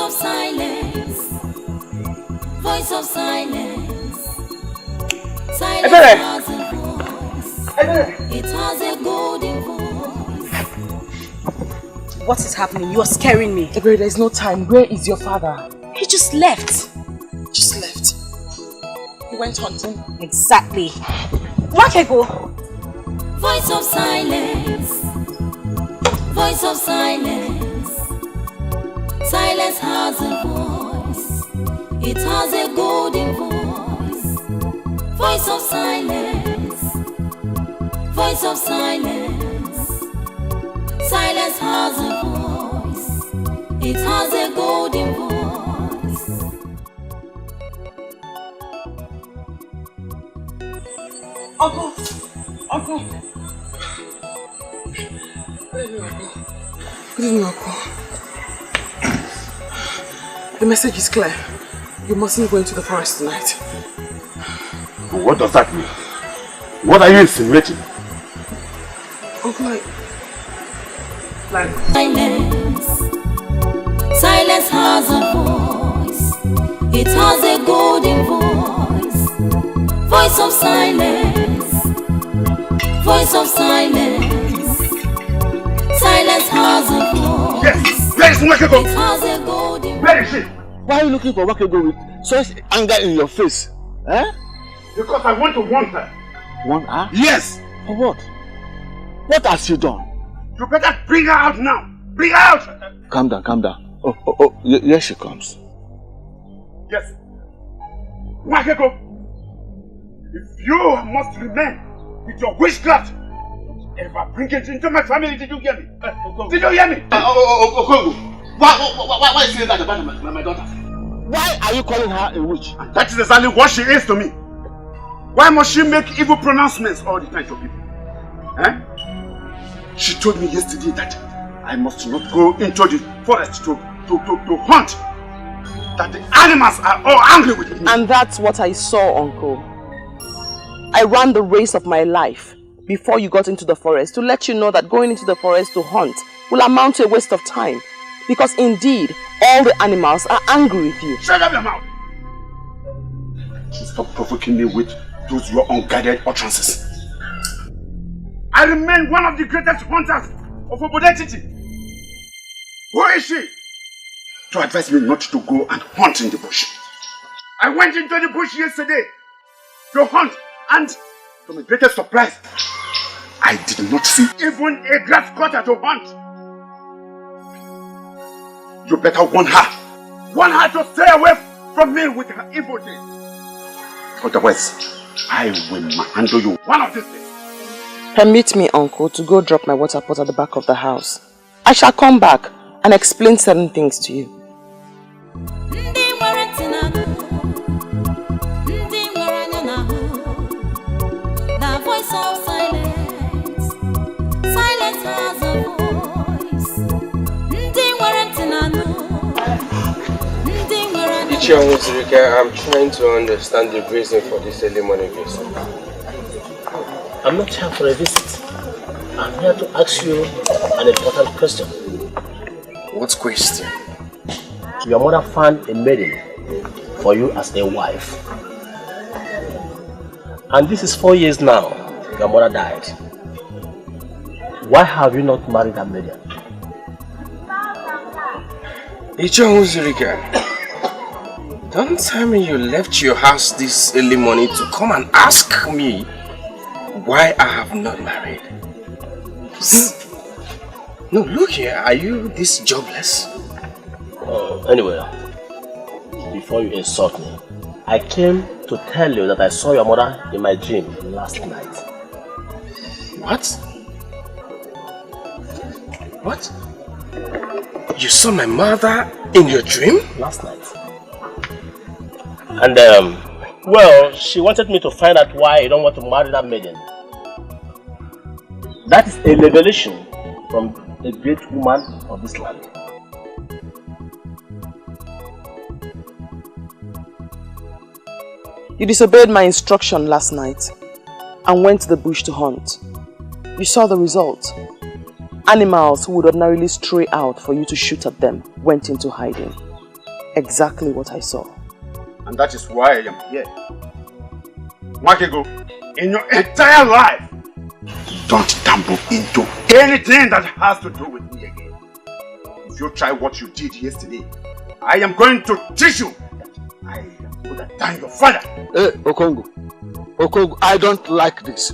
of silence. Voice of silence. Silence has a voice. It has a golden voice. What is happening? You're scaring me. Ebere, there's no time. Where is your father? He just left. Just left. He went hunting. Exactly. Wakego. Voice of silence. Voice of silence. Silence has a voice. It has a golden voice. Voice of silence. Voice of silence. Silence has a voice. It has a golden voice. Uncle! Uncle! Good evening, Uncle. The message is clear. You mustn't go into the forest tonight. What does that mean? What are you insinuating? Uncle, like... Silence. Silence has a voice. It has a golden voice. Voice of silence. Voice of silence. Silence has a voice. Yes! Where is Wakego? It has a golden voice. Where is she? Why are you looking for Wakego with such anger in your face? Eh? Because I want to warn her. Warn her? Yes! For what? What has she done? You better bring her out now! Bring her out! Calm down, calm down. Oh, here she comes. Yes. Wakego! If you must remain with your witchcraft, ever bring it into my family, did you hear me? Did you hear me? Okongo, why are you saying that about my daughter? Why are you calling her a witch? And that is exactly what she is to me. Why must she make evil pronouncements all the time to people? Eh? She told me yesterday that I must not go into the forest to hunt. That the animals are all angry with me. And that's what I saw, Uncle. I ran the race of my life before you got into the forest to let you know that going into the forest to hunt will amount to a waste of time. Because indeed, all the animals are angry with you. Shut up your mouth! Stop provoking me with those your unguided utterances. I remain one of the greatest hunters of Obodetiti. Who is she? To advise me not to go and hunt in the bush. I went into the bush yesterday to hunt, and to my greatest surprise, I did not see even a grass cutter to hunt. You better warn her. Warn her to stay away from me with her evil deeds. Otherwise, I will handle you one of these days. Permit me, Uncle, to go drop my water pot at the back of the house. I shall come back and explain certain things to you. The voice of silence. Silence has a voice. I'm trying to understand the reason for this early morning visit. I'm not here for a visit. I'm here to ask you an important question. What question? Your mother found a maiden for you as a wife. And this is 4 years now. Your mother died. Why have you not married that maiden? Don't tell me you left your house this early morning to come and ask me why I have not married. No, look here, are you this jobless? Anyway, before you insult me, I came to tell you that I saw your mother in my dream last night. What? What? You saw my mother in your dream? Last night. And well, she wanted me to find out why you don't want to marry that maiden. That is a revelation from a great woman of this land. You disobeyed my instruction last night and went to the bush to hunt. You saw the result. Animals who would ordinarily stray out for you to shoot at them went into hiding. exactly what I saw. And that is why I am here. Makego, in your entire life, don't dabble into anything that has to do with me again. If you try what you did yesterday, I am going to teach you that I am going to than your father. Hey, Okongo, I don't like this.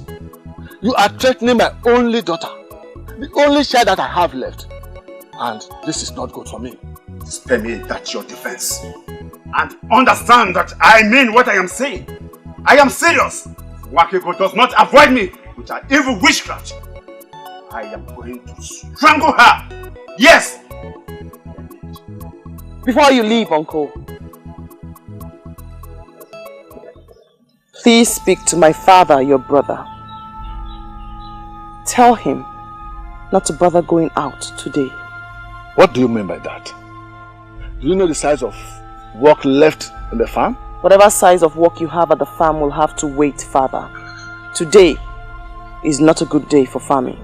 You are threatening my only daughter, the only child that I have left. And this is not good for me. Spare me that your defense. And understand that I mean what I am saying. I am serious. Wakeko does not avoid me with her evil witchcraft. I am going to strangle her. Yes! Before you leave, Uncle, please speak to my father, your brother. Tell him not to bother going out today. What do you mean by that? Do you know the size of work left in the farm? Whatever size of work you have at the farm will have to wait, Father. Today is not a good day for farming.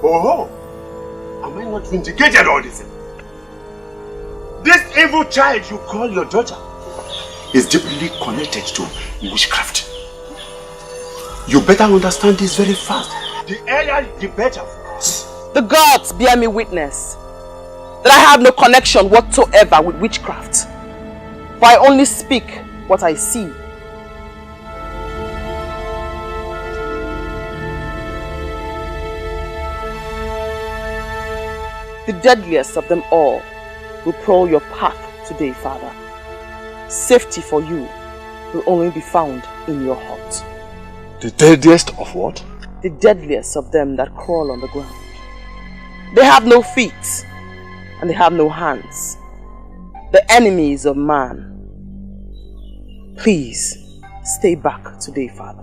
Oh, am I not vindicated all this? This evil child you call your daughter is deeply connected to witchcraft. You better understand this very fast. The earlier the better for us. The gods bear me witness that I have no connection whatsoever with witchcraft. For I only speak what I see. The deadliest of them all will prowl your path today, Father. Safety for you will only be found in your heart. The deadliest of what? The deadliest of them that crawl on the ground. They have no feet and they have no hands. The enemies of man. Please, stay back today, Father.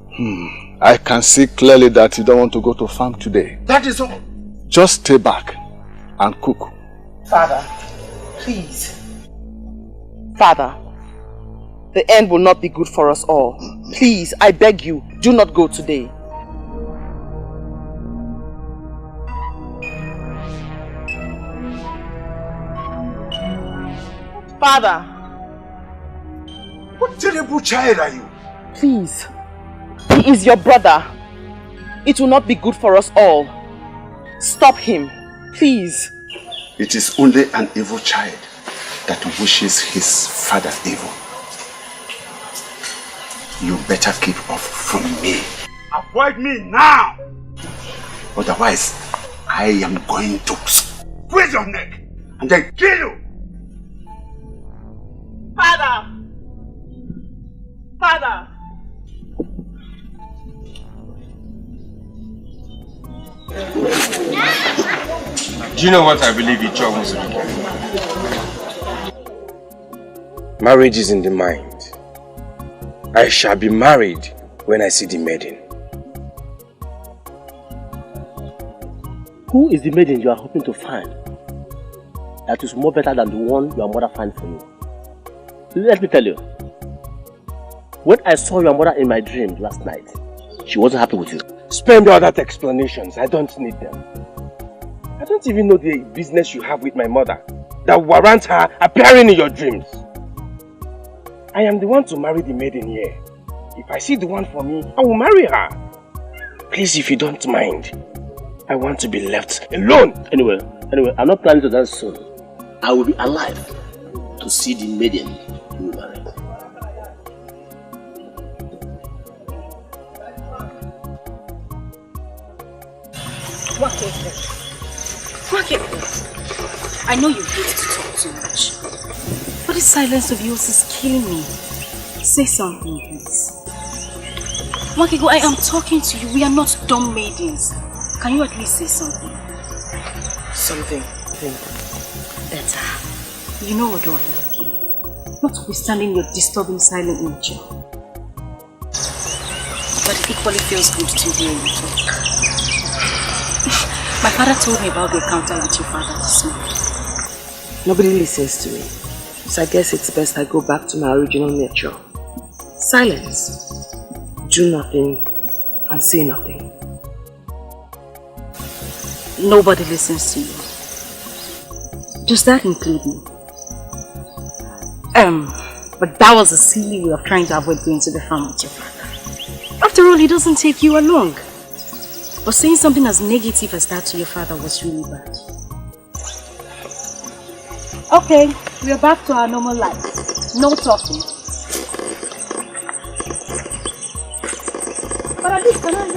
I can see clearly that you don't want to go to farm today. That is all. Just stay back and cook. Father, please. Father, the end will not be good for us all. Please, I beg you, do not go today. Father. What terrible child are you? Please. He is your brother. It will not be good for us all. Stop him. Please. It is only an evil child that wishes his father evil. You better keep off from me. Avoid me now! Otherwise, I am going to squeeze your neck and then kill you! Father! Father! Do you know what I believe each of us will do? Marriage is in the mind. I shall be married when I see the maiden. Who is the maiden you are hoping to find that is more better than the one your mother finds for you? Let me tell you, when I saw your mother in my dream last night, she wasn't happy with you. Spend all that explanations, I don't need them. I don't even know the business you have with my mother that warrants her appearing in your dreams. I am the one to marry the maiden here. If I see the one for me, I will marry her. Please, if you don't mind, I want to be left alone. Anyway, I'm not planning to dance soon. I will be alive to see the maiden you will marry. I know you hate to talk too much, but this silence of yours is killing me. Say something, please. Wakego, I am talking to you. We are not dumb maidens. Can you at least say something? Something. Better. You know what I love you. Notwithstanding your disturbing silent nature. But it equally feels good to hear you talk. My father told me about the encounter with your father this morning. Nobody listens to me. So I guess it's best I go back to my original nature. Silence. Do nothing and say nothing. Nobody listens to you. Does that include me? But that was a silly way of trying to avoid going to the farm with your father. After all, he doesn't take you along. But saying something as negative as that to your father was really bad. Okay, we are back to our normal life. No talking. But at least, can I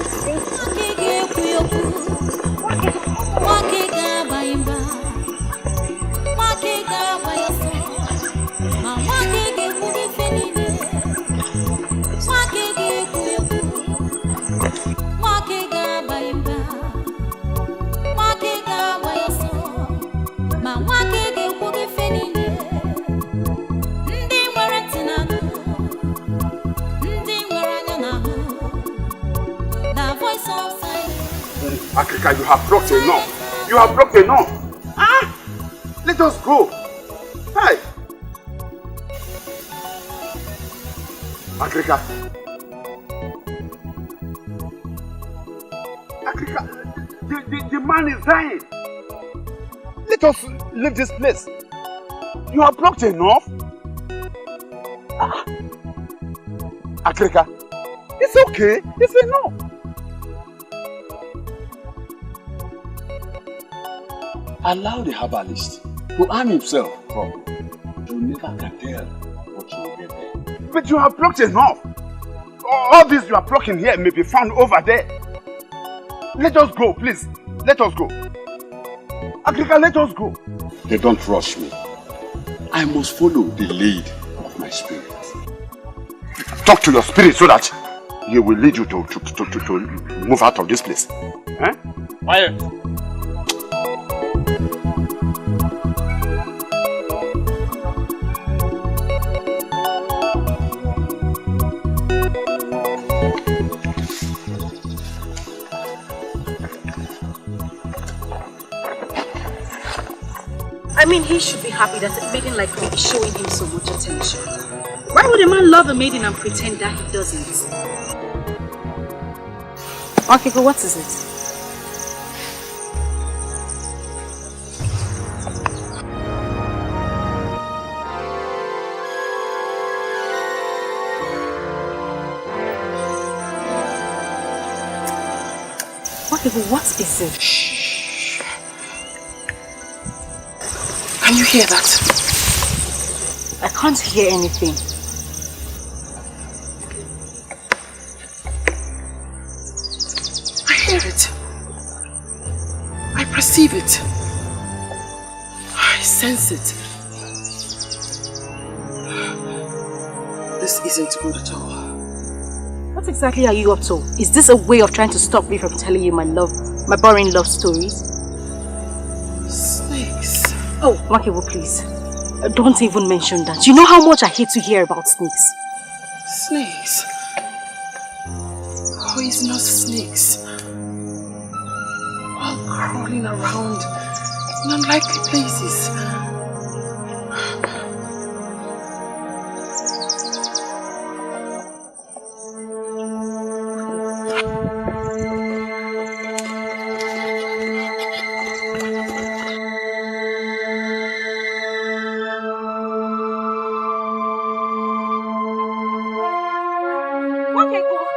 Africa, you have brought enough. You have brought enough. Ah! Let us go. Hi. Africa. Africa, the man is dying. Let us leave this place. You have brought enough. Ah. Africa, it's okay. It's enough. Allow the herbalist to arm himself properly. You never can tell what you will get there. But you have plucked enough. All this you are plucking here may be found over there. Let us go, please. Let us go. Agrika, let us go. They don't rush me. I must follow the lead of my spirit. Talk to your spirit so that he will lead you to move out of this place. Eh? Quiet. I mean, he should be happy that a maiden like me is showing him so much attention. Why would a man love a maiden and pretend that he doesn't? Okay, but what is it? Okay, but what is it? Shh. Can you hear that? I can't hear anything. I hear it. I perceive it. I sense it. This isn't good at all. What exactly are you up to? Is this a way of trying to stop me from telling you my boring love stories? Snakes. Oh, Makibo, please. Don't even mention that. You know how much I hate to hear about snakes. Snakes? Poisonous snakes. All crawling around in unlikely places.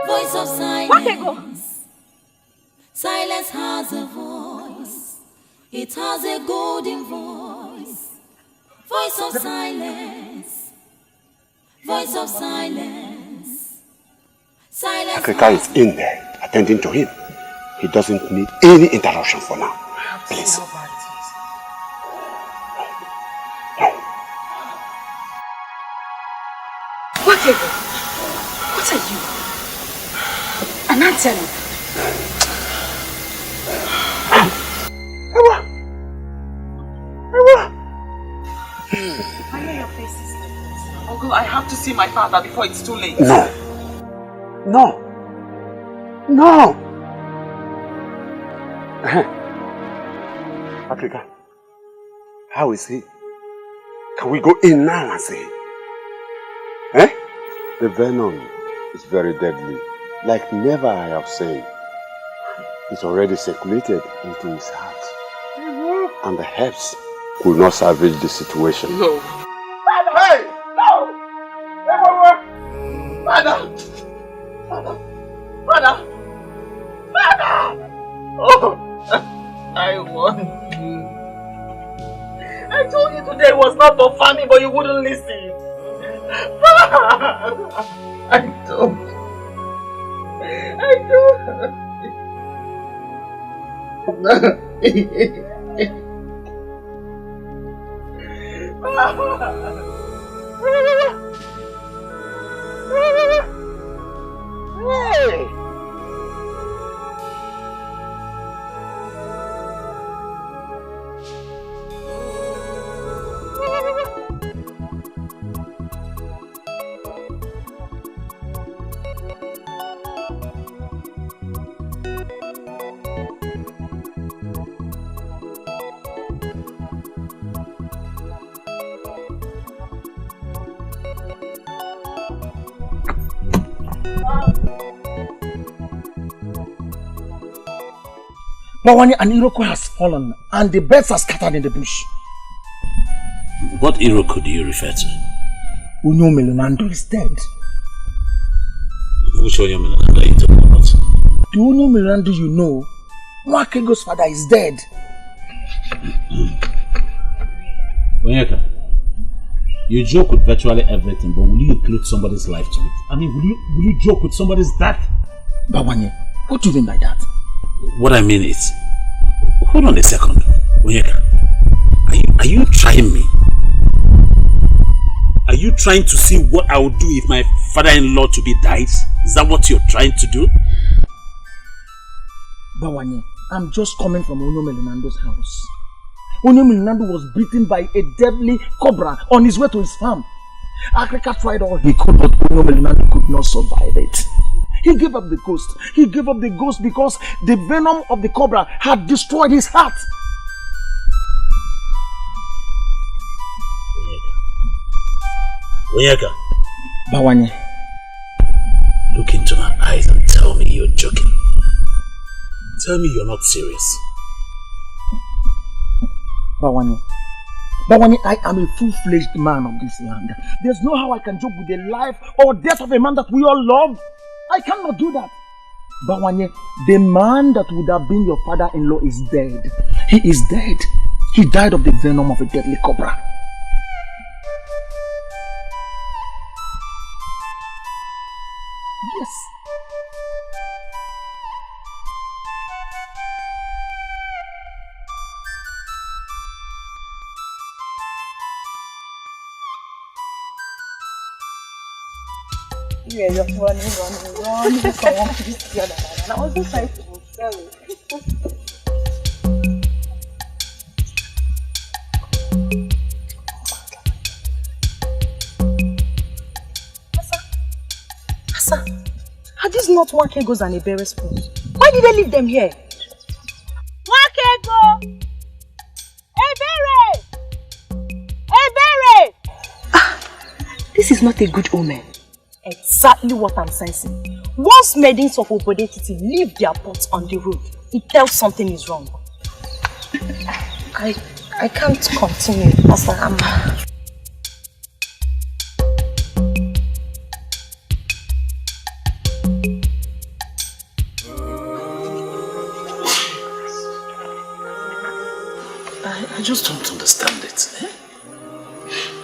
Voice of silence. Silence has a voice. It has a golden voice. Voice of silence. Voice of silence. Silence. Agrika is in there, attending to him. He doesn't need any interruption for now. Please. Wakego, what are you? An antelope. Ewa! I hear your faces. Uncle, I have to see my father before it's too late. No. No. No. Agrika, how is he? Can we go in now and see him? Eh? The venom is very deadly. Like never I have said. It's already circulated into his heart. And the herbs could not salvage the situation. No. Hey! Father! Father! Father! Father! Oh! I want you. I told you today was not for family, but you wouldn't listen. Father! I don't. Hey! Mawani, an Iroko has fallen and the birds are scattered in the bush. What Iroko do you refer to? Unyo Melonando is dead. Which Unyo Melonando are you talking about? The Unyo Melonando you know, Nwakego's father is dead. Onyeka, you joke with virtually everything, but will you include somebody's life to it? I mean, will you joke with somebody's death? Bawanye, what do you mean by that? What I mean is, hold on a second, Onyeka. Are you trying me? Are you trying to see what I would do if my father-in-law to be dies? Is that what you're trying to do? Bawanye, I'm just coming from Onyo Melonando's house. Onyo Melonando was beaten by a deadly cobra on his way to his farm. Africa tried all he could, but Onyo Melonando could not survive it. He gave up the ghost. He gave up the ghost because the venom of the cobra had destroyed his heart. Onyeka. Bawanye. Look into my eyes and tell me you're joking. Tell me you're not serious. Bawanye, I am a full-fledged man of this land. There's no how I can joke with the life or death of a man that we all love. I cannot do that. Bawanye, the man that would have been your father-in-law is dead. He is dead. He died of the venom of a deadly cobra. Yes. Yeah, you're running. Someone please the other man. And I was just trying to tell you. Asa, are these not Wakegos and Ebere's food? Why did they leave them here? Wakego! Ebere! This is not a good omen. Exactly what I'm sensing. Once maidens of Obodetiti leave their pots on the road, it tells something is wrong. I can't continue as I am. I just don't understand it. Eh?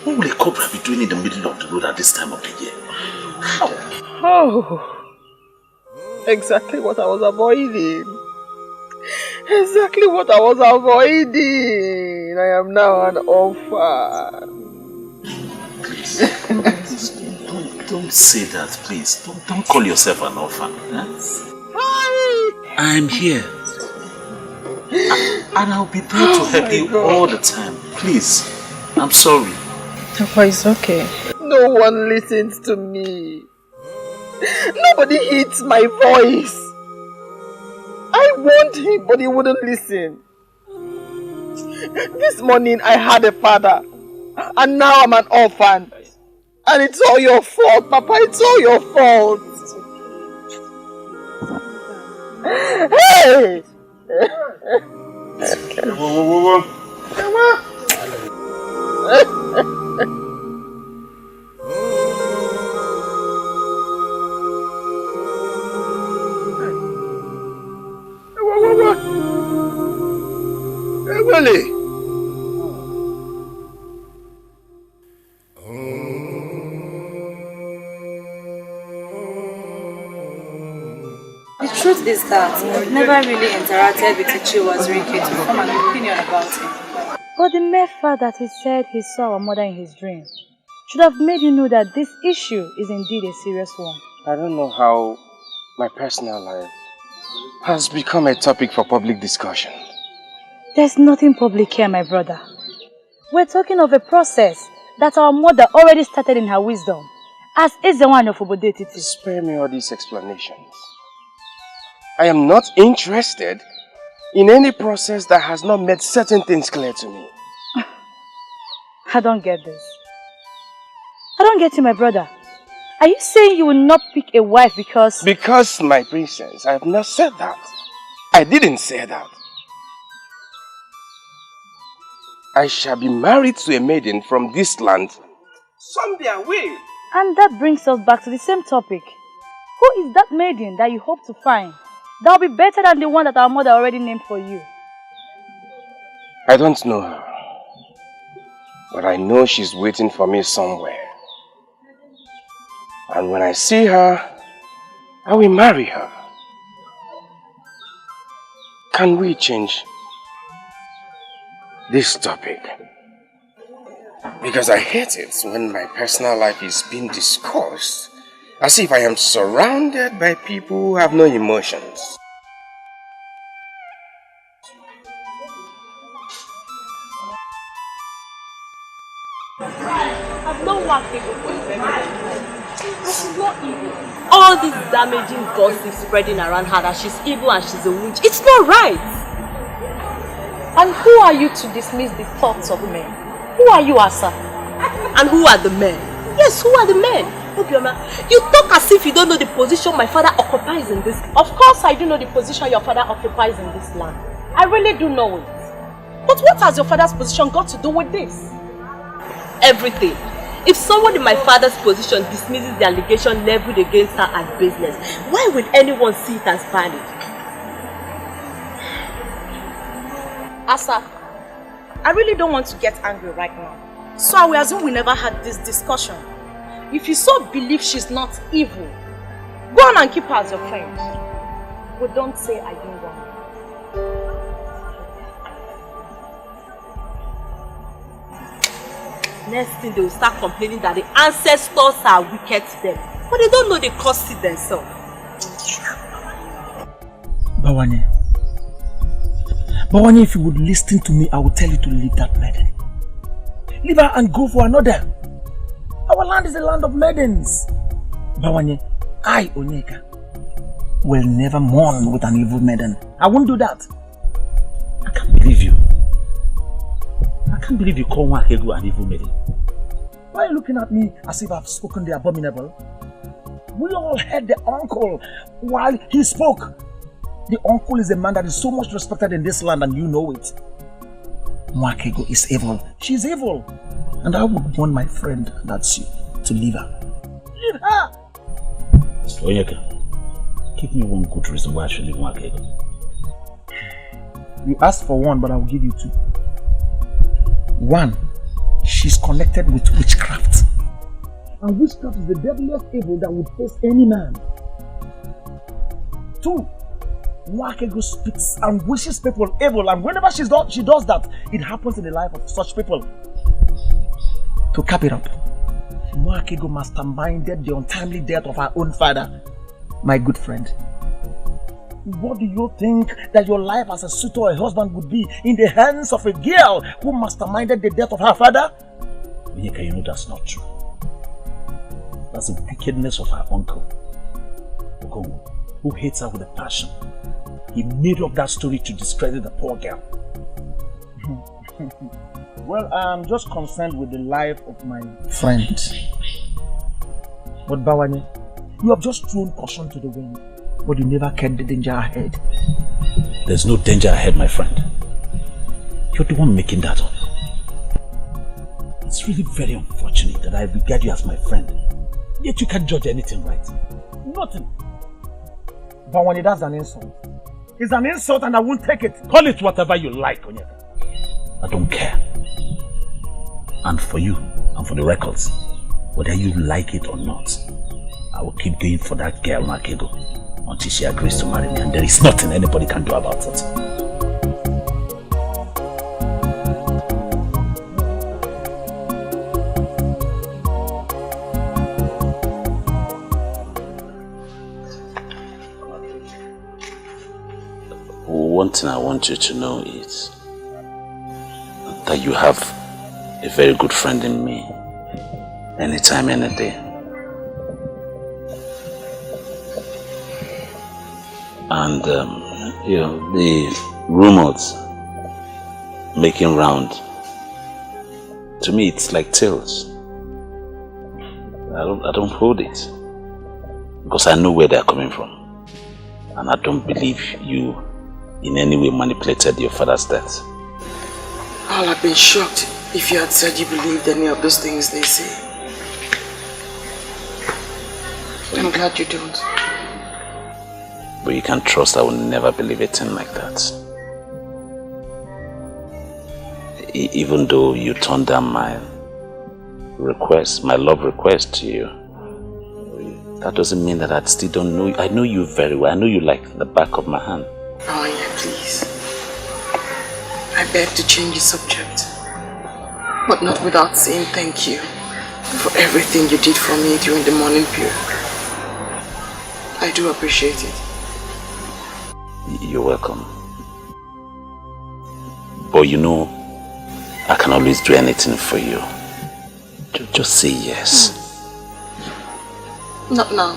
What will a cobra be doing in the middle of the road at this time of the year? Oh, exactly what I was avoiding. Exactly what I was avoiding. I am now an orphan. Please, don't say that, please. Don't call yourself an orphan. Eh? Hi. I'm here. And I'll be there to help you all the time. Please, I'm sorry. Papa, it's okay. No one listens to me. Nobody heeds my voice. I warned him, but he wouldn't listen. This morning I had a father, and now I'm an orphan. And it's all your fault, Papa. It's all your fault. Hey! Whoa. Come on. truth is that I've never really interacted with Uju as Ricky to form an opinion about him. But the mere fact that he said he saw our mother in his dream should have made you know that this issue is indeed a serious one. I don't know how my personal life has become a topic for public discussion. There's nothing public here, my brother. We're talking of a process that our mother already started in her wisdom, as is the one of Obodetiti. Spare me all these explanations. I am not interested in any process that has not made certain things clear to me. I don't get this. I don't get you, my brother. Are you saying you will not pick a wife because... Because, my princess, I have not said that. I didn't say that. I shall be married to a maiden from this land someday I will. And that brings us back to the same topic. Who is that maiden that you hope to find that will be better than the one that our mother already named for you? I don't know her. But I know she's waiting for me somewhere. And when I see her, I will marry her. Can we change this topic? Because I hate it when my personal life is being discussed as if I am surrounded by people who have no emotions. I've not worked evil for you. She's not evil. All this damaging gossip spreading around her that she's evil and she's a witch, it's not right. And who are you to dismiss the thoughts of men? Who are you, Asa? And who are the men? Yes, who are the men? You talk as if you don't know the position my father occupies in this. Of course I do know the position your father occupies in this land. I really do know it. But what has your father's position got to do with this? Everything. If someone in my father's position dismisses the allegation leveled against her as business, why would anyone see it as valid? Asa, I really don't want to get angry right now. So I will assume we never had this discussion. If you so believe she's not evil, go on and keep her as your friend. But don't say I didn't want her. Next thing they will start complaining that the ancestors are wicked to them. But they don't know they caused it themselves. Bawanye, if you would listen to me, I will tell you to leave that maiden. Leave her and go for another. Our land is a land of maidens. Bawanye, I, Onyeka, will never mourn with an evil maiden. I won't do that. I can't believe you. I can't believe you call Nwakego an evil maiden. Why are you looking at me as if I've spoken the abominable? We all heard the uncle while he spoke. The uncle is a man that is so much respected in this land and you know it. Nwakego is evil. She's evil. And I would want my friend, that's you, to leave her. Leave her! Onyeka, give me one good reason why I should leave Nwakego. You asked for one, but I will give you two. One, she's connected with witchcraft. And witchcraft is the deadliest evil that would face any man. Two, Nwakego speaks and wishes people evil, and whenever she does that, it happens in the life of such people. To cap it up, Nwakego masterminded the untimely death of her own father, my good friend. What do you think that your life as a suitor or a husband would be in the hands of a girl who masterminded the death of her father? Onyeka, you know that's not true. That's the wickedness of her uncle, Okongo, who hates her with a passion. He made up that story to discredit the poor girl. Well, I'm just concerned with the life of my friend. But Bawanye, you have just thrown caution to the wind, but you never kept the danger ahead. There's no danger ahead, my friend. You're the one making that up. It's really very unfortunate that I regard you as my friend, yet you can't judge anything right. Nothing. Bawanye, that's an insult. It's an insult and I won't take it. Call it whatever you like, Onyeka. I don't care. And for you, and for the records, whether you like it or not, I will keep going for that girl, Nwakego. until she agrees to marry me, and there is nothing anybody can do about it. One thing I want you to know is that you have a very good friend in me, anytime, any day. And you know, the rumors making round, to me it's like tales. I don't hold it, because I know where they're coming from, and I don't believe you in any way manipulated your father's death. I'll have been shocked if you had said you believed any of those things they say. I'm glad you don't. But you can trust I will never believe a thing like that. Even though you turned down my request, my love request to you, that doesn't mean that I still don't know you. I know you very well. I know you like the back of my hand. Oh yeah, please. I beg to change the subject, but not without saying thank you for everything you did for me during the mourning period. I do appreciate it. You're welcome. But you know, I can always do anything for you. Just say yes. Not now.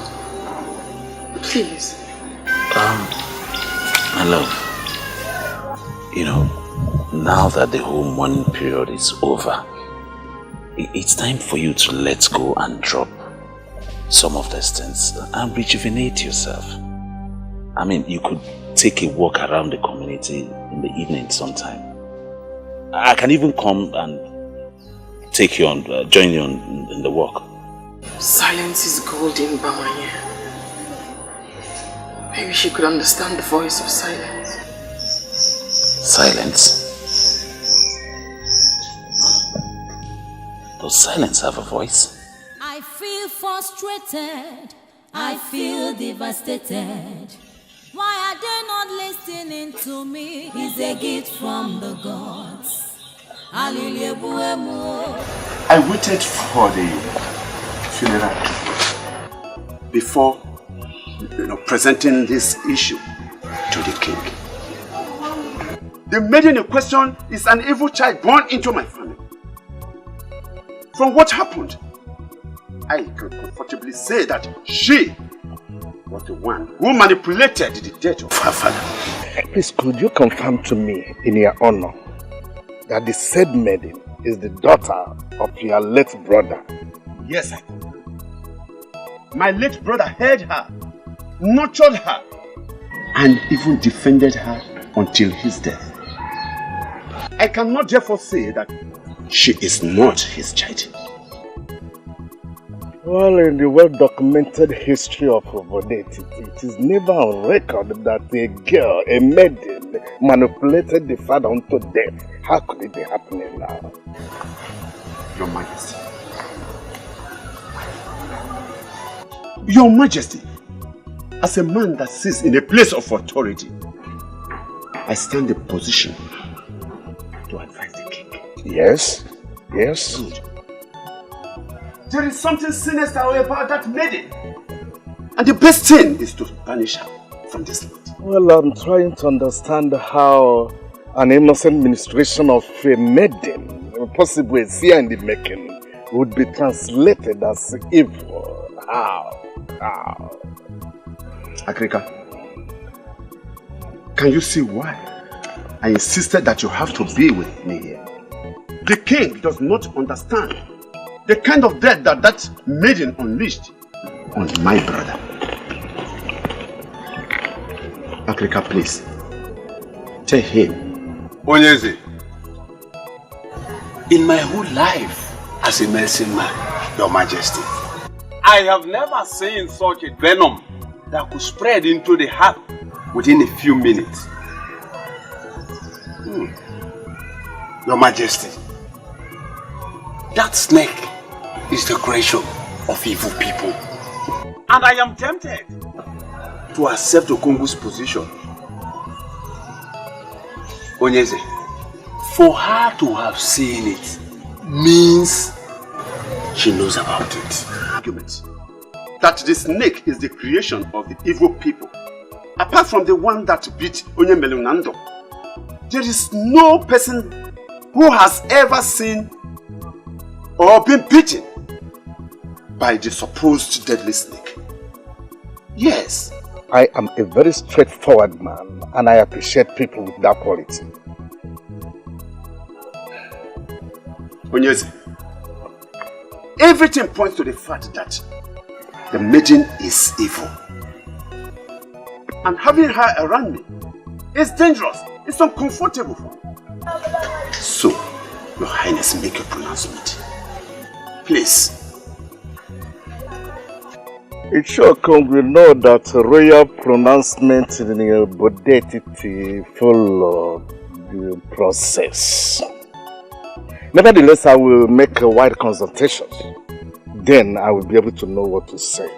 Please. My love, you know, now that the whole mourning period is over, it's time for you to let go and drop some of these things and rejuvenate yourself. I mean, you could take a walk around the community in the evening sometime. I can even come and take you on, join you in the walk. Silence is golden, Bamanye. Maybe she could understand the voice of silence. Silence? Does silence have a voice? I feel frustrated. I feel devastated. Why are they not listening to me? It's a gift from the gods. I waited for the funeral before presenting this issue to the king. The maiden in question is an evil child born into my family. From what happened, I can comfortably say that she was the one who manipulated the death of her father. Please, could you confirm to me, in your honor, that the said maiden is the daughter of your late brother? Yes, I confirm. My late brother heard her, nurtured her, and even defended her until his death. I cannot therefore say that she is not his child. Well, in the well-documented history of Obodeti, it is never on record that a girl, a maiden, manipulated the father unto death. How could it be happening now? Your Majesty. Your Majesty, as a man that sits in a place of authority, I stand in position to advise the king. Yes, yes. Good. There is something sinister about that maiden. And the best thing is to banish her from this land. Well, I'm trying to understand how an innocent ministration of a maiden, possibly a seer in the making, would be translated as evil. How? Agrika, can you see why I insisted that you have to be with me here? The king does not understand the kind of death that maiden unleashed on my brother. Agrika, please, tell him. Onyeze, in my whole life as a medicine man, Your Majesty, I have never seen such a venom that could spread into the heart within a few minutes. Your Majesty, that snake is the creation of evil people. And I am tempted to accept Okongu's position. Onyeze, for her to have seen it means she knows about it. Argument that the snake is the creation of the evil people. Apart from the one that beat Onyemelunando, there is no person who has ever seen or been beaten by the supposed deadly snake. Yes. I am a very straightforward man, and I appreciate people with that quality. Onyeze, everything points to the fact that the Maiden is evil. And having her around me is dangerous. It's uncomfortable for me. So, Your Highness, make a pronouncement. Please. It sure comes, we know that royal pronouncement in the bodetity follow the process. Nevertheless, I will make a wide consultation. Then I will be able to know what to say.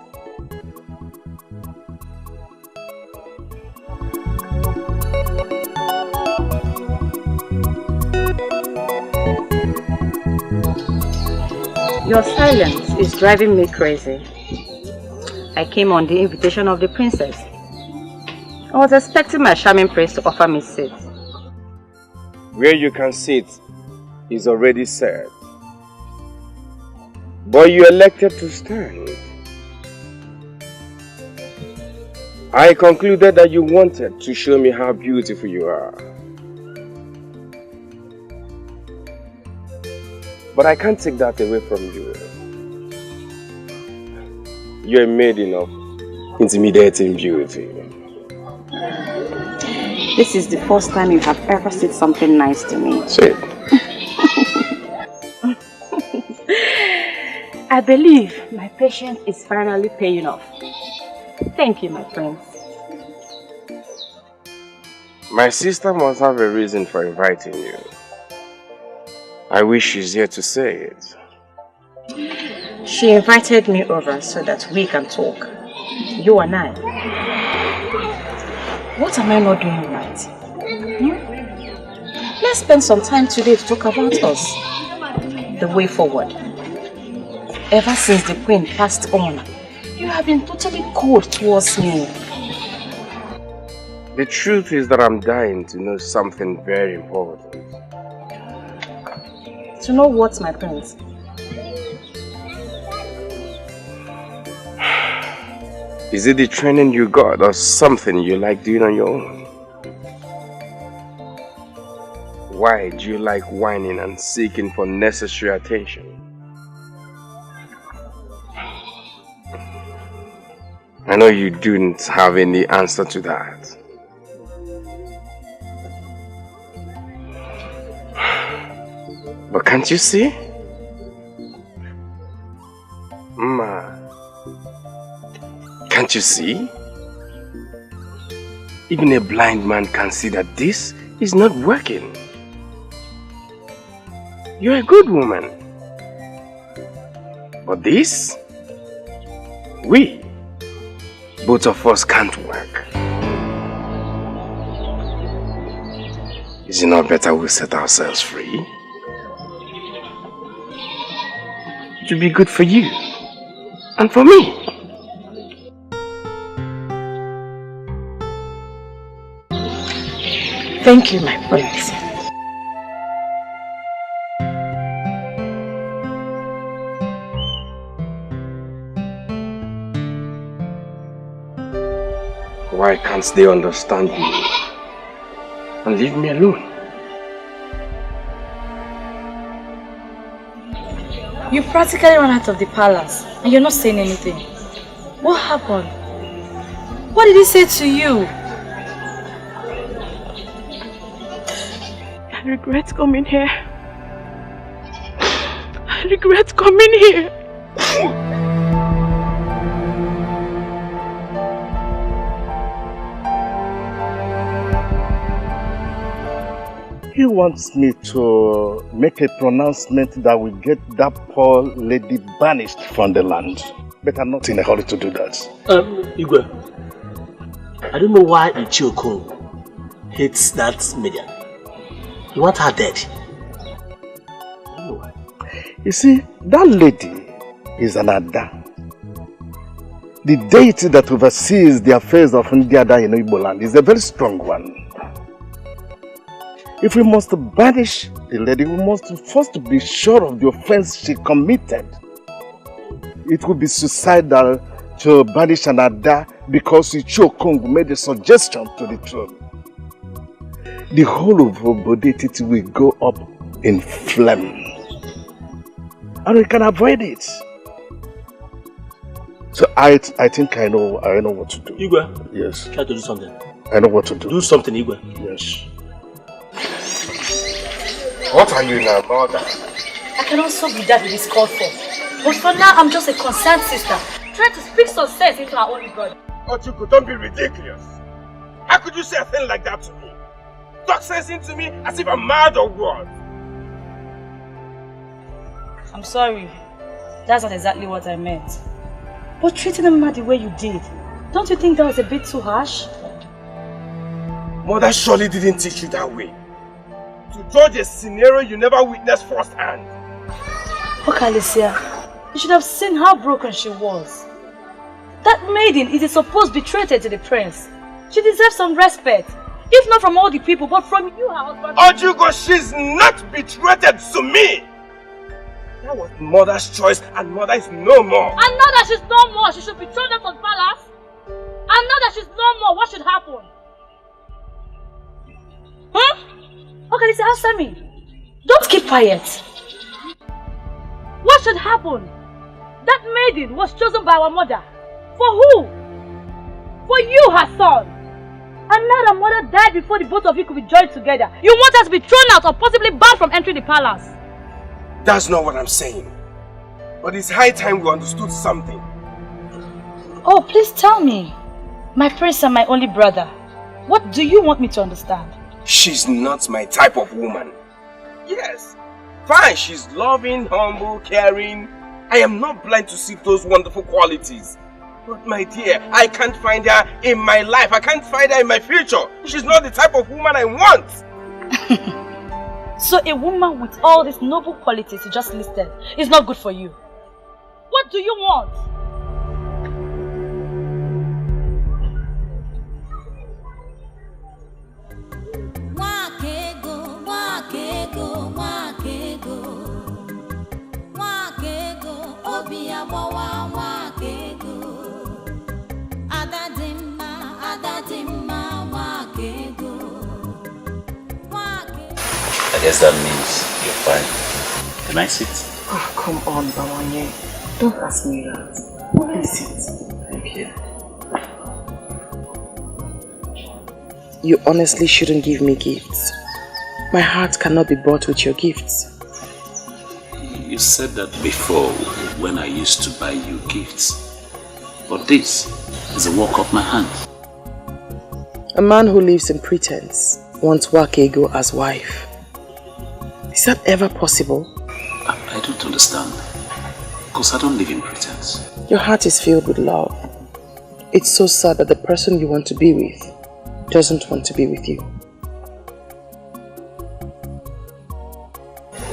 Your silence is driving me crazy. I came on the invitation of the princess. I was expecting my charming prince to offer me seat. Where you can sit is already said. But you elected to stand. I concluded that you wanted to show me how beautiful you are. But I can't take that away from you. You're a maiden of intimidating beauty. This is the first time you have ever said something nice to me. Say it. I believe my patience is finally paying off. Thank you, my prince. My sister must have a reason for inviting you. I wish she's here to say it. She invited me over so that we can talk. You and I. What am I not doing right? Let's spend some time today to talk about us. The way forward. Ever since the queen passed on, you have been totally cold towards me. The truth is that I'm dying to know something very important. To know what, my prince? Is it the training you got or something you like doing on your own? Why do you like whining and seeking for necessary attention? I know you don't have any answer to that. But can't you see? Can't you see? Even a blind man can see that this is not working. You're a good woman. But this, both of us can't work. Is it not better we set ourselves free? It will be good for you and for me. Thank you, my prince. Why can't they understand me and leave me alone? You practically ran out of the palace and you're not saying anything. What happened? What did he say to you? I regret coming here. I regret coming here. He wants me to make a pronouncement that will get that poor lady banished from the land. But I'm not in a hurry to do that. Igwe, I don't know why Uju Okoli hates that Maiden. He wants her dead. I don't know why. You see, that lady is an Ada. The deity that oversees the affairs of Ndiada in Igbo land is a very strong one. If we must banish the lady, we must first be sure of the offense she committed. It would be suicidal to banish an Ada because Uju Okoli made a suggestion to the throne. The whole of Obodetiti will go up in flames. And we can avoid it. So I think I know what to do. Igwe? Yes. Try to do something. I know what to do. Do something, Igwe. Yes. What are you now, mother? I cannot solve the that it is called for. But for now, I'm just a concerned sister, trying to speak some sense into our only brother. Ochuku, don't be ridiculous. How could you say a thing like that to me? Talk sense into me as if I'm mad or what? I'm sorry. That's not exactly what I meant. But treating him the way you did, don't you think that was a bit too harsh? Mother surely didn't teach you that way. To judge a scenario you never witnessed firsthand. Look, Alicia, you should have seen how broken she was. That maiden is a supposed betrayal to the prince. She deserves some respect. If not from all the people, but from you, her husband. Ojugo, she's not betrayed to me! That was mother's choice, and mother is no more. And now that she's no more, she should be thrown out of the palace. And now that she's no more, what should happen? Okay, listen, answer me. Don't keep quiet. What should happen? That maiden was chosen by our mother. For who? For you, her son. And now that mother died before the both of you could be joined together. You want us to be thrown out or possibly banned from entering the palace. That's not what I'm saying. But it's high time we understood something. Oh, please tell me. My prince and my only brother. What do you want me to understand? She's not my type of woman. Yes, fine, she's loving, humble, caring. I am not blind to see those wonderful qualities. But my dear, I can't find her in my life. I can't find her in my future. She's not the type of woman I want. So a woman with all these noble qualities you just listed is not good for you. What do you want? I guess that means you're fine. Can I sit? Oh, come on, Bawanye. Don't ask me that. Please sit. Thank you. You honestly shouldn't give me gifts. My heart cannot be bought with your gifts. You said that before when I used to buy you gifts. But this is a work of my hands. A man who lives in pretense wants Wakego as wife. Is that ever possible? I don't understand. Because I don't live in pretense. Your heart is filled with love. It's so sad that the person you want to be with doesn't want to be with you.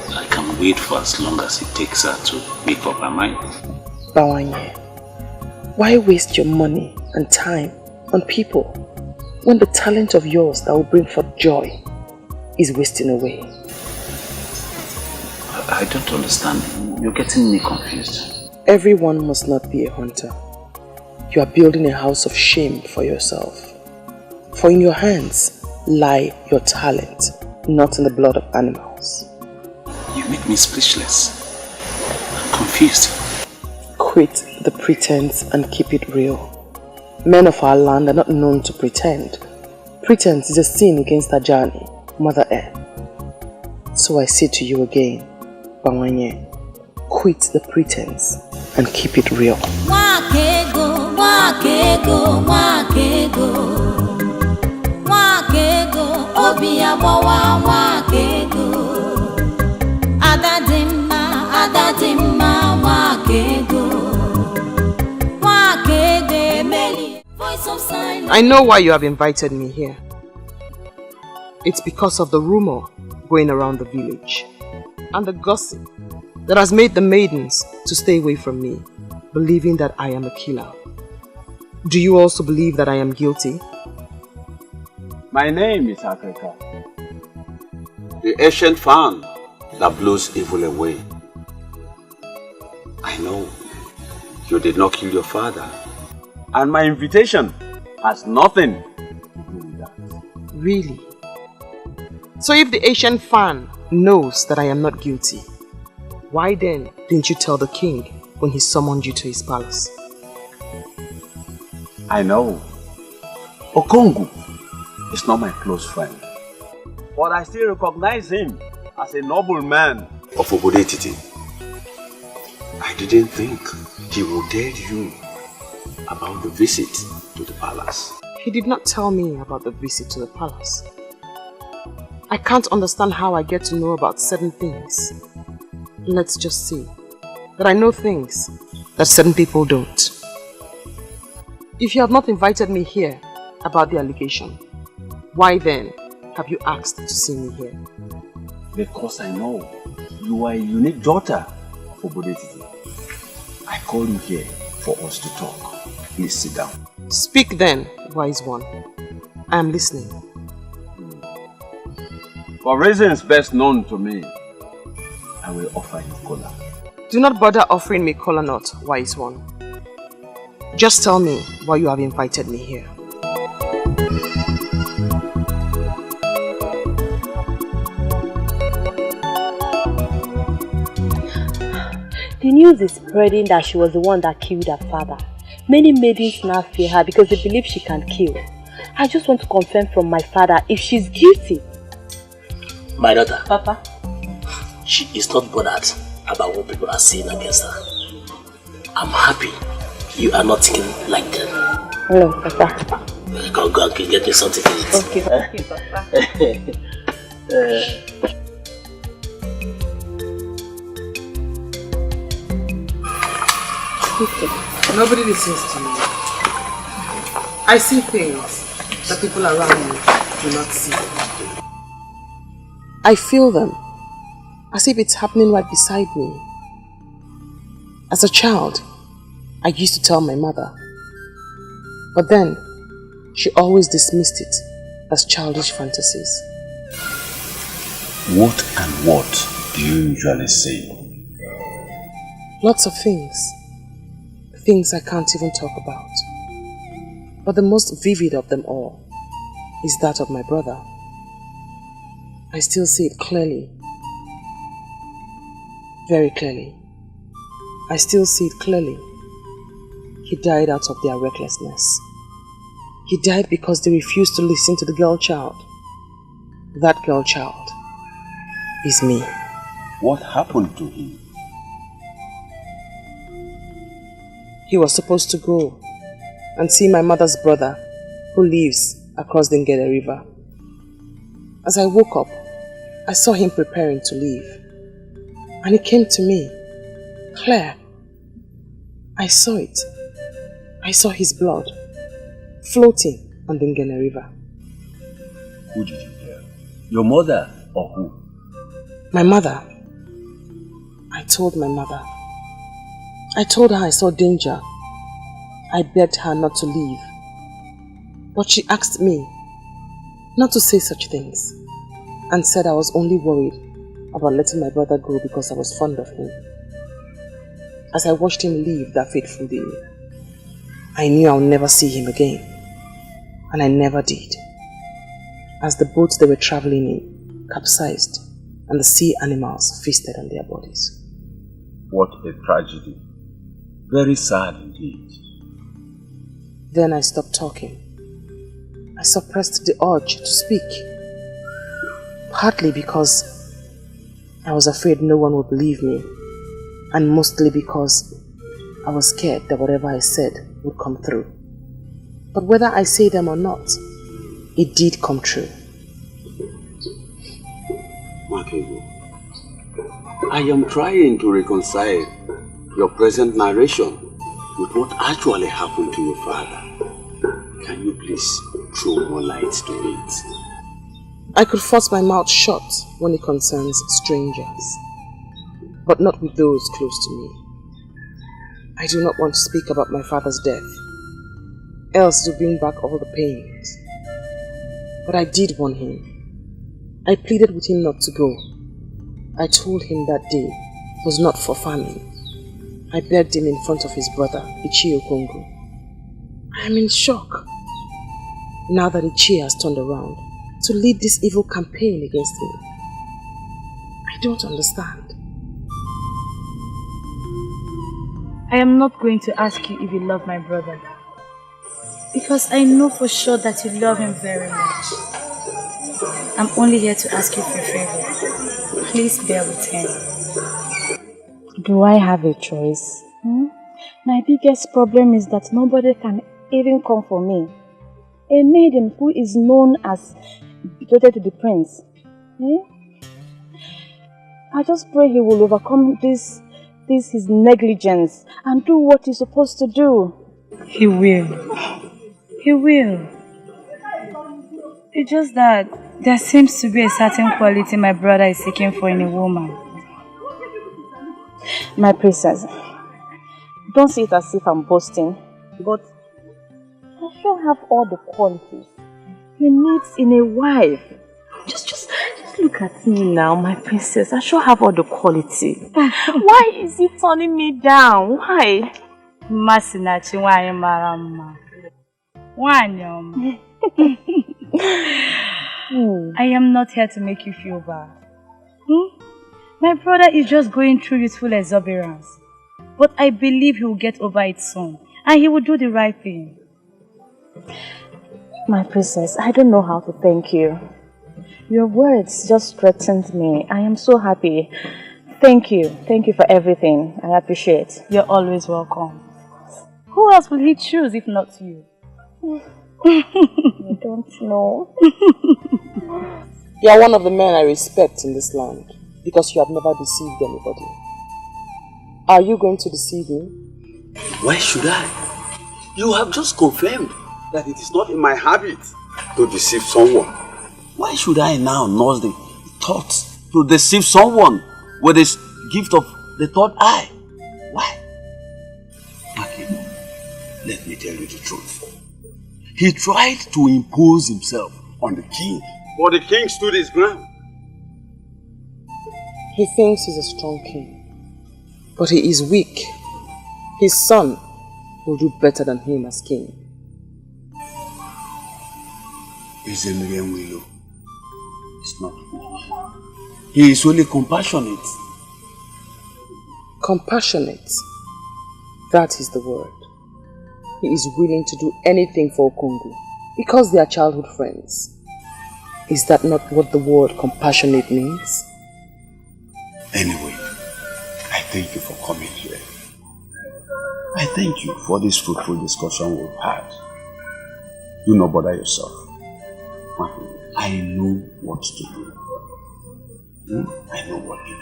I can wait for as long as it takes her to make up her mind. Bawanye, why waste your money and time on people when the talent of yours that will bring forth joy is wasting away? I don't understand. You're getting me confused. Everyone must not be a hunter. You are building a house of shame for yourself. For in your hands lie your talent, not in the blood of animals. You make me speechless. I'm confused. Quit the pretense and keep it real. Men of our land are not known to pretend. Pretense is a sin against Ajani, Mother Earth. So I say to you again, Bawanye, quit the pretense and keep it real. Wakego, wakego, wakego, wakego, obiabawa, wakego, adadimma, wakego, wakego, meli, voice of I know why you have invited me here. It's because of the rumor going around the village and the gossip that has made the maidens to stay away from me, believing that I am a killer. Do you also believe that I am guilty? My name is Africa. The ancient fan that blows evil away. I know you did not kill your father. And my invitation has nothing to do with that. Really? So if the Asian fan knows that I am not guilty, why then didn't you tell the king when he summoned you to his palace? I know. Okongu is not my close friend. But I still recognize him as a noble man. Of Obodetiti. I didn't think he would tell you about the visit to the palace. He did not tell me about the visit to the palace. I can't understand how I get to know about certain things. Let's just say that I know things that certain people don't. If you have not invited me here about the allegation, why then have you asked to see me here? Because I know you are a unique daughter of Obodetiti. I call you here for us to talk. Please sit down. Speak then, wise one. I am listening. For reasons best known to me, I will offer you kola. Do not bother offering me kola nut, wise one. Just tell me why you have invited me here. The news is spreading that she was the one that killed her father. Many maidens now fear her because they believe she can kill. I just want to confirm from my father if she's guilty. My daughter. Papa? She is not bothered about what people are saying against her. I'm happy you are not thinking like them. No, Papa. Go and get me something to eat. Okay, Papa. Nobody listens to me. I see things that people around me do not see. I feel them as if it's happening right beside me. As a child, I used to tell my mother, but then she always dismissed it as childish fantasies. What and what do you usually say? Lots of things. Things I can't even talk about. But the most vivid of them all is that of my brother. I still see it clearly. Very clearly. I still see it clearly. He died out of their recklessness. He died because they refused to listen to the girl child. That girl child is me. What happened to him? He was supposed to go and see my mother's brother who lives across the Ngede River. As I woke up, I saw him preparing to leave. And he came to me. Claire, I saw it. I saw his blood floating on the Ngede River. Who did you tell? Your mother or who? My mother. I told my mother. I told her I saw danger. I begged her not to leave. But she asked me not to say such things and said I was only worried about letting my brother go because I was fond of him. As I watched him leave that fateful day, I knew I would never see him again. And I never did. As the boat they were traveling in capsized and the sea animals feasted on their bodies. What a tragedy. Very sad indeed. Then I stopped talking. I suppressed the urge to speak. Partly because I was afraid no one would believe me, and mostly because I was scared that whatever I said would come through. But whether I say them or not, it did come true. Makego, I am trying to reconcile your present narration with what actually happened to your father. Can Can you please throw more light to it? I could force my mouth shut when it concerns strangers, but not with those close to me. I do not want to speak about my father's death, else it will bring back all the pains. But I did warn him. I pleaded with him not to go. I told him that day was not for famine. I begged him in front of his brother, Uju Okoli. I am in shock now that Uju has turned around to lead this evil campaign against me. I don't understand. I am not going to ask you if you love my brother, because I know for sure that you love him very much. I'm only here to ask you for a favor. Please bear with him. Do I have a choice? My biggest problem is that nobody can even come for me. A maiden who is known as devoted to the prince. I just pray he will overcome this his negligence and do what he's supposed to do. He will. He will. It's just that there seems to be a certain quality my brother is seeking for in a woman. My princess, don't see it as if I'm boasting, but I sure have all the qualities he needs in a wife. Just look at me now, my princess. I sure have all the quality. Why is he turning me down? Why? Masinachi why marama. I am not here to make you feel bad. My brother is just going through youthful exuberance. But I believe he will get over it soon. And he will do the right thing. My princess, I don't know how to thank you. Your words just strengthened me. I am so happy. Thank you. Thank you for everything. I appreciate. You're always welcome. Who else will he choose if not you? I don't know. You are one of the men I respect in this land because you have never deceived anybody. Are you going to deceive him? Why should I? You have just confirmed that it is not in my habit to deceive someone. Why should I now nurse the thought to deceive someone with this gift of the third eye? Why? Okay, let me tell you the truth. He tried to impose himself on the king, but the king stood his ground. He thinks he's a strong king, but he is weak. His son will do better than him as king. He's a Nigerian willow. He's not weak. He is only compassionate. Compassionate. That is the word. He is willing to do anything for Okoli because they are childhood friends. Is that not what the word compassionate means? Anyway, I thank you for coming here. I thank you for this fruitful discussion we've had. Do not bother yourself. I know what to do. I know what to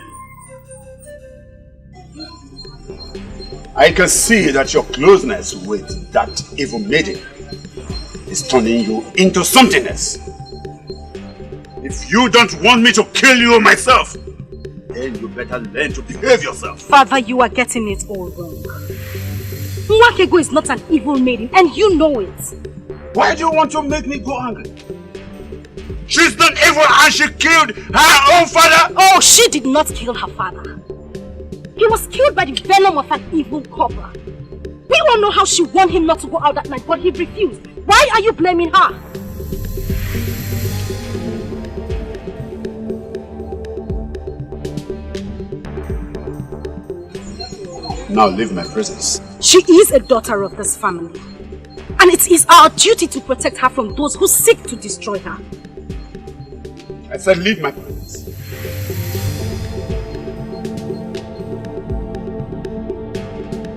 do. I can see that your closeness with that evil maiden is turning you into something else. If you don't want me to kill you myself, then you better learn to behave yourself. Father, you are getting it all wrong. Nwakego is not an evil maiden, and you know it. Why do you want to make me go angry? She's not evil and she killed her own father? Oh, she did not kill her father. He was killed by the venom of an evil cobra. We all know how she warned him not to go out that night, but he refused. Why are you blaming her? Now leave my presence. She is a daughter of this family. And it is our duty to protect her from those who seek to destroy her. I said leave my presence.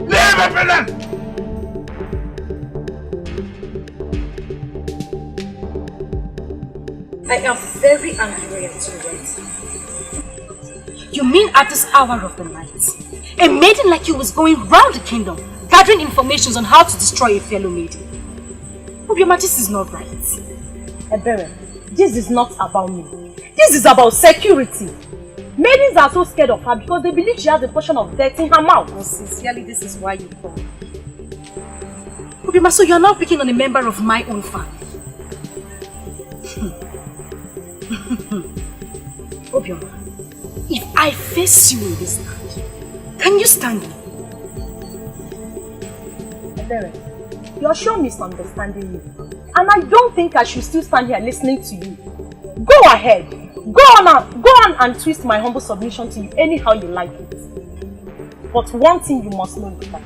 Leave my presence! I am very angry at you, right? You mean at this hour of the night, a maiden like you was going round the kingdom, gathering information on how to destroy a fellow maiden? Obioma, this is not right. Ebere, this is not about me. This is about security. Maidens are so scared of her because they believe she has a portion of death in her mouth. Oh, sincerely, this is why you call. Obioma, so you are now picking on a member of my own family. Obioma, if I face you in this land, can you stand me? Ebere, you are sure misunderstanding me. And I don't think I should still stand here listening to you. Go ahead. Go on and twist my humble submission to you anyhow you like it. But one thing you must know is that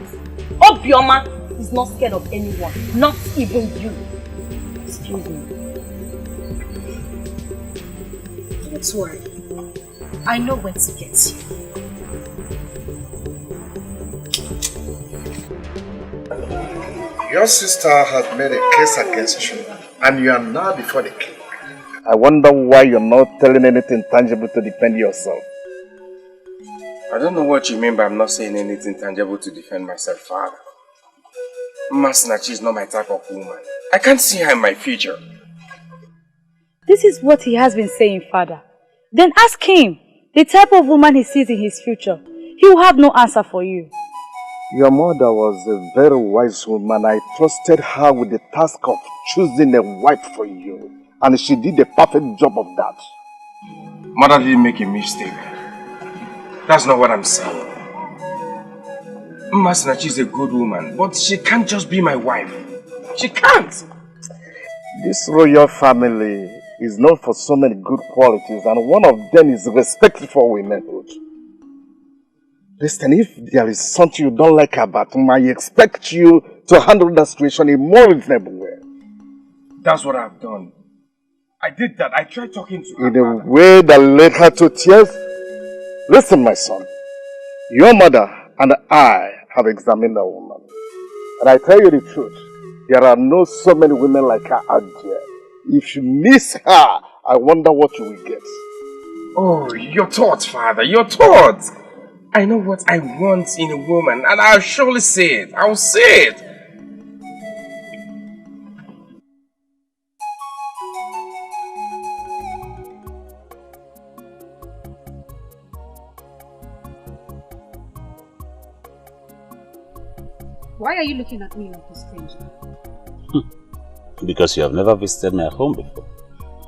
Obioma is not scared of anyone, not even you. Excuse me. Don't worry. I know when to get you. Your sister has made a case against you, and you are now before the king. I wonder why you're not telling anything tangible to defend yourself. I don't know what you mean by I'm not saying anything tangible to defend myself, Father. Masinachi is not my type of woman. I can't see her in my future. This is what he has been saying, Father. Then ask him the type of woman he sees in his future. He will have no answer for you. Your mother was a very wise woman. I trusted her with the task of choosing a wife for you. And she did a perfect job of that. Mother didn't make a mistake. That's not what I'm saying. Masinachi is a good woman, but she can't just be my wife. She can't! This royal family is known for so many good qualities, and one of them is respect for womanhood. Listen, if there is something you don't like about him, I expect you to handle that situation in a more reasonable way. That's what I've done. I did that. I tried talking to her. In a way that led her to tears. Listen, my son. Your mother and I have examined that woman. And I tell you the truth. There are not so many women like her out there. If you miss her, I wonder what you will get. Oh, your thoughts, Father. Your thoughts. I know what I want in a woman, and I'll surely say it. I'll say it. Why are you looking at me like a stranger? Because you have never visited my home before.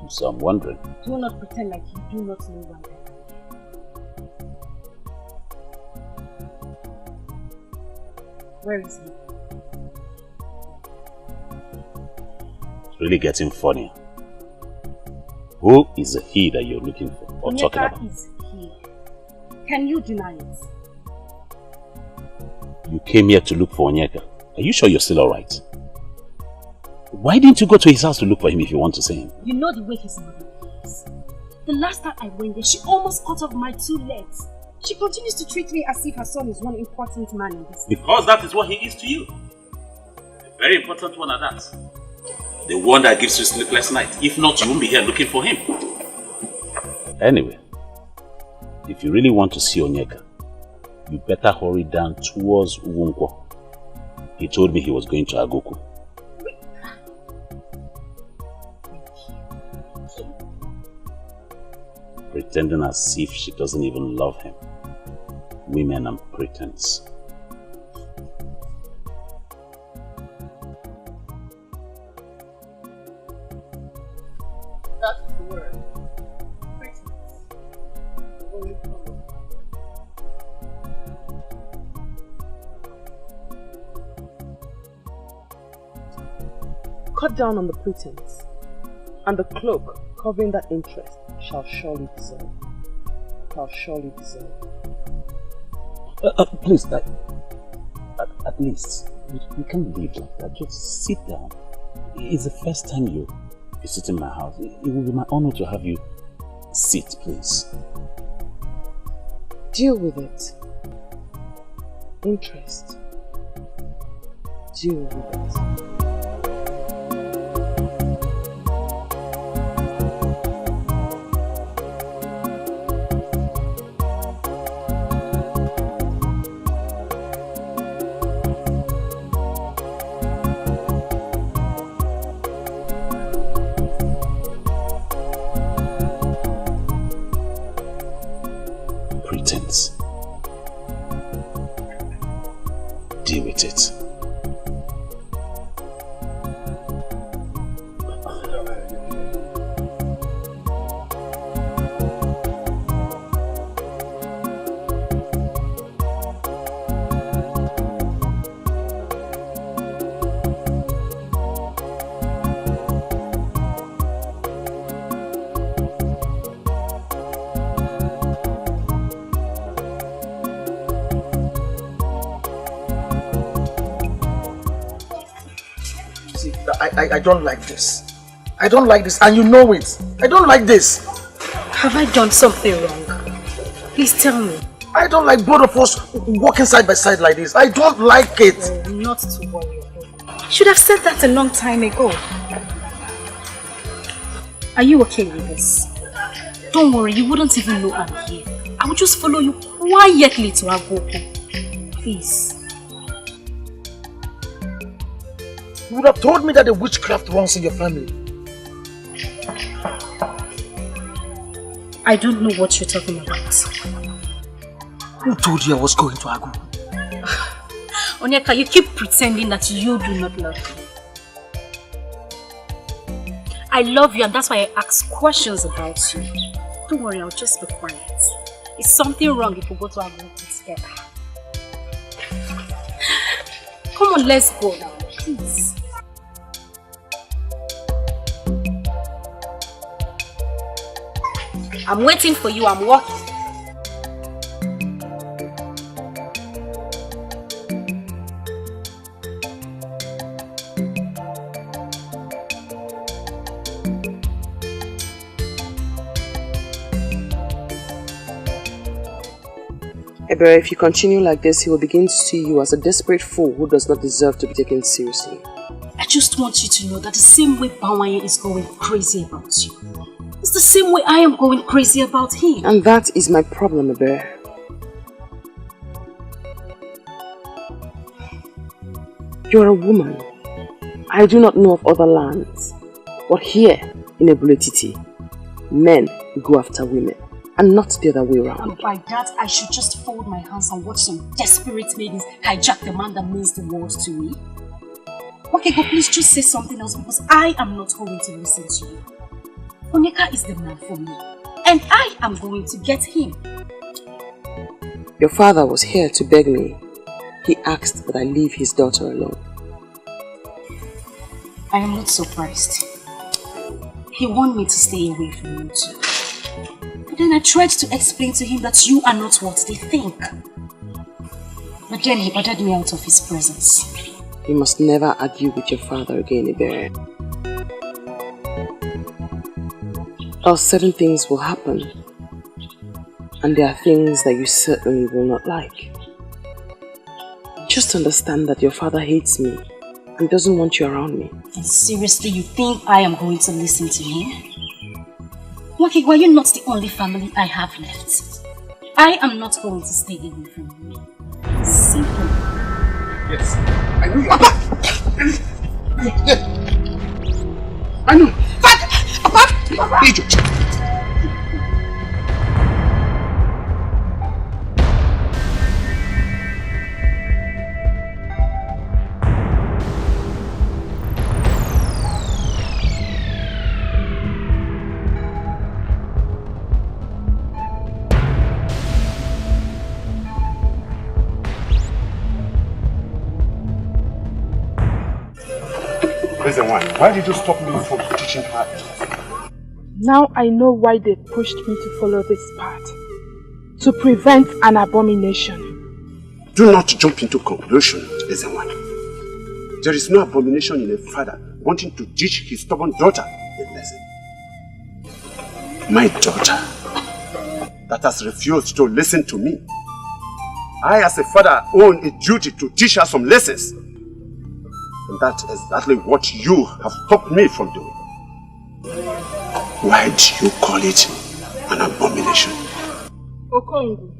So I'm wondering. Do not pretend like you do not know why I am. Where is he? It's really getting funny. Who is the he that you're looking for or talking about? Is he. Can you deny it? You came here to look for Onyeka. Are you sure you're still alright? Why didn't you go to his house to look for him if you want to see him? You know the way his mother is. The last time I went there, she almost cut off my 2 legs. She continues to treat me as if her son is one important man in this. Because that is what he is to you. A very important one at that. The one that gives you sleepless night. If not, you won't be here looking for him. Anyway, if you really want to see Onyeka, you better hurry down towards Uwunkwo. He told me he was going to Agoku. Pretending as if she doesn't even love him. Women and pretense. That's the word. Pretense. Only color. Cut down on the pretense, and the cloak covering that interest shall surely dissolve. Please, at least, you can't leave like that. Just sit down. It's the first time you visit in my house. It will be my honor to have you sit, please. Deal with it. Interest. Deal with it. deal with it. I don't like this. I don't like this, and you know it. I don't like this. Have I done something wrong? Please tell me. I don't like both of us walking side by side like this. I don't like it. Oh, not to worry. You should have said that a long time ago. Are you okay with this? Don't worry, you wouldn't even know I'm here. I would just follow you quietly to Agopo. Please. You would have told me that the witchcraft runs in your family. I don't know what you're talking about. Who told you I was going to Agu? Onyeka, you keep pretending that you do not love me. I love you, and that's why I ask questions about you. Don't worry, I'll just be quiet. Is something wrong if we go to Agu together? Come on, let's go now, please. I'm waiting for you, I'm walking. Ebere, if you continue like this, he will begin to see you as a desperate fool who does not deserve to be taken seriously. I just want you to know that the same way Bawanye is going crazy about you, it's the same way I am going crazy about him. And that is my problem, Ebere. You're a woman. I do not know of other lands. But here, in Ebuletiti, men go after women, and not the other way around. And by that, I should just fold my hands and watch some desperate maidens hijack the man that means the world to me. Okay, go, please just say something else, because I am not going to listen to you. Onyeka is the man for me, and I am going to get him. Your father was here to beg me. He asked that I leave his daughter alone. I am not surprised. He wanted me to stay away from you too. But then I tried to explain to him that you are not what they think. But then he ordered me out of his presence. You must never argue with your father again, Ebere. Else certain things will happen. And there are things that you certainly will not like. Just understand that your father hates me and doesn't want you around me. And seriously, you think I am going to listen to him? Wakigwa, you're not the only family I have left. I am not going to stay away from you. Simple. Yes. I know you are back. Yes. I know. Papa! Egypt. Listen, why did you stop me from teaching her? Now I know why they pushed me to follow this path. To prevent an abomination. Do not jump into conclusion, Ezenwan. There is no abomination in a father wanting to teach his stubborn daughter a lesson. My daughter, that has refused to listen to me. I, as a father, own a duty to teach her some lessons. And that's exactly what you have stopped me from doing. Why do you call it an abomination? Okongu,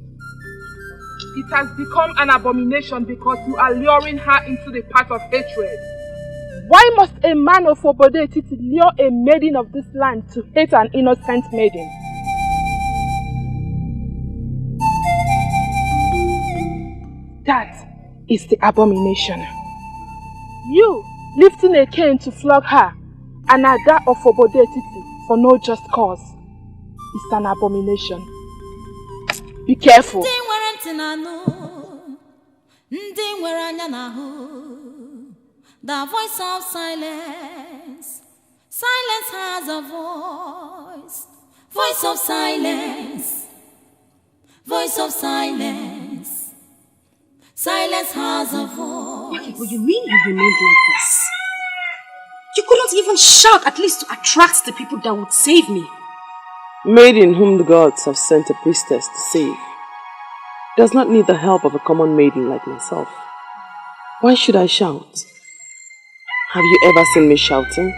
it has become an abomination because you are luring her into the path of hatred. Why must a man of Obodetiti lure a maiden of this land to hate an innocent maiden? That is the abomination. You lifting a cane to flog her, and Ada of Obodetiti for no just cause, is an abomination. Be careful. The voice of silence. Silence has a voice. Voice of silence. Voice of silence. Silence has a voice. What do you mean you remained like this? You couldn't even shout, at least to attract the people that would save me. Maiden whom the gods have sent a priestess to save does not need the help of a common maiden like myself. Why should I shout? Have you ever seen me shouting?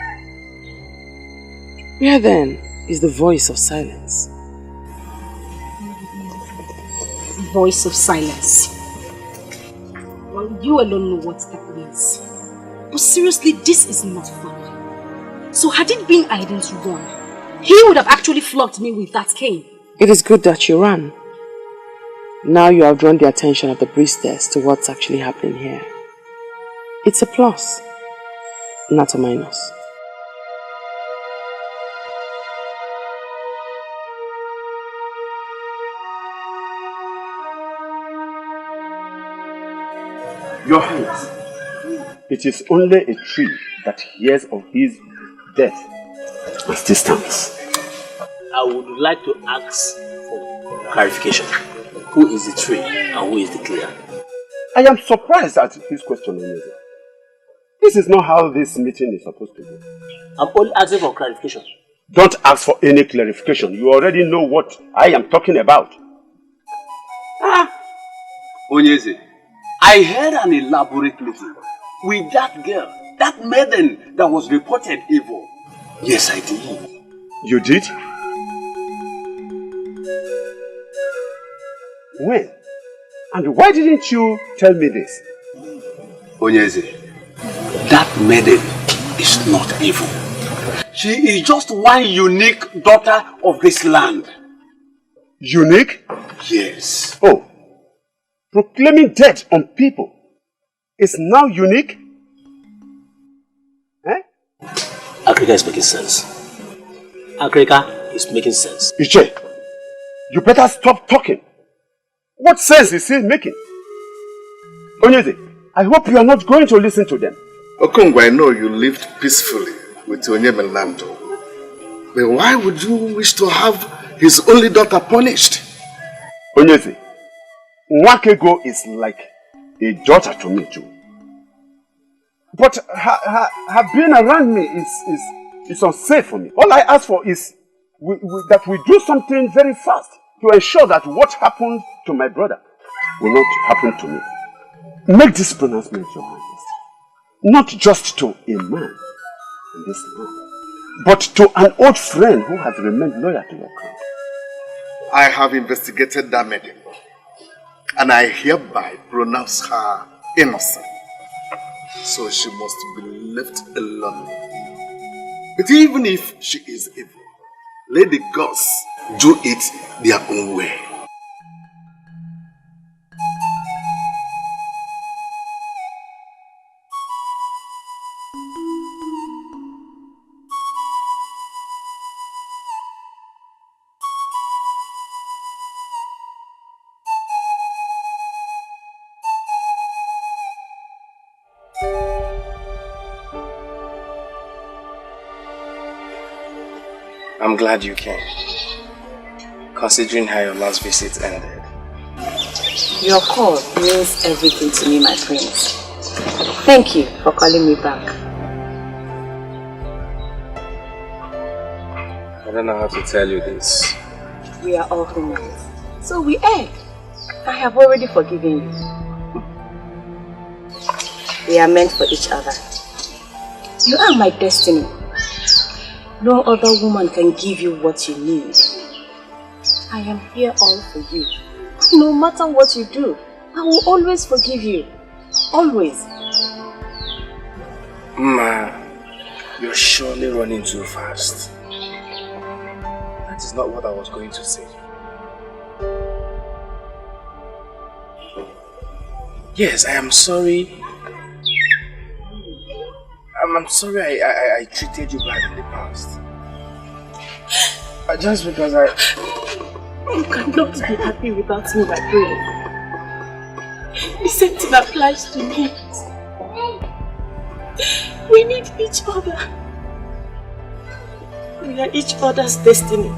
Where then is the voice of silence? Voice of silence. Well, you alone know what that means. But seriously, this is not fun. So had it been Aiden's run, he would have actually flogged me with that cane. It is good that you ran. Now you have drawn the attention of the priestess to what's actually happening here. It's a plus, not a minus. Your Highness, it is only a tree that hears of his death and still stands. I would like to ask for clarification. Who is the tree and who is the clear? I am surprised at his question, Onyedo. This is not how this meeting is supposed to be. I'm only asking for clarification. Don't ask for any clarification. You already know what I am talking about. Onyeze, I heard an elaborate meeting with that girl, that maiden that was reported evil. Yes, I did. You did? When? And why didn't you tell me this? Onyeze, that maiden is not evil. She is just one unique daughter of this land. Unique? Yes. Oh, proclaiming death on people is now unique? Eh? Akrika is making sense. Akrika is making sense. Iche, you better stop talking. What sense is he making? Onyeze, I hope you are not going to listen to them. Okongwu, I know you lived peacefully with Onyemelando. But why would you wish to have his only daughter punished? Onyeze, Nwakego is like a daughter to me too. But her being around me is unsafe for me. All I ask for is that we do something very fast to ensure that what happened to my brother will not happen to me. Make this pronouncement, Your Highness. Not just to a man in this land, but to an old friend who has remained loyal to your crown. I have investigated that maiden, and I hereby pronounce her innocent. So she must be left alone. But even if she is evil, let the gods do it their own way. I'm glad you came, considering how your last visit ended. Your call means everything to me, my prince. Thank you for calling me back. I don't know how to tell you this. We are all humans, so we err. I have already forgiven you. We are meant for each other. You are my destiny. No other woman can give you what you need. I am here all for you. No matter what you do, I will always forgive you. Always. Ma, you're surely running too fast. That is not what I was going to say. Yes, I am sorry. I'm sorry I treated you bad in the past. Just because You cannot be happy without me, my friend. The same thing applies to me. We need each other. We are each other's destiny.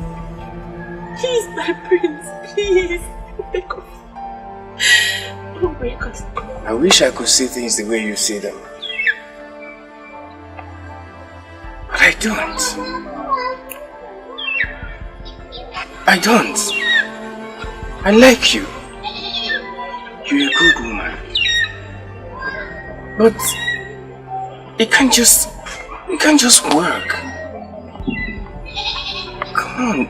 Please, my prince, please. Beg of you. Don't break us. I wish I could see things the way you see them. But I don't. I don't. I like you. You're a good woman. But it can't just work. Come on.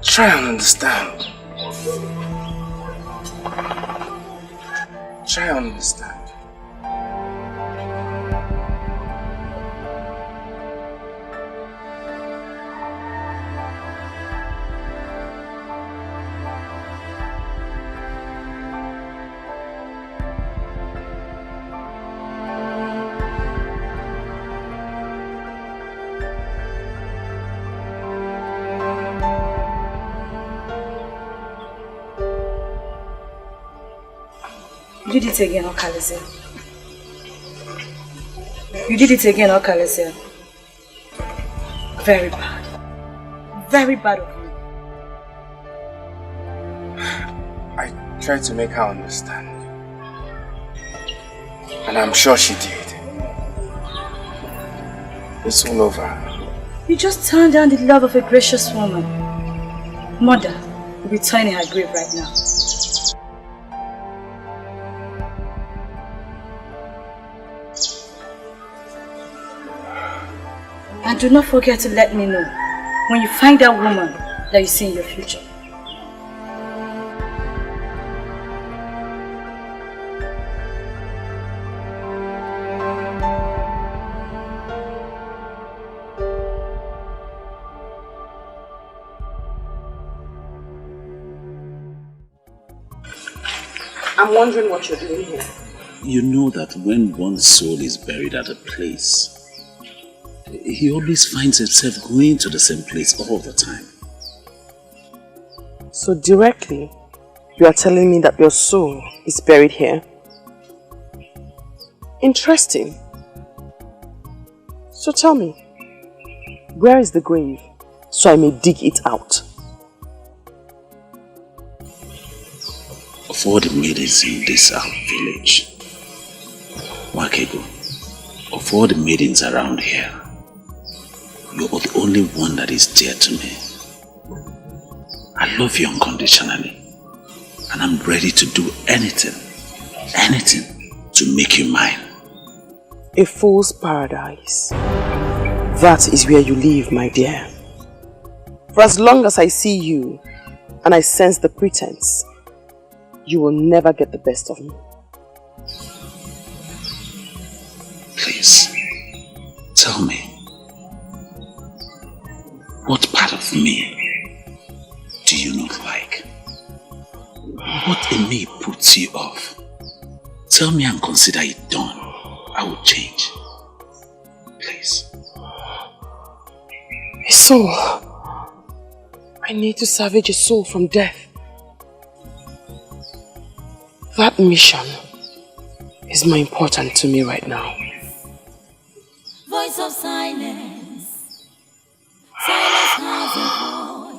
Try and understand. Try and understand. You did it again, Okalesia. You did it again, Okalesia. Very bad. Very bad of you. I tried to make her understand. And I'm sure she did. It's all over. You just turned down the love of a gracious woman. Mother will be turning her grave right now. And do not forget to let me know when you find that woman that you see in your future. I'm wondering what you're doing here. You know that when one's soul is buried at a place, he always finds himself going to the same place all the time. So directly, you are telling me that your soul is buried here? Interesting. So tell me, where is the grave so I may dig it out? Of all the maidens in this village, Wakego, of all the maidens around here, you're the only one that is dear to me. I love you unconditionally, and I'm ready to do anything to make you mine. A fool's paradise. That is where you live, my dear. For as long as I see you, and I sense the pretense, you will never get the best of me. Please, tell me, what part of me do you not like? What in me puts you off? Tell me and consider it done. I will change. Please. A soul. I need to salvage a soul from death. That mission is more important to me right now. Voice of silence. Silence has a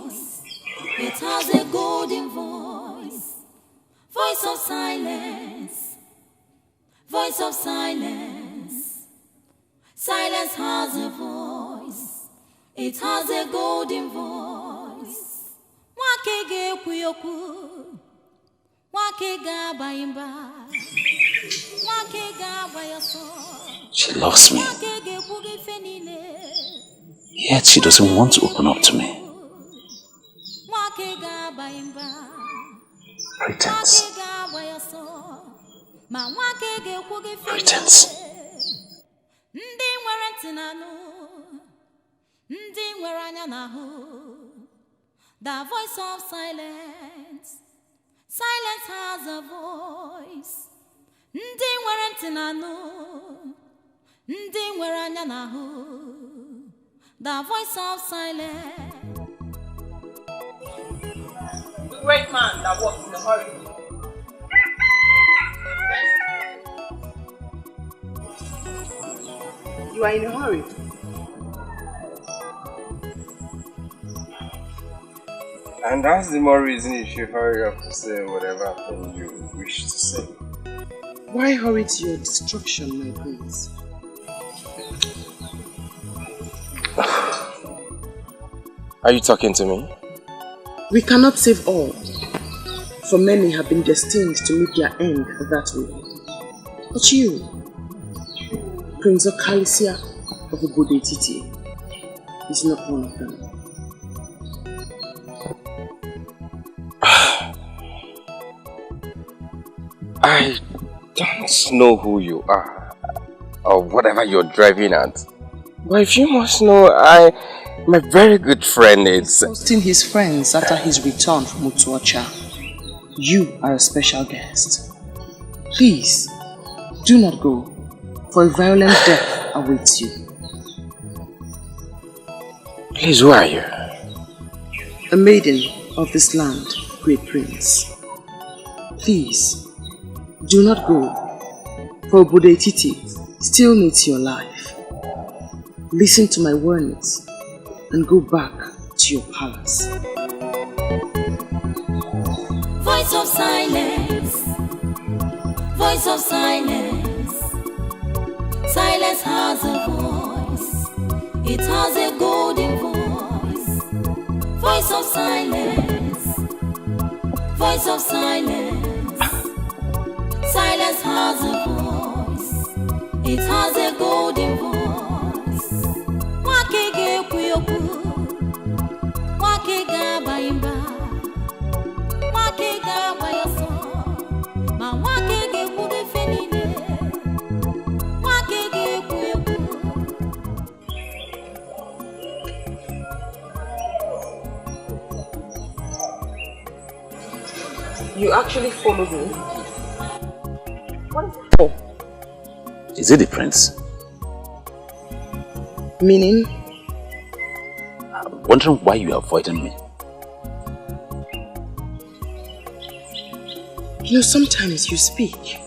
voice. It has a golden voice. Voice of silence. Voice of silence. Silence has a voice. It has a golden voice. Wakege kuyoku. Wakega bayimba. Wakega bayaso. She loves me, yet she doesn't want to open up to me. Pretense. Pretense. The voice of silence. Silence has a voice. Ndị nwere ntị na-anụ, ndị nwere anya na-ahụ, the voice of silence. The great man that walks in a hurry. You are in a hurry. And that's the more reason you should hurry up to say whatever thing you wish to say. Why hurry to your destruction, my prince? Are you talking to me? We cannot save all, for many have been destined to meet their end that way. But you, Prince Okali of Ubodetiti, is not one of them. I don't know who you are, or whatever you're driving at. But if you must know, my very good friend is... Hosting his friends after his return from Utuacha. You are a special guest. Please, do not go, for a violent death awaits you. Please, who are you? A maiden of this land, great prince. Please, do not go, for Ubodetiti still needs your life. Listen to my warnings and go back to your palace. Voice of silence, voice of silence. Silence has a voice, it has a golden voice. Voice of silence, voice of silence. Silence has a voice, it has a golden voice. Wakege kuyoku, wakega baimba, wakega bayaso, ma wakege kude fenine, wakege kuyoku. You actually followed me? What is it for? Is it the prince? Meaning? I'm wondering why you are avoiding me. You know, sometimes you speak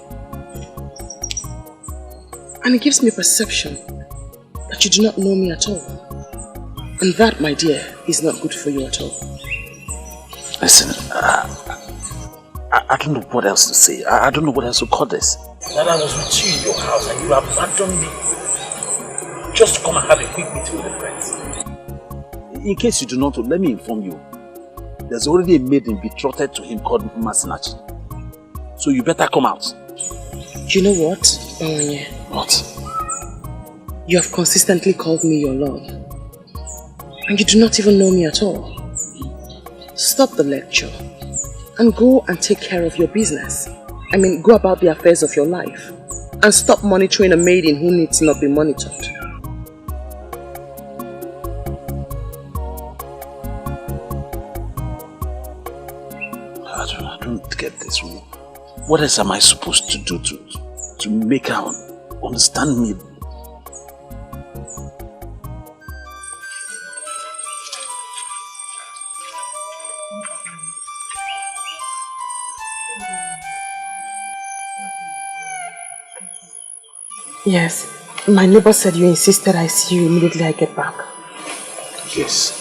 and it gives me a perception that you do not know me at all. And that, my dear, is not good for you at all. Listen, I don't know what else to say. I don't know what else to call this. That I was with you in your house and you abandoned me just to come and have a quick meeting with the prince. In case you do not know, let me inform you. There's already a maiden betrothed to him called Masinachi. So you better come out. You know what, Bawanye? What? You have consistently called me your love. And you do not even know me at all. Stop the lecture and go and take care of your business. I mean, go about the affairs of your life. And stop monitoring a maiden who needs not be monitored. I don't get this. What else am I supposed to do to make her understand me? Yes, my neighbor said you insisted I see you immediately I get back. Yes.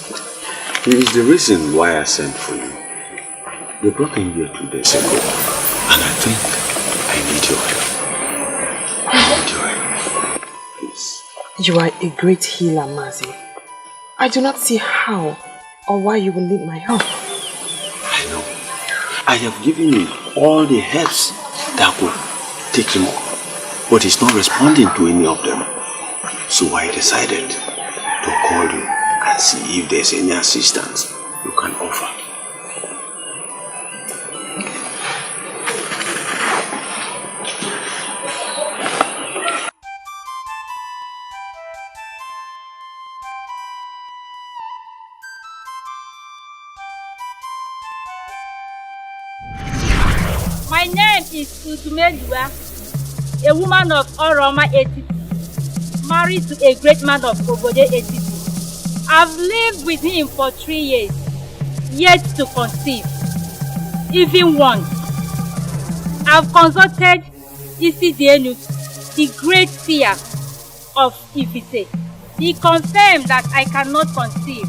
It is the reason why I sent for you. You brought him here 2 days ago, and I think I need your help. I need your help. Please. You are a great healer, Mazi. I do not see how or why you will need my help. I know. I have given him all the helps that will take him up. But he's not responding to any of them. So I decided to call you and see if there's any assistance you can offer. My name is Ultimatums. a woman of Oroma Etiti, married to a great man of Obode Etiti. I've lived with him for 3 years, yet to conceive, even once. I've consulted Isidienu, the great seer of Ifite. He confirmed that I cannot conceive,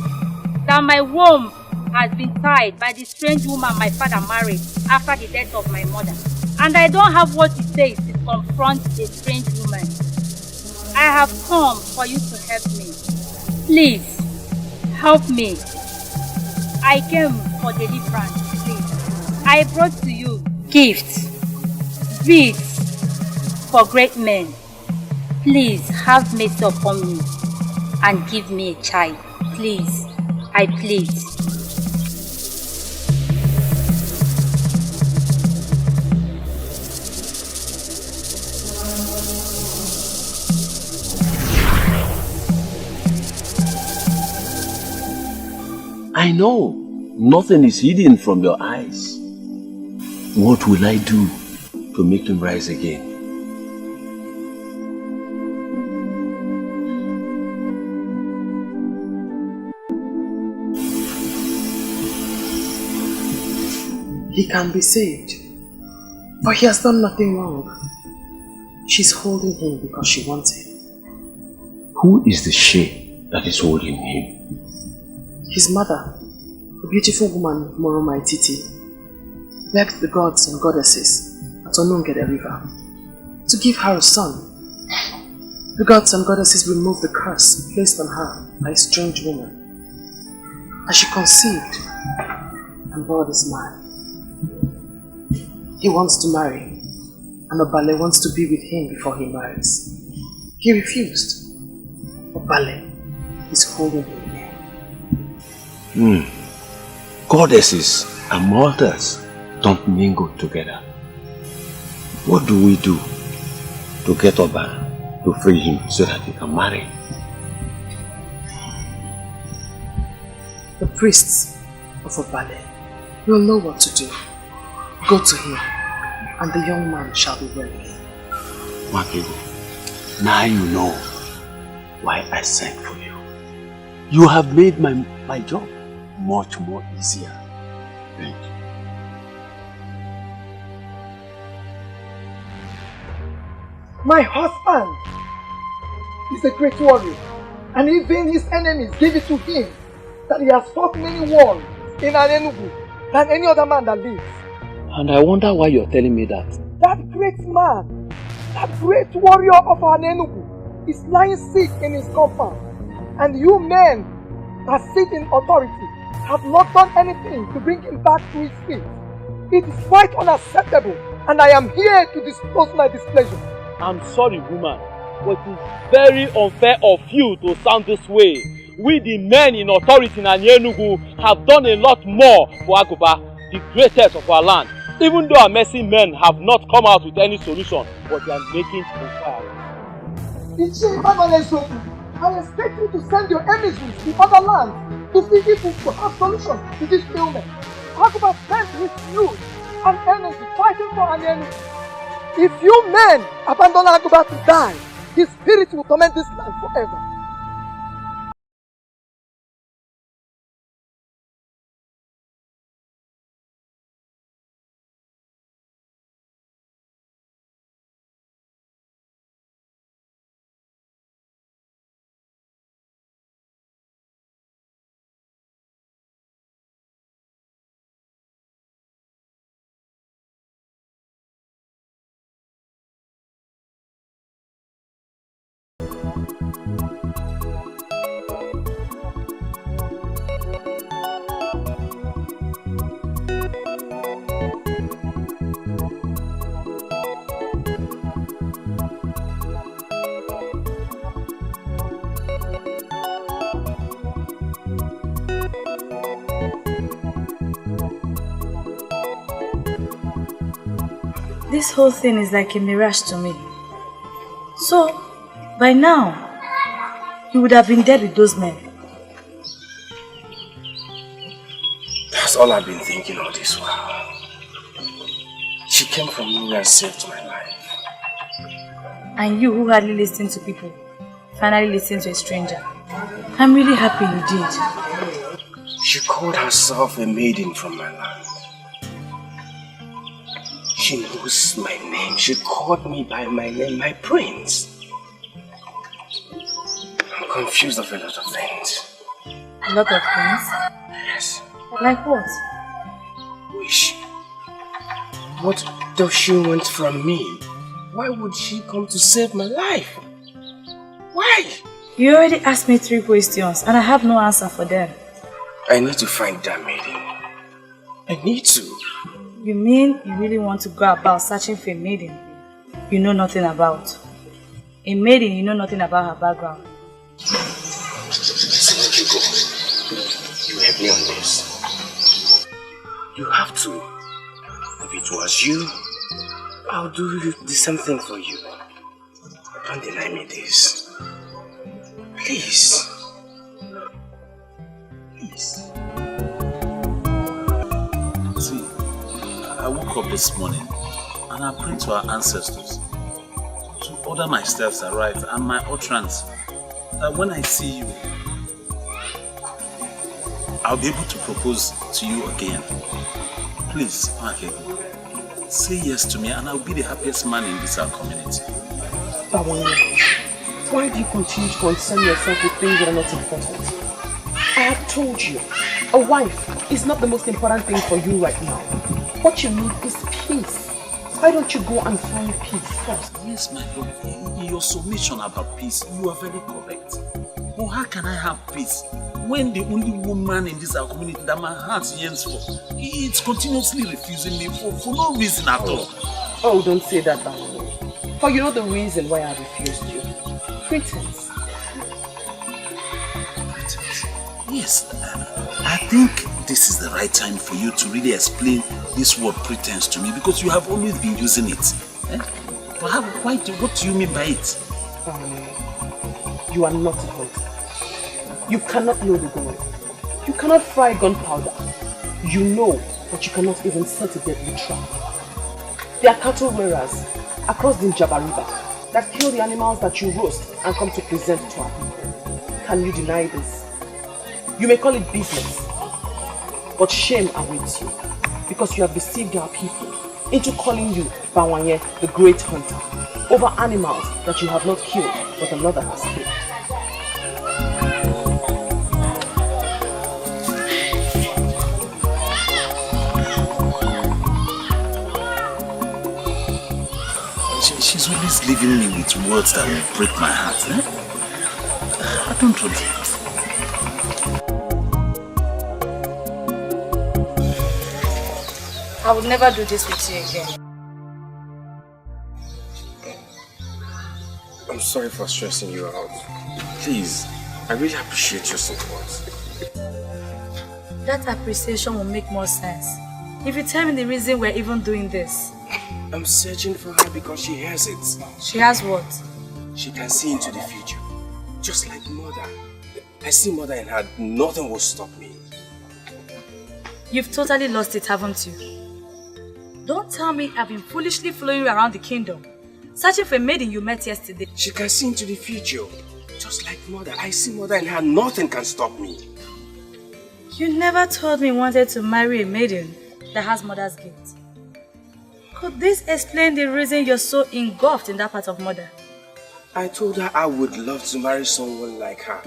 that my womb has been tied by the strange woman my father married after the death of my mother. And I don't have what it takes to confront a strange woman. I have come for you to help me. Please, help me. I came for deliverance, please. I brought to you gifts, beads for great men. Please have mercy upon me and give me a child. Please, I plead. I know nothing is hidden from your eyes. What will I do to make him rise again? He can be saved, but he has done nothing wrong. She's holding him because she wants him. Who is the she that is holding him? His mother, a beautiful woman, Moroma Etiti, begged the gods and goddesses at Onungede River to give her a son. The gods and goddesses removed the curse placed on her by a strange woman. As she conceived and bore this man, he wants to marry, and Obale wants to be with him before he marries. He refused. Obale is holding him. Goddesses and mortals don't mingle together. What do we do to get Oba to free him so that he can marry? The priests of Obale will know what to do. Go to him, and the young man shall be ready. Makigo, now you know why I sent for you. You have made my job much more easier. Thank you. My husband is a great warrior, and even his enemies give it to him that he has fought many wars in Anenugu than any other man that lives. And I wonder why you're telling me that. That great man, that great warrior of Anenugu is lying sick in his compound, and you men that sit in authority have not done anything to bring him back to his feet. It is quite unacceptable, and I am here to disclose my displeasure. I'm sorry, woman, but it's very unfair of you to sound this way. We, the men in authority in Anenugu, have done a lot more for Aguba, the greatest of our land. Even though our mercy men have not come out with any solution, but they are making inquiries. I expect you to send your emissaries to other lands to see if we could have solutions to this ailment. Aguba spent his youth and energy fighting for Anenugu. If you men abandon Aguba to die, his spirit will torment this land forever. This whole thing is like a mirage to me. So, by now, you would have been dead with those men. That's all I've been thinking all this while. She came from nowhere and saved my life. And you who hardly listen to people, finally listen to a stranger. I'm really happy you did. She called herself a maiden from my land. She knows my name. She called me by my name, my prince. I'm confused of a lot of things. A lot of things? Yes. Like what? Wish. What does she want from me? Why would she come to save my life? Why? You already asked me 3 questions and I have no answer for them. I need to find that maiden. I need to. You mean you really want to go about searching for a maiden you know nothing about? A maiden you know nothing about her background? Listen, let you go. You help me on this. You have to. If it was you, I'll do the same thing for you. Don't deny me this. Please. Please. See, I woke up this morning and I prayed to our ancestors to order my steps aright and my utterance, that when I see you, I'll be able to propose to you again. Please, Makego, say yes to me and I'll be the happiest man in this our community. Why do you continue to concern yourself with things that are not important? I have told you, a wife is not the most important thing for you right now. What you need is peace. Why don't you go and find peace first? Yes, my lord, in your submission about peace, you are very correct. But how can I have peace when the only woman in this our community that my heart yearns for, it's continuously refusing me for no reason at all? Oh, don't say that, Bawo. For you know the reason why I refused you. Pretense. Yes, I think this is the right time for you to really explain this word pretense to me, because you have always been using it. What do you mean by it? You are not a hunter. You cannot load a gun. You cannot fry gunpowder. You know, but you cannot even set a deadly trap. There are cattle rearers across the Njaba River that kill the animals that you roast and come to present to our people. Can you deny this? You may call it business, but shame awaits you because you have deceived our people into calling you Bawanye, the great hunter, over animals that you have not killed but another has killed. She's always leaving me with words that will break my heart. I don't want it. I will never do this with you again. I'm sorry for stressing you out. Please, I really appreciate your support. That appreciation will make more sense if you tell me the reason we're even doing this. I'm searching for her because she has it. She has what? She can see into the future. Just like mother. I see mother in her. Nothing will stop me. You've totally lost it, haven't you? Don't tell me I've been foolishly following you around the kingdom, searching for a maiden you met yesterday. She can see into the future. Just like mother. I see mother in her. Nothing can stop me. You never told me you wanted to marry a maiden that has mother's guilt. Could this explain the reason you're so engulfed in that part of mother? I told her I would love to marry someone like her.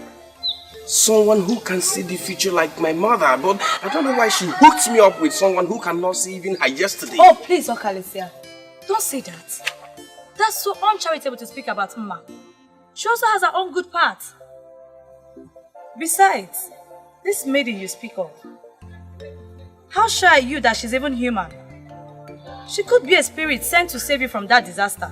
Someone who can see the future like my mother, but I don't know why she hooked me up with someone who cannot see even her yesterday. Oh, please, Okalesia. Don't say that. That's so uncharitable to speak about Mma. She also has her own good part. Besides, this maiden you speak of, how sure are you that she's even human? She could be a spirit sent to save you from that disaster.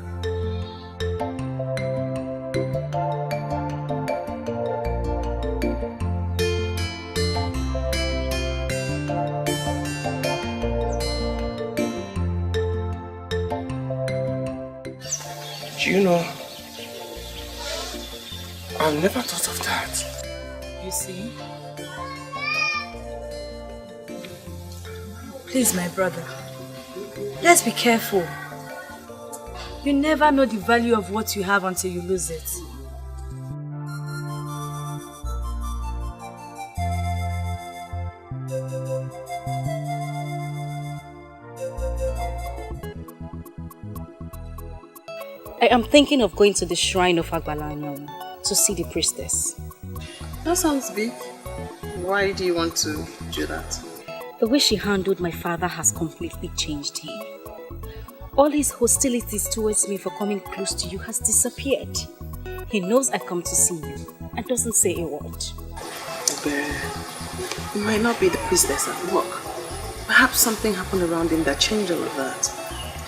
Do you know, I've never thought of that. You see? Please, my brother, let's be careful. You never know the value of what you have until you lose it. I am thinking of going to the shrine of Agbalanyam to see the priestess. That sounds big. Why do you want to do that? The way she handled my father has completely changed him. All his hostilities towards me for coming close to you has disappeared. He knows I come to see you and doesn't say a word. But it might not be the priestess at work. Perhaps something happened around him that changed all of that.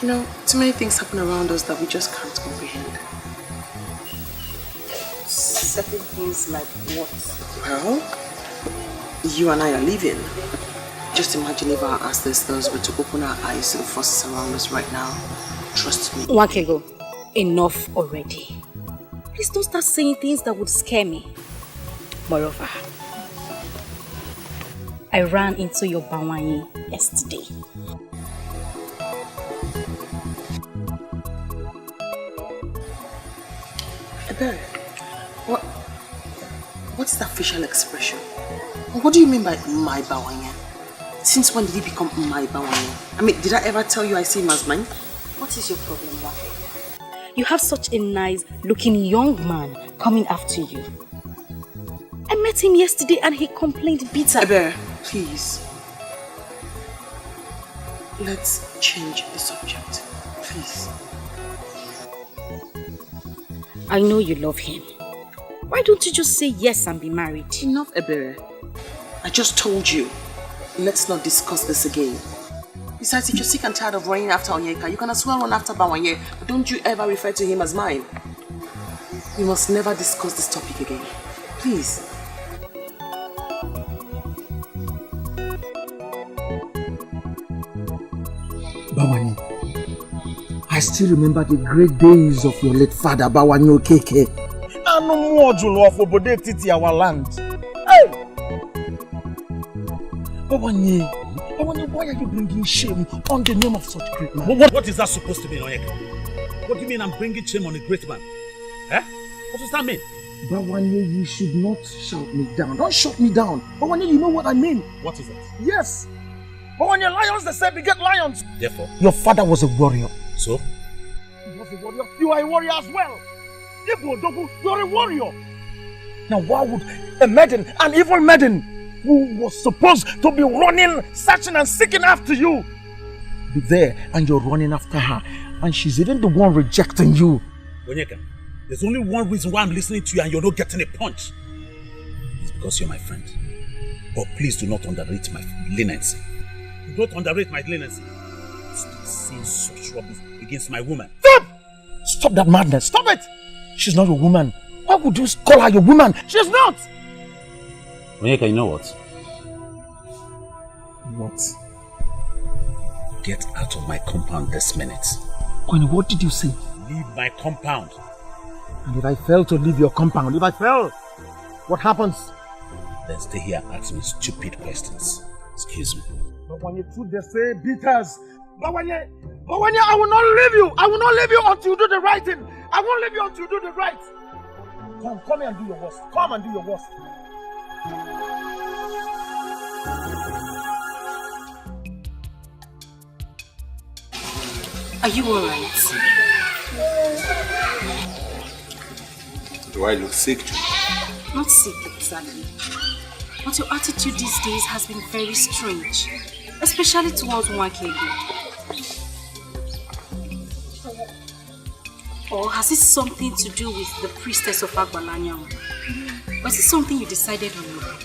You know, too many things happen around us that we just can't comprehend. Certain things like what? Well, you and I are leaving. Just imagine if our ancestors were to open our eyes to the forces around us right now. Trust me. Wakego, enough already. Please don't start saying things that would scare me. Moreover, I ran into your Bawanye yesterday. Ebere, what's that facial expression? What do you mean by my Bawanye? Since when did he become my Bawanye? I mean, did I ever tell you I see him as mine? What is your problem, Wake? You have such a nice looking young man coming after you. I met him yesterday and he complained bitter. Ebere, please. Let's change the subject, please. I know you love him. Why don't you just say yes and be married? Enough, Ebere. I just told you. Let's not discuss this again. Besides, if you're sick and tired of running after Onyeka, you can as well run after Bawanye, but don't you ever refer to him as mine. We must never discuss this topic again. Please. Bawanye, I still remember the great days of your late father, Bawanye Okeke. And no more Julo of Obode Titi, our land. Hey! Bawanye, why are you bringing shame on the name of such great man? What is that supposed to mean, Onyeka? What do you mean I'm bringing shame on a great man? Eh? What does that mean? Bawanye, you should not shout me down. Don't shut me down. Bawanye, you know what I mean. What is it? Yes. Bawanye, lions, they say beget lions. Therefore? Your father was a warrior. So? He was a warrior. You are a warrior as well. Ibu Odogu, you are a warrior. Now why would a maiden, an evil maiden, who was supposed to be running, searching and seeking after you, be there and you're running after her, and she's even the one rejecting you? Onyeka, there's only one reason why I'm listening to you and you're not getting a punch. It's because you're my friend. But please do not underrate my leniency. Do not underrate my leniency. Stop saying such rubbish against my woman. Stop! Stop that madness. Stop it! She's not your woman. Why would you call her your woman? She's not! Onyeka, you know what? What? Get out of my compound this minute. Kwani, what did you say? Leave my compound. And if I fail to leave your compound, what happens? Then stay here and ask me stupid questions. Excuse me. But when you truth they say beaters. Bawanye, I will not leave you. I will not leave you until you do the right thing. I won't leave you until you do the right. Come here and do your worst. Come and do your worst. Are you alright? Do I look sick to you? Not sick exactly. But your attitude these days has been very strange. Especially towards Wakego. Or has it something to do with the priestess of Agbalanyam? Or is it something you decided on your own?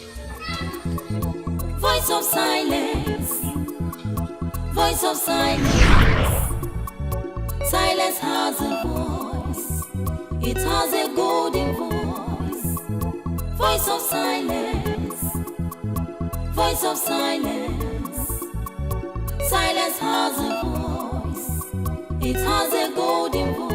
Voice of silence. Voice of silence. Silence has a voice. It has a golden voice. Voice of silence. Voice of silence. Silence has a voice. It has a golden voice.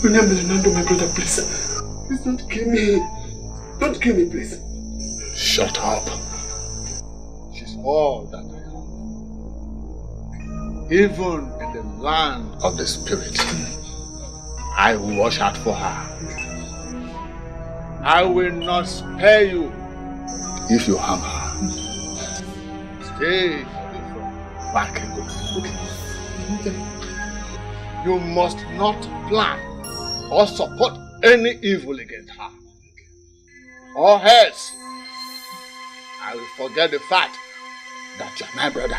Fernando, my brother, please. Please don't kill me. Don't kill me, please. Shut up. She's all that I am. Even in the land of the spirit, I will watch out for her. I will not spare you if you harm her. Stay away from Bakego. Okay. You must not plan or support any evil against her. Or else, I will forget the fact that you're my brother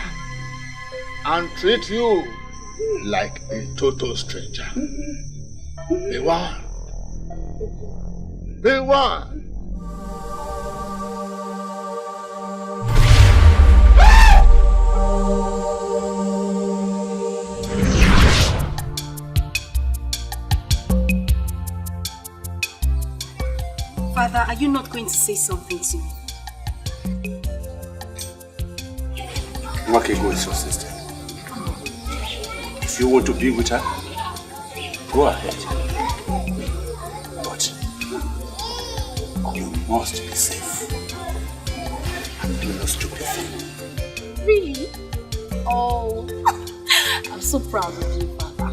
and treat you like a total stranger. Be one. Be one. Father, are you not going to say something to me? Wakego is your sister. If you want to be with her, go ahead. But you must be safe and do no stupid thing. Really? Oh, I'm so proud of you, Father.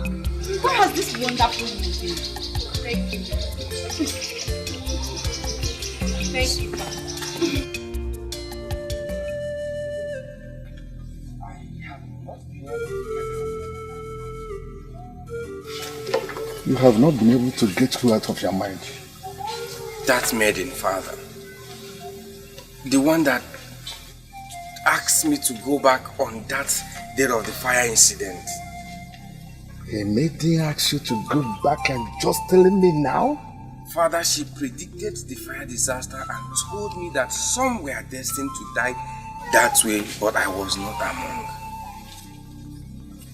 What has this wonderful news been? Thank you. Thank you, Father. You have not been able to get her out of your mind. That Maiden, Father. The one that asked me to go back on that day of the fire incident. A Maiden asked you to go back and just telling me now? Father, she predicted the fire disaster and told me that some were destined to die that way, but I was not among.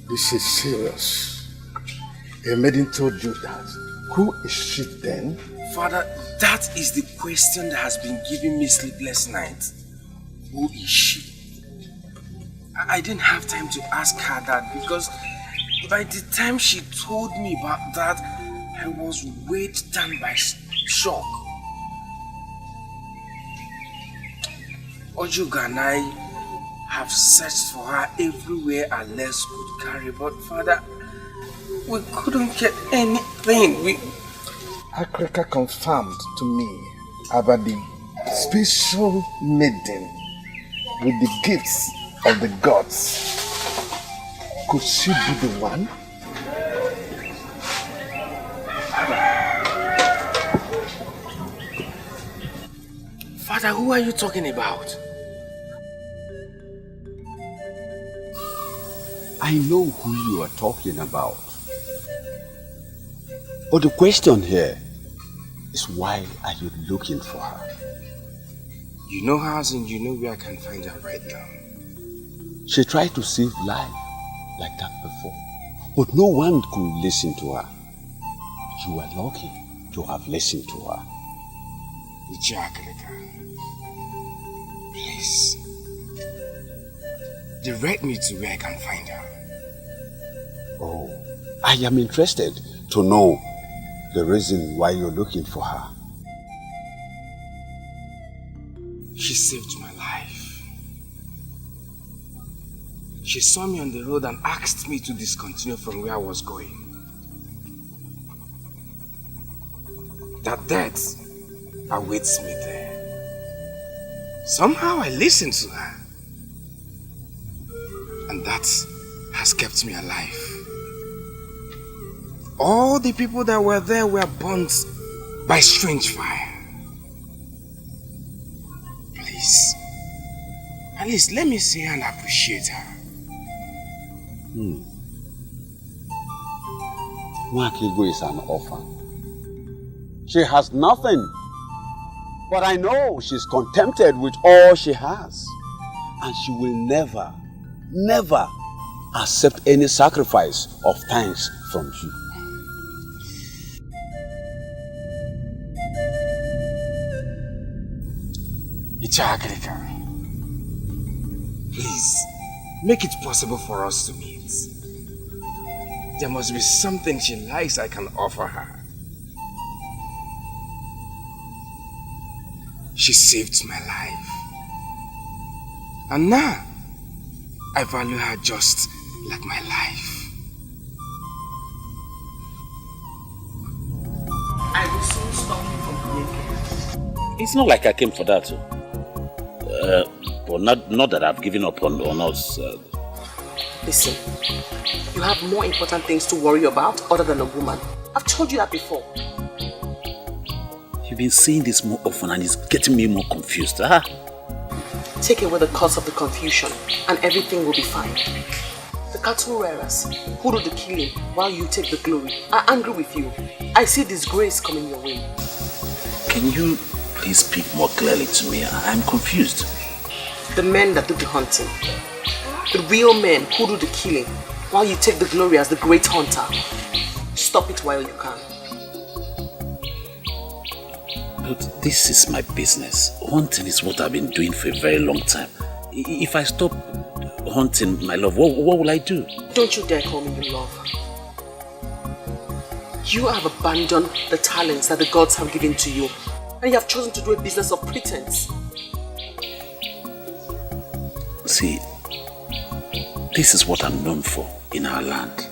This is serious. A Maiden told you that. Who is she then? Father, that is the question that has been giving me sleepless nights. Who is she? I didn't have time to ask her that because by the time she told me about that, I was weighed down by shock. Ojuga and I have searched for her everywhere our legs could carry, but Father, we couldn't get anything. Akrika confirmed to me about the special maiden with the gifts of the gods. Could she be the one? Father, who are you talking about? I know who you are talking about. But the question here is, why are you looking for her? You know her and you know where I can find her right now. She tried to save life like that before, but no one could listen to her. You are lucky to have listened to her. Ijakrika, please, direct me to where I can find her. Oh, I am interested to know the reason why you're looking for her. She saved my life. She saw me on the road and asked me to discontinue from where I was going. That death awaits me there. Somehow I listened to her. And that has kept me alive. All the people that were there were burnt by strange fire. Please, at least let me see her and appreciate her. Nwakigo is an orphan. She has nothing. But I know she's contented with all she has. And she will never, never accept any sacrifice of thanks from you. Ichakrika, please, make it possible for us to meet. There must be something she likes I can offer her. She saved my life. And now, I value her just like my life. I will soon stop you from naked. It's not like I came for that. But not that I've given up on us. Listen, you have more important things to worry about other than a woman. I've told you that before. You've been saying this more often and it's getting me more confused. Huh? Take away the cause of the confusion and everything will be fine. The cattle rearers who do the killing while you take the glory are angry with you. I see disgrace coming your way. Can you please speak more clearly to me? I'm confused. The men that do the hunting. The real men who do the killing while you take the glory as the great hunter. Stop it while you can. But this is my business. Hunting is what I've been doing for a very long time. If I stop hunting, my love, what will I do? Don't you dare call me your love. You have abandoned the talents that the gods have given to you. And you have chosen to do a business of pretense. See, this is what I'm known for in our land.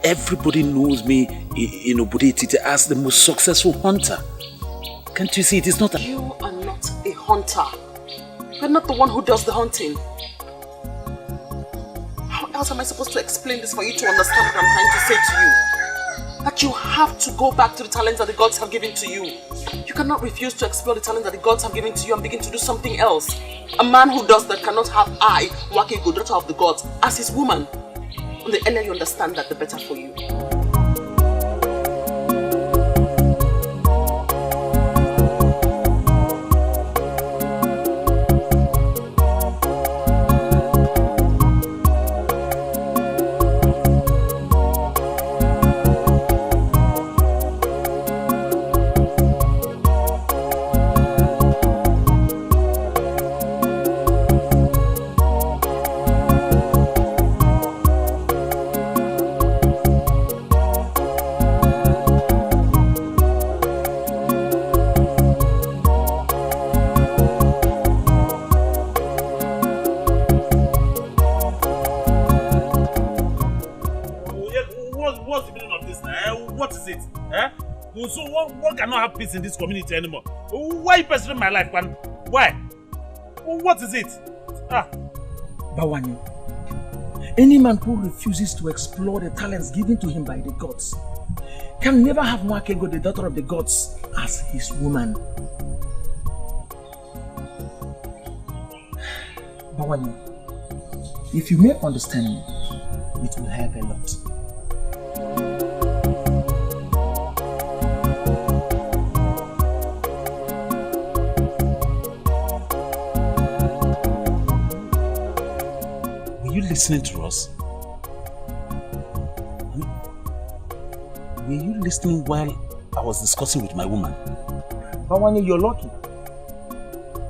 Everybody knows me in Obodetiti as the most successful hunter. Can't you see it is not a... You are not a hunter. You're not the one who does the hunting. How else am I supposed to explain this for you to understand what I'm trying to say to you? That you have to go back to the talents that the gods have given to you. You cannot refuse to explore the talents that the gods have given to you and begin to do something else. A man who does that cannot have I, Wakego, daughter of the gods, as his woman. And the earlier you understand that, the better for you. So one cannot have peace in this community anymore. Why are you pursuing my life, man? Why? What is it? Bawani, any man who refuses to explore the talents given to him by the gods can never have Mwakego, the daughter of the gods, as his woman. Bawani, if you may understand me, it will help a lot. Listening to us? Were you listening while I was discussing with my woman? Bawani, you're lucky.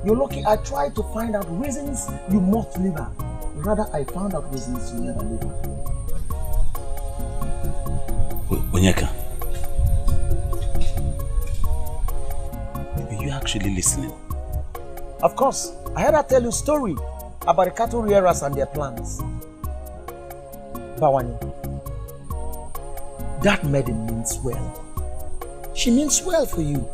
You're lucky. I tried to find out reasons you must leave her. Rather, I found out reasons you never leave her. Onyeka, were you actually listening? Of course. I heard her tell you a story about the cattle rearers and their plans. Bawani, that maiden means well. She means well for you.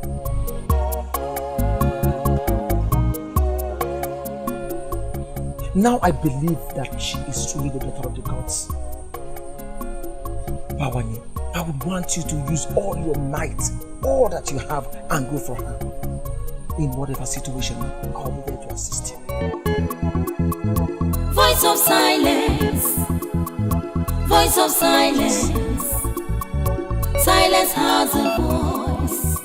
Now I believe that she is truly the daughter of the gods. Bawani, I would want you to use all your might, all that you have, and go for her. In whatever situation, I'll be there to assist you. Voice of silence. Voice of silence. Silence has a voice.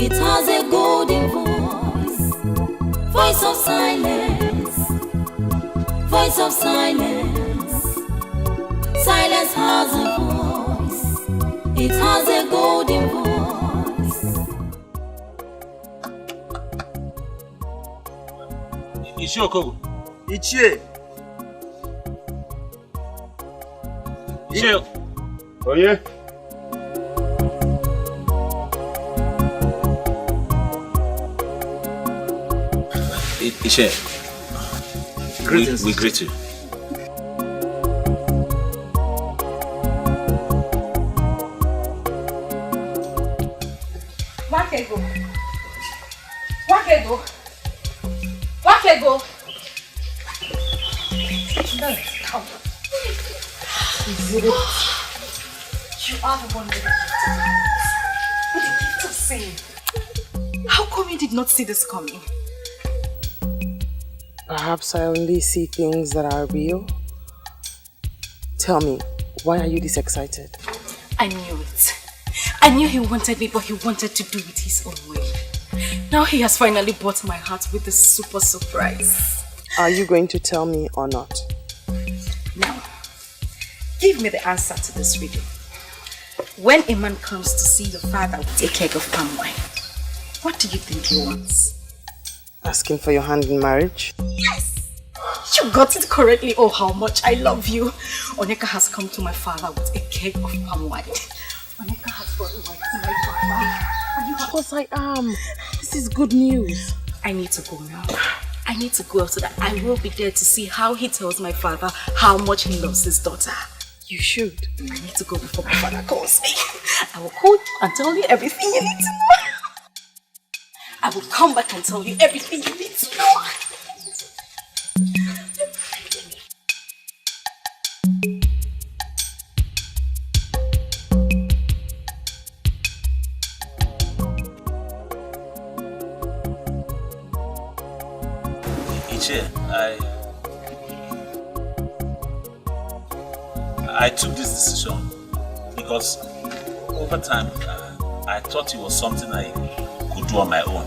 It has a golden voice. Voice of silence. Voice of silence. Silence has a voice. It has a golden voice. Uju Okoli. Ichie. Ichie. Oh yeah. Ishe, we greet you. Wakego. You are the one with the gift of saying. How come you did not see this coming? Perhaps I only see things that are real. Tell me, why are you this excited? I knew it. I knew he wanted me, but he wanted to do it his own way. Now he has finally bought my heart with a super surprise. Are you going to tell me or not? Now, give me the answer to this riddle. When a man comes to see your father with a keg of palm wine, what do you think he wants? Asking for your hand in marriage? Yes! You got it correctly. Oh, how much I love you. Onyeka has come to my father with a keg of palm wine. Onyeka has brought wine to my father. Of course I am. This is good news. I need to go now. I need to go so that I will be there to see how he tells my father how much he loves his daughter. You should. I need to go before my father calls me. I will call you and tell you everything you need to know. I will come back and tell you everything you need to know. I took this decision because over time I thought it was something I could do on my own.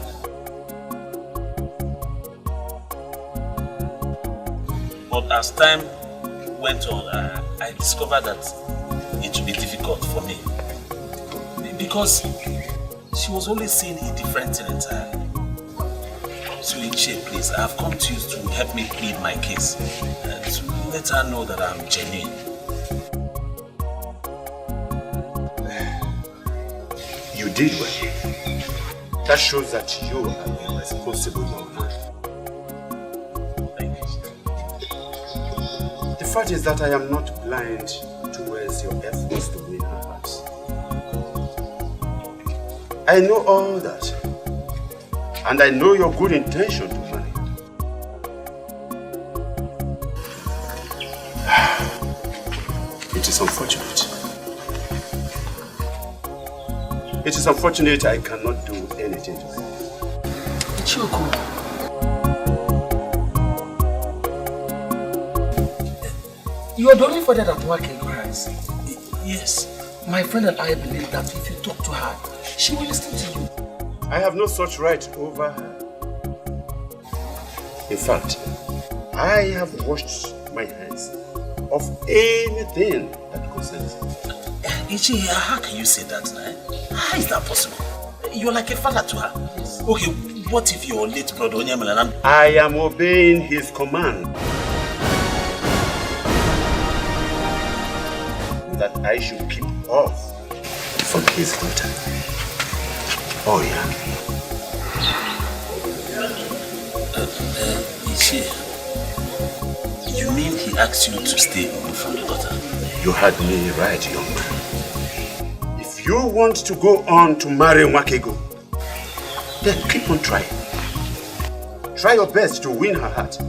But as time went on, I discovered that it would be difficult for me because she was always saying a different thing entirely. So Iche, please, I have come to you to help me plead my case to let her know that I'm genuine. You did well. That shows that you are a responsible young man. Thank you. The fact is that I am not blind towards your efforts to win her heart. I know all that. And I know your good intention to marry. It is unfortunate. It is unfortunate I cannot do anything to her. Choko. You are the only father that one can cries. Yes. My friend and I believe that if you talk to her, she will listen to you. I have no such right over her. In fact, I have washed my hands of anything that concerns her. Ichi, how can you say that now? How is that possible? You're like a father to her. Yes. Okay, what if your late brother Onyemalanam? I am obeying his command. That I should keep off from his daughter. Oh yeah. Ichi, you mean he asked you to stay away from the daughter? You had me right, young man. If you want to go on to marry Wakego, then keep on trying. Try your best to win her heart.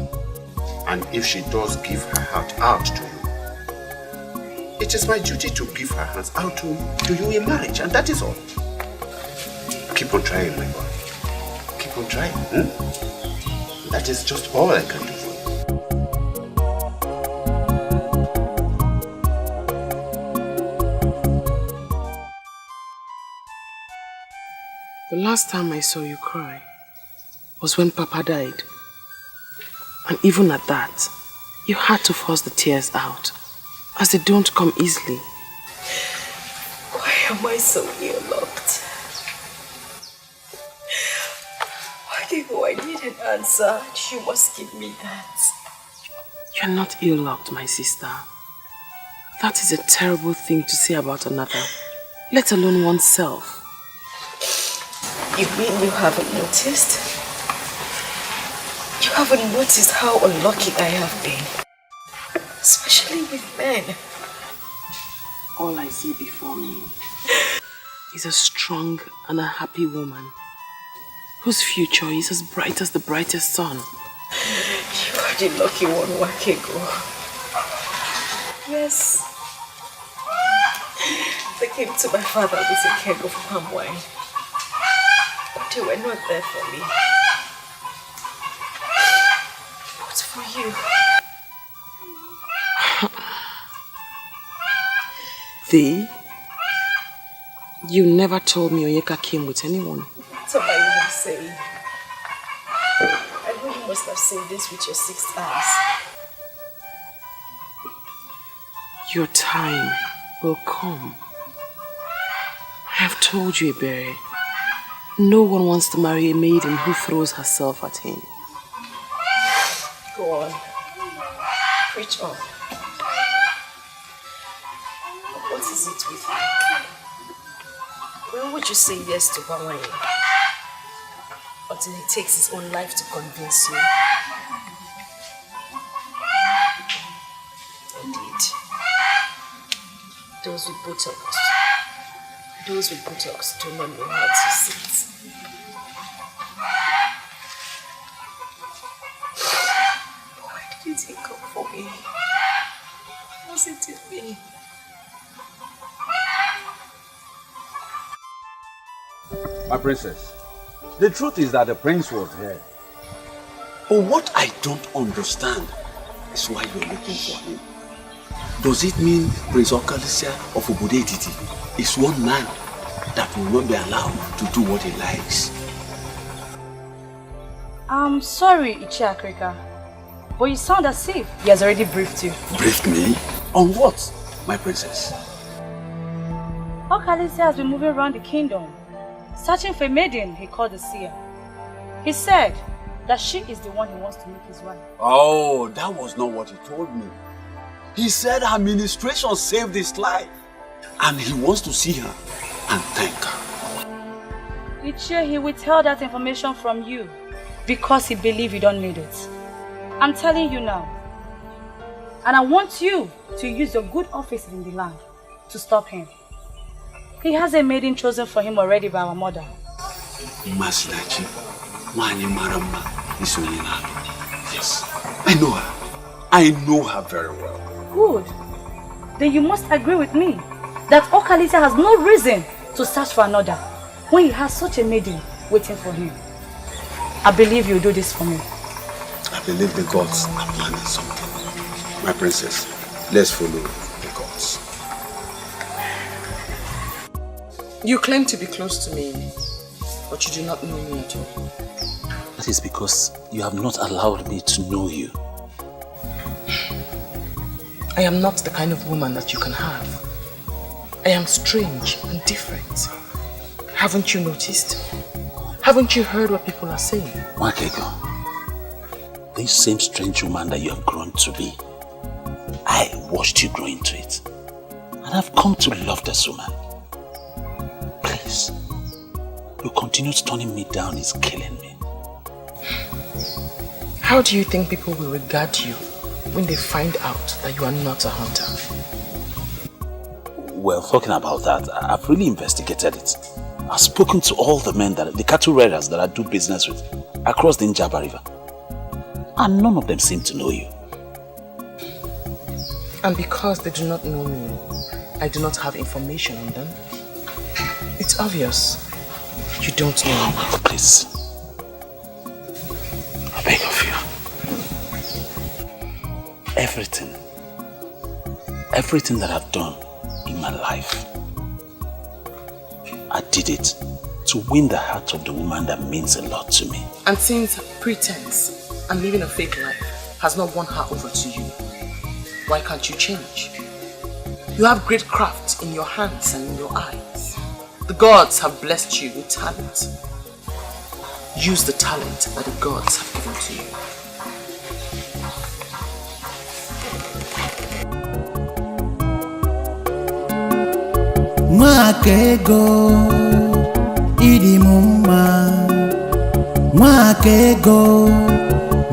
And if she does give her heart out to you, it is my duty to give her hands out to you in marriage, and that is all. Keep on trying, my boy. Keep on trying. That is just all I can do for you. The last time I saw you cry was when Papa died. And even at that, you had to force the tears out, as they don't come easily. Why am I so ill-locked? I need an answer. You must give me that. You're not ill-locked, my sister. That is a terrible thing to say about another, let alone oneself. You mean you haven't noticed? haven't noticed how unlucky I have been. Especially with men. All I see before me is a strong and a happy woman whose future is as bright as the brightest sun. You are the lucky one, Wakego. Yes. They came to my father with a keg of palm wine, but they were not there for me. But for you. Thee? You never told me Onyeka came with anyone. What am I even saying? I know you must have seen this with your 6 eyes. Your time will come. I have told you, Iberi. No one wants to marry a maiden who throws herself at him. Go on. Preach on. What is it with you? When would you say yes to Bawai? Until he takes his own life to convince you? Indeed. Those with buttocks do not know how to sit. Why did you take up for me? Was it in me? My princess, the truth is that the prince was here. But what I don't understand is why you're looking for him. Does it mean Prince Okalisia of Obodetiti is one man that will not be allowed to do what he likes? I'm sorry, Ichi Akrika, but you sound as if he has already briefed you. Briefed me? On what, my princess? Okalisia has been moving around the kingdom, searching for a maiden he called the seer. He said that she is the one he wants to make his wife. Oh, that was not what he told me. He said her ministration saved his life and he wants to see her and thank her. Ichi, he withheld that information from you because he believed you don't need it. I'm telling you now. And I want you to use your good office in the land to stop him. He has a maiden chosen for him already by our mother. Masinachi, Wani Marama, Isunina. Yes, I know her. I know her very well. Good. Then you must agree with me that Okalisia has no reason to search for another when he has such a maiden waiting for him. I believe you'll do this for me. I believe the gods are planning something. My princess, let's follow the gods. You claim to be close to me, but you do not know me at all. That is because you have not allowed me to know you. I am not the kind of woman that you can have. I am strange and different. Haven't you noticed? Haven't you heard what people are saying? Wakego, this same strange woman that you have grown to be, I watched you grow into it. And I've come to love this woman. Please, your continued turning me down is killing me. How do you think people will regard you when they find out that you are not a hunter? Well, talking about that, I've really investigated it. I've spoken to all the men, the cattle raiders that I do business with across the Njaba River. And none of them seem to know you. And because they do not know me, I do not have information on them. It's obvious. You don't know me. Please. I beg of you. Everything that I've done in my life, I did it to win the heart of the woman that means a lot to me. And since pretense and living a fake life has not won her over to you, why can't you change? You have great craft in your hands and in your eyes. The gods have blessed you with talent. Use the talent that the gods have given to you. Mwakego idi mumma, mwakego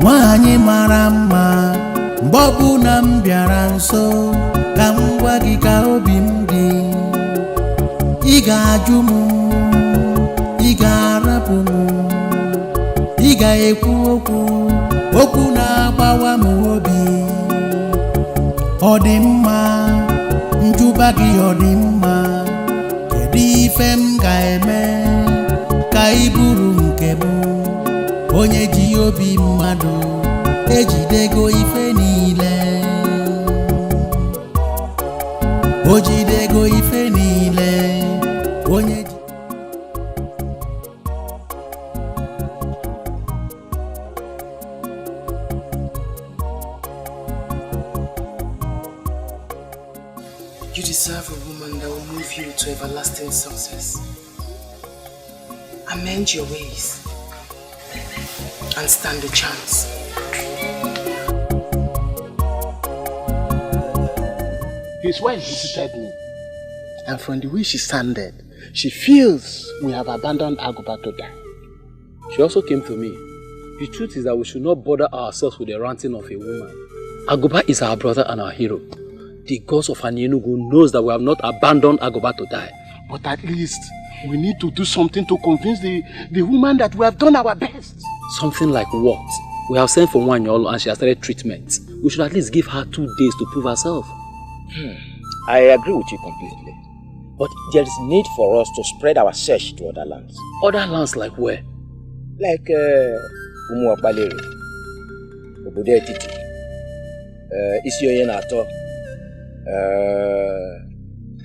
Nwanyị mara mma mgbe ọbụla m bịara nso ka m gwa gị ka obi m dị ị ga-ajụ m ị ga-arapụ m ị ga-ekwu okwu na-agbawa m obi ọ dị mma njụba gị ọ dị mma kedu ife m ga-eme ka ị bụrụ nke m onye ji obi mmadụ ejidego ife niile o jidego ife niile onye ji You deserve a woman that will move you to everlasting success. Amend your ways and stand a chance. His wife visited me, and from the way she sounded, she feels we have abandoned Agoba to die. She also came to me. The truth is that we should not bother ourselves with the ranting of a woman. Agoba is our brother and our hero. The gods of Anienugu knows that we have not abandoned Agoba to die. But at least we need to do something to convince the woman that we have done our best. Something like what? We have sent for Wanyolo and she has started treatment. We should at least give her 2 days to prove herself. I agree with you completely. But there is need for us to spread our search to other lands. Other lands like where? Like Umu Okoli, Obodo Etiti, Isioye Nato,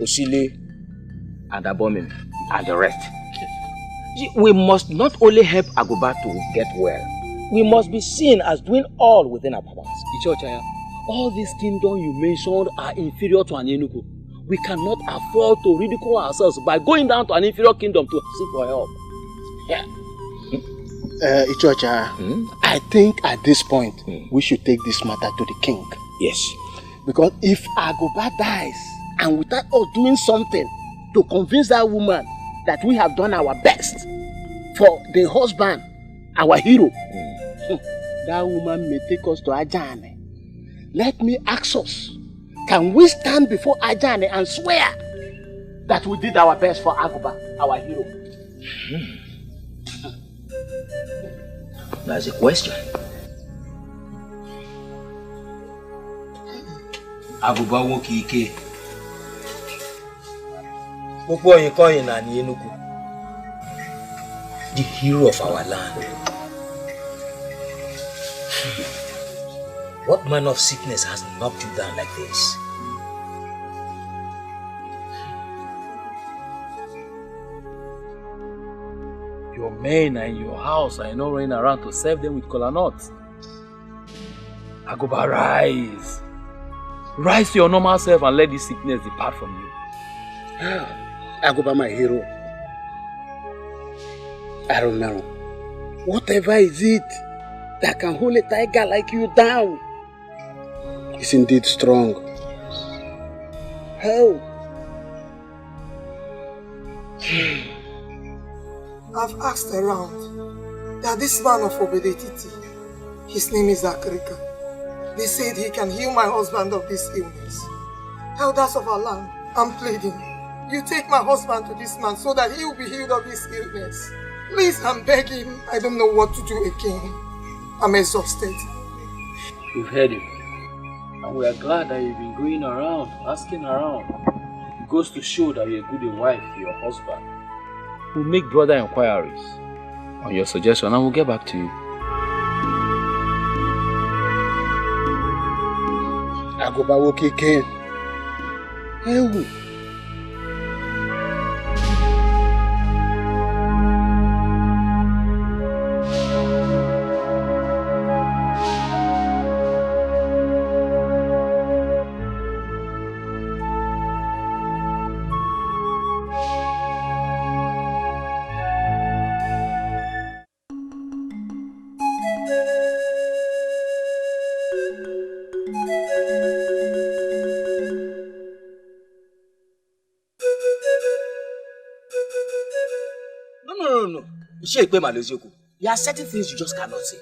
Osile, and Abomin, and the rest. We must not only help Agoba to get well, we must be seen as doing all within our powers. Ichochaya, all these kingdoms you mentioned are inferior to Anienugu. We cannot afford to ridicule ourselves by going down to an inferior kingdom to seek for help. Yeah. Ichocha, I think at this point we should take this matter to the king. Yes. Because if Agoba dies and without us doing something to convince that woman that we have done our best for the husband, our hero, that woman may take us to Ajane. Let me ask us, can we stand before Ajane and swear that we did our best for Agoba, our hero? That's a question. Agoba woke ike. The hero of our land. What manner of sickness has knocked you down like this? Your men are in your house. I know running around to serve them with kola nuts. Agoba, rise. Rise to your normal self and let this sickness depart from you. Agoba, my hero. I don't know. Whatever is it that can hold a tiger like you down is indeed strong. How? I've asked around that this man of Obedetiti, his name is Akrika. They said he can heal my husband of this illness. Elders of our land, I'm pleading. You take my husband to this man so that he will be healed of this illness. Please, I'm begging. I don't know what to do again. I'm exhausted. We've heard you. And we are glad that you've been going around, asking around. It goes to show that you're a good wife to your husband. We'll make broader inquiries on your suggestion and we'll get back to you. Agoba woke again. Hey. No. There are certain things you just cannot say.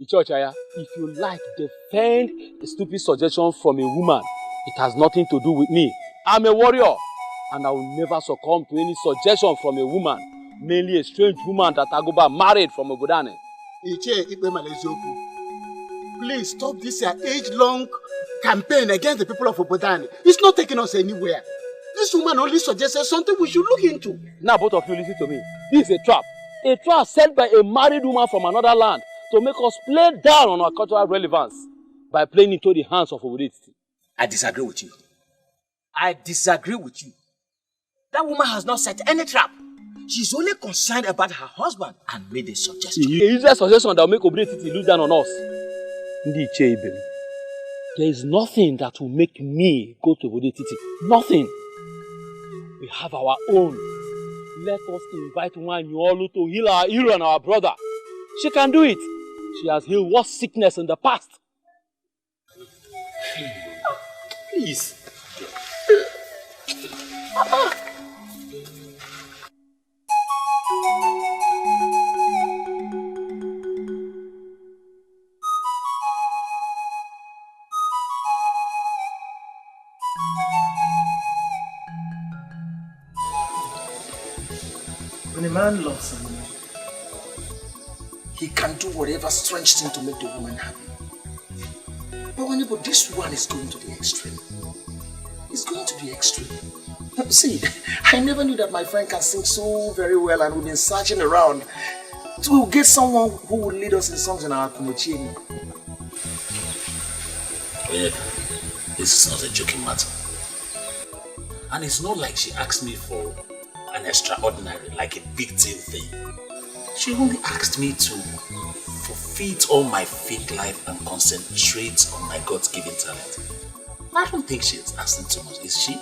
Ichochaya, if you like defend a stupid suggestion from a woman, it has nothing to do with me. I'm a warrior, and I will never succumb to any suggestion from a woman, mainly a strange woman that Aguba married from Obodane. Please stop this age-long campaign against the people of Obodane. It's not taking us anywhere. This woman only suggested something we should look into. Now both of you listen to me. This is a trap. A trap set by a married woman from another land to make us play down on our cultural relevance by playing into the hands of Obodane. I disagree with you. I disagree with you. That woman has not set any trap. She's only concerned about her husband and made a suggestion. A useless suggestion that will make Obodane lose down on us. There is nothing that will make me go to Obodane. Nothing. We have our own. Let us invite Nwanyolu to heal our hero and our brother. She can do it. She has healed worse sickness in the past. Please. When a man loves a woman, he can do whatever strange thing to make the woman happy. But this one is going to the extreme. It's going to the extreme. See, I never knew that my friend can sing so very well, and we've been searching around to get someone who will lead us in songs in our Kumuchini. This is not a joking matter. And it's not like she asked me for an extraordinary, like a big deal thing. She only asked me to forfeit all my fake life and concentrate on my God-given talent. I don't think she's asking too much, is she?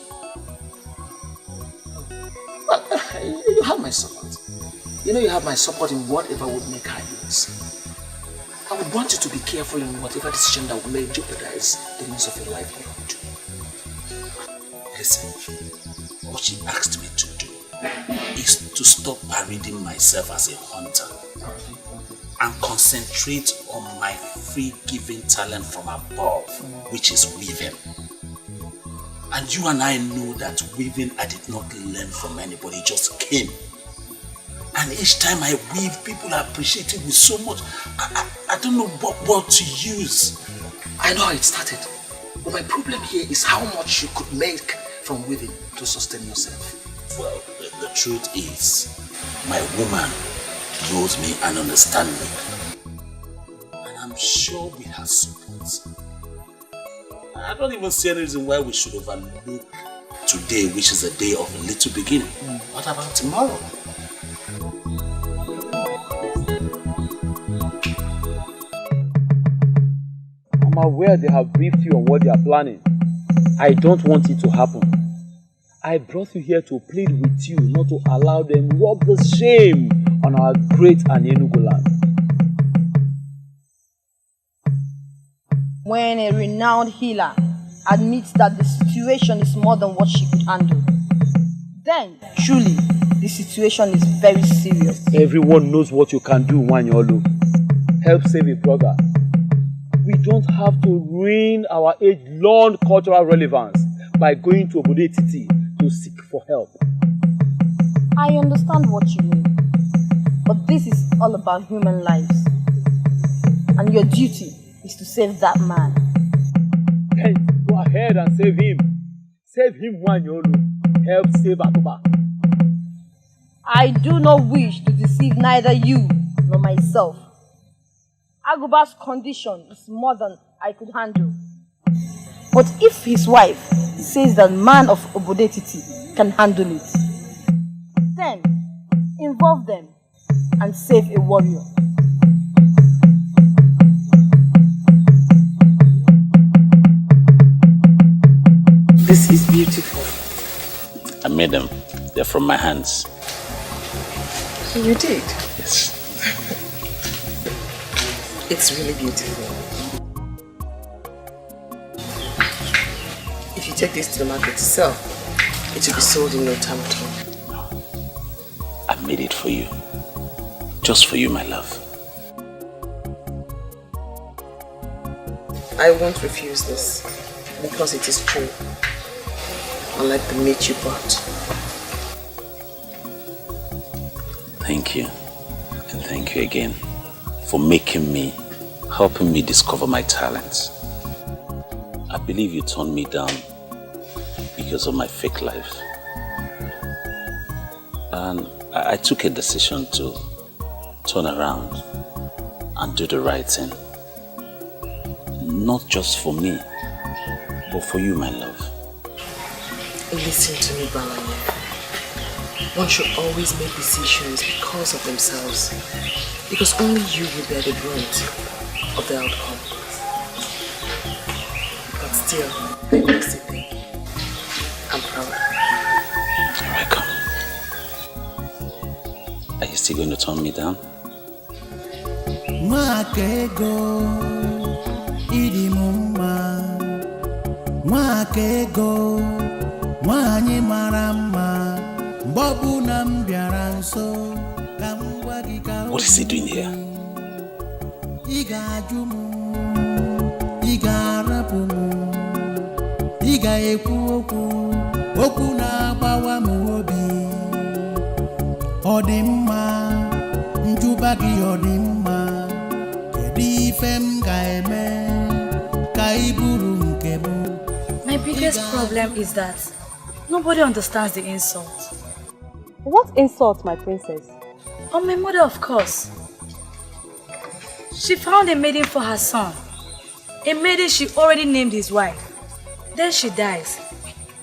Well, you have my support. You know you have my support in whatever would make her use. I would want you to be careful in whatever decision that may jeopardize the means of your livelihood. Listen, what she asked me to do is to stop parading myself as a hunter and concentrate on my free-giving talent from above, which is weaving. And you and I know that weaving I did not learn from anybody, it just came. And each time I weave, people appreciate it with so much. I don't know what word to use. I know how it started. But my problem here is how much you could make from weaving to sustain yourself. Well, the truth is, my woman knows me and understands me. And I'm sure we have support. I don't even see any reason why we should overlook today, which is a day of a little beginning. What about tomorrow? I'm aware they have briefed you on what they are planning. I don't want it to happen. I brought you here to plead with you not to allow them rub the shame on our great Enugu land. When a renowned healer admits that the situation is more than what she could handle, then truly the situation is very serious. Everyone knows what you can do, Nwanyolu. Help save a brother. We don't have to ruin our age-long cultural relevance by going to Obodane to seek for help. I understand what you mean, but this is all about human lives, and your duty is to save that man. Then go ahead and save him. Save him, Nwanyolu. Help save Akuba. I do not wish to deceive neither you nor myself. Aguba's condition is more than I could handle. But if his wife says that man of Obodane can handle it, then involve them and save a warrior. This is beautiful. I made them. They're from my hands. You did? Yes. It's really beautiful. If you take this to the market to sell, it will be sold in no time at all. I made it for you. Just for you, my love. I won't refuse this because it is true. Unlike the meat you bought. Thank you. And thank you again for helping me discover my talents. I believe you turned me down because of my fake life. And I took a decision to turn around and do the right thing. Not just for me, but for you, my love. Listen to me, Balanya. One should always make decisions because of themselves. Because only you will bear the brunt of the outcome. But still, I must say thank you. I'm proud. You're welcome. Are you still going to turn me down? Mwakego idi mumma Mwakego Mwanyi marama Mbobu na mbiara nso Kamwa gika What is he doing here? Iga ajumu Iga rapumu Iga ekwu okwu Okwu na agbawa mu obi Odimma Njuba gi odimma My biggest problem is that nobody understands the insult. What insult, my princess? On my mother, of course. She found a maiden for her son. A maiden she already named his wife. Then she dies.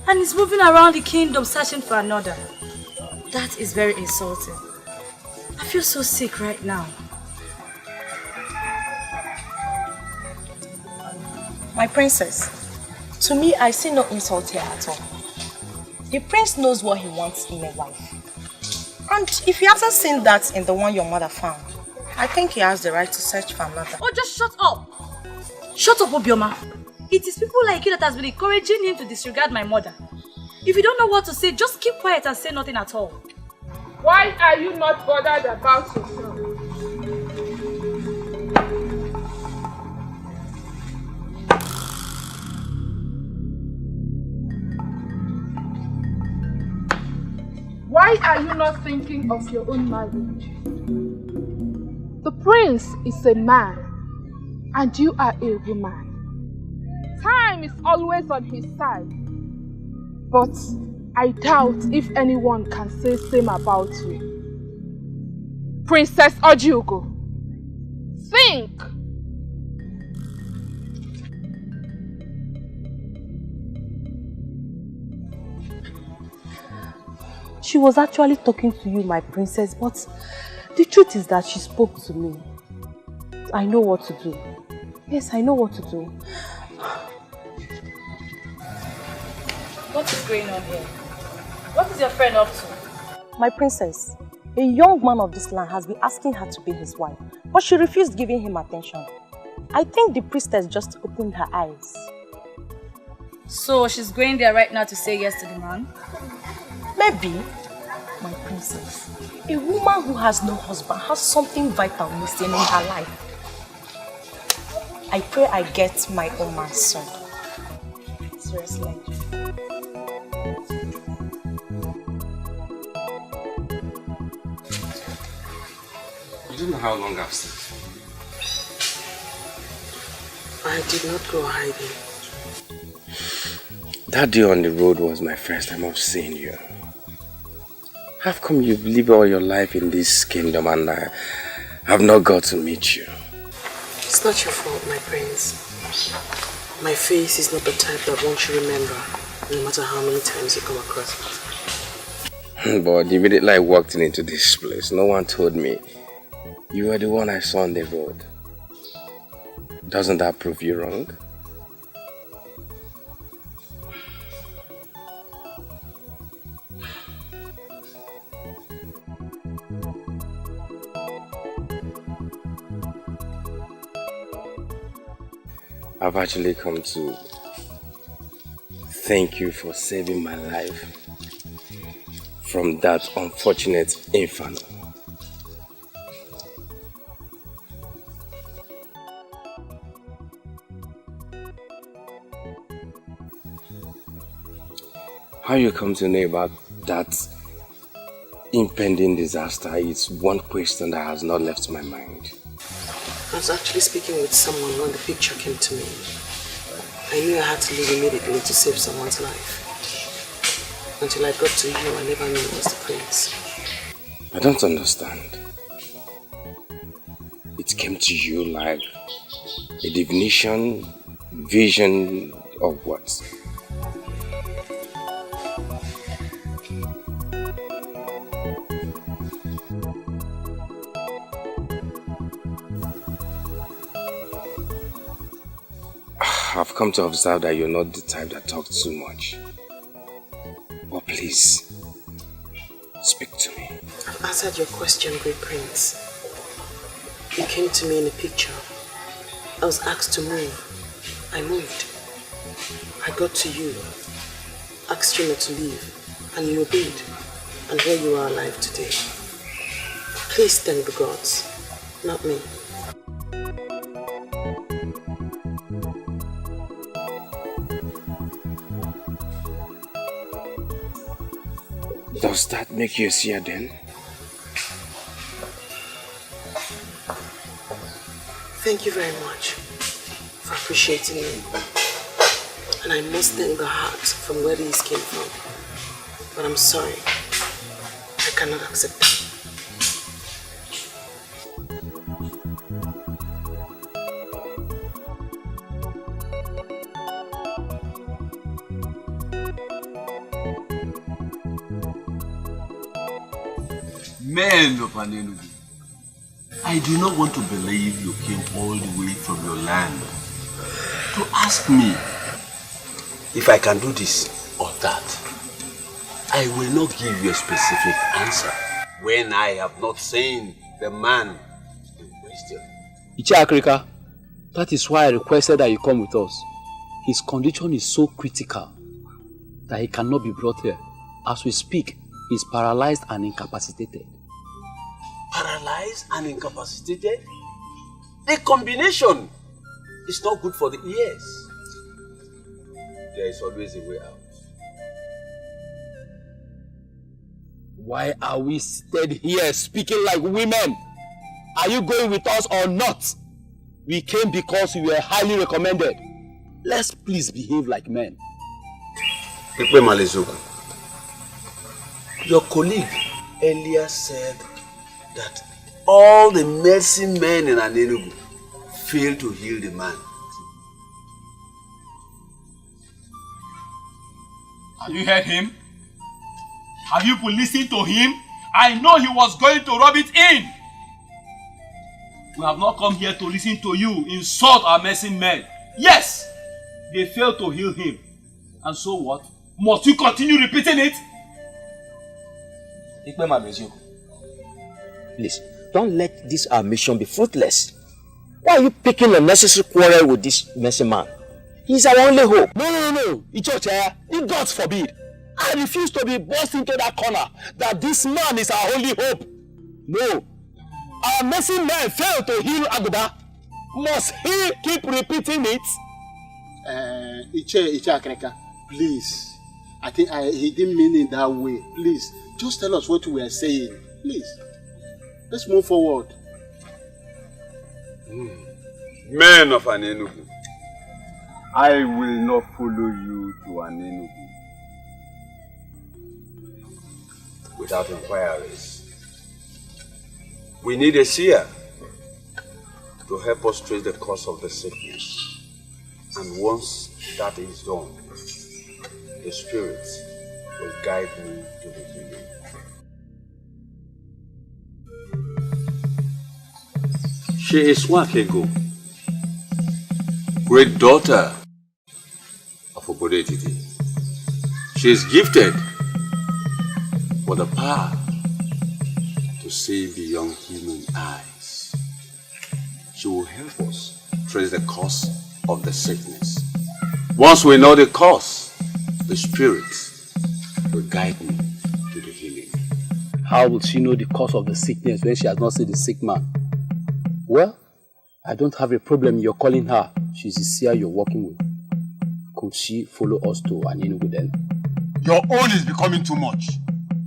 And is moving around the kingdom searching for another. That is very insulting. I feel so sick right now. My princess, to me, I see no insult here at all. The prince knows what he wants in a wife. And if he hasn't seen that in the one your mother found, I think he has the right to search for another. Oh, just shut up! Shut up, Obioma. It is people like you that has been encouraging him to disregard my mother. If you don't know what to say, just keep quiet and say nothing at all. Why are you not bothered about yourself? Why are you not thinking of your own marriage? The prince is a man and you are a woman. Time is always on his side. But I doubt if anyone can say same about you. Princess Uju, think! She was actually talking to you, my princess, but the truth is that she spoke to me. I know what to do. Yes, I know what to do. What is going on here? What is your friend up to? My princess, a young man of this land has been asking her to be his wife, but she refused giving him attention. I think the priestess just opened her eyes. So she's going there right now to say yes to the man? Maybe, my princess, a woman who has no husband has something vital missing in her life. I pray I get my own man soon. Seriously. You don't know how long I've stayed. I did not go hiding. That day on the road was my first time of seeing you. How come you've lived all your life in this kingdom and I have not got to meet you? It's not your fault, my prince. My face is not the type that one should remember, no matter how many times you come across it. But immediately I walked into this place, no one told me you were the one I saw on the road. Doesn't that prove you wrong? I've actually come to thank you for saving my life from that unfortunate inferno. you come to know about that impending disaster is one question that has not left my mind. I was actually speaking with someone when the picture came to me. I knew I had to leave immediately to save someone's life. Until I got to you, I never knew it was the prince. I don't understand. It came to you like a divination, vision of what? I've come to observe that you're not the type that talks too much. But please, speak to me. I've answered your question, Great Prince. You came to me in a picture. I was asked to move. I moved. I got to you, asked you not to leave, and you obeyed. And here you are alive today. Please thank the gods, not me. Does that make you a seer then? Thank you very much for appreciating me. And I must thank the heart from where these came from. But I'm sorry, I cannot accept that. Men of Anenugu, I do not want to believe you came all the way from your land to ask me if I can do this or that. I will not give you a specific answer when I have not seen the man in question. Iche Akrika, that is why I requested that you come with us. His condition is so critical that he cannot be brought here. As we speak, he is paralyzed and incapacitated. Paralyzed and incapacitated? The combination is not good for the ears. There is always a way out. Why are we seated here speaking like women? Are you going with us or not? We came because we were highly recommended. Let's please behave like men. Ikpe Malezoku, your colleague earlier said that all the medicine men in Anenugu failed to heal the man. Have you heard him? Have you listened to him? I know he was going to rub it in. We have not come here to listen to you insult our medicine men. Yes, they failed to heal him. And so what? Must you continue repeating it? Please, don't let this our mission be fruitless. Why are you picking a necessary quarrel with this messy man? He's our only hope. No. Ichoche, the gods forbid. I refuse to be forced into that corner that this man is our only hope. No. Our messy man failed to heal Aguba. Must he keep repeating it? Iche Akreka, please. I think he didn't mean it that way. Please, just tell us what we are saying. Please. Let's move forward. Men of Anenugu, I will not follow you to Anenugu without inquiries. We need a seer to help us trace the cause of the sickness. And once that is done, the Spirit will guide me to the healing. She is Wakego, great daughter of Obodetiti. She is gifted with the power to see beyond human eyes. She will help us trace the cause of the sickness. Once we know the cause, the Spirit will guide me to the healing. How will she know the cause of the sickness when she has not seen the sick man? Well, I don't have a problem you're calling her. She's the seer you're working with. Could she follow us to Anenugu then? Your own is becoming too much.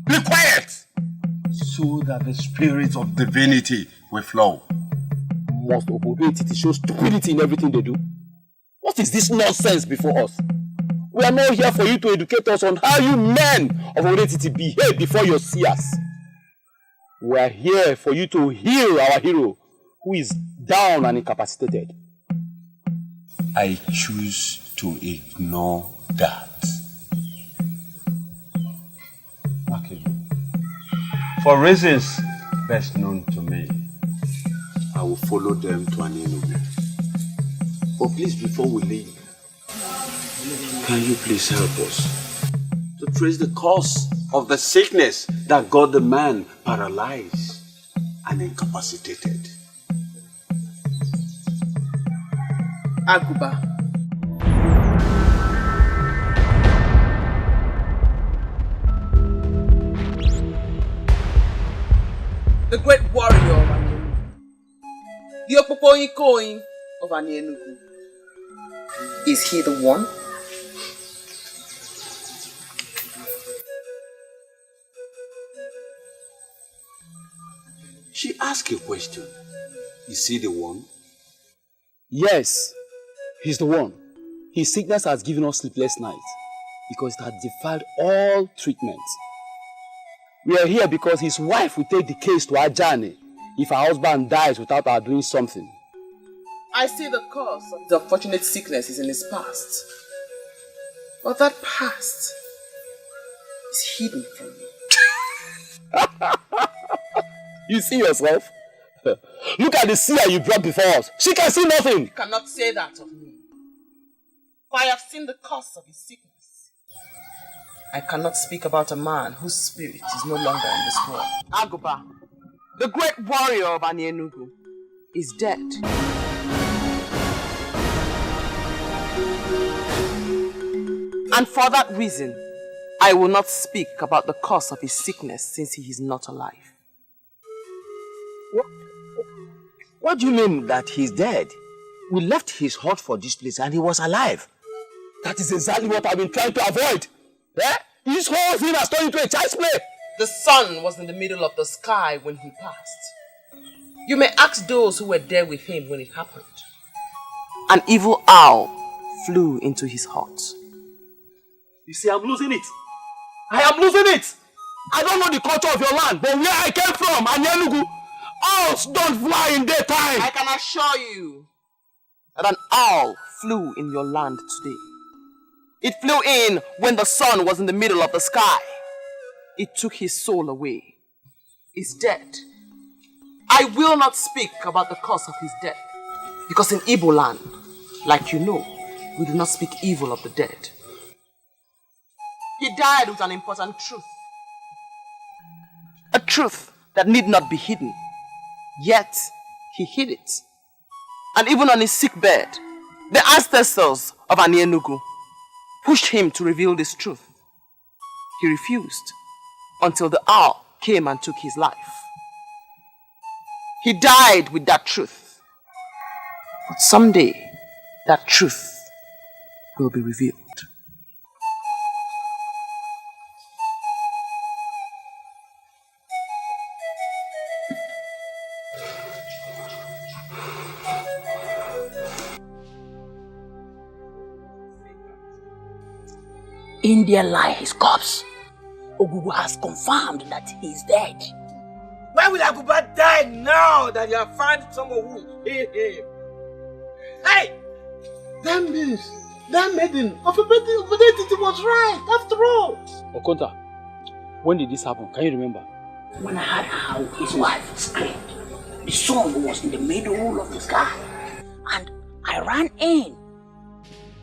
Be quiet! So that the spirit of divinity will flow. Must Obodetiti show stupidity in everything they do? What is this nonsense before us? We are not here for you to educate us on how you men of Obodetiti behave before your seers. We are here for you to heal our hero, who is down and incapacitated. I choose to ignore that. Okay. For reasons best known to me, I will follow them to an Enugu. But please, before we leave, can you please help us to trace the cause of the sickness that got the man paralyzed and incapacitated? Aguba. The great warrior of Anienugu. The Opopoyin of Anienugu. Is he the one? She asked a question. Is he the one? Yes, he's the one. His sickness has given us sleepless nights because it has defied all treatment. We are here because his wife will take the case to Ajani if her husband dies without her doing something. I see the cause of the unfortunate sickness is in his past. But that past is hidden from me. You see yourself? Look at the seer you brought before us. She can see nothing. You cannot say that of me. For I have seen the cause of his sickness. I cannot speak about a man whose spirit is no longer in this world. Aguba, the great warrior of Anienugu, is dead. And for that reason, I will not speak about the cause of his sickness since he is not alive. What do you mean that he's dead? We left his hut for this place and he was alive. That is exactly what I've been trying to avoid. Eh? This whole thing has turned into a child's play. The sun was in the middle of the sky when he passed. You may ask those who were there with him when it happened. An evil owl flew into his hut. You see, I'm losing it. I am losing it. I don't know the culture of your land, but where I came from, Anienugu, owls don't fly in daytime. I can assure you that an owl flew in your land today. It flew in when the sun was in the middle of the sky. It took his soul away. He's dead. I will not speak about the cause of his death. Because in Igbo land, like you know, we do not speak evil of the dead. He died with an important truth. A truth that need not be hidden. Yet, he hid it. And even on his sick bed, the ancestors of Anienugu pushed him to reveal this truth. He refused until the owl came and took his life. He died with that truth. But someday, that truth will be revealed. India lie his corpse. Ogugu has confirmed that he is dead. Why would Aguba die now that you have found someone who will heal him? Hey! That means that maiden of Obodetiti was right after all. Okonta, when did this happen? Can you remember? When I heard how his wife screamed, the sun was in the middle of the sky, and I ran in.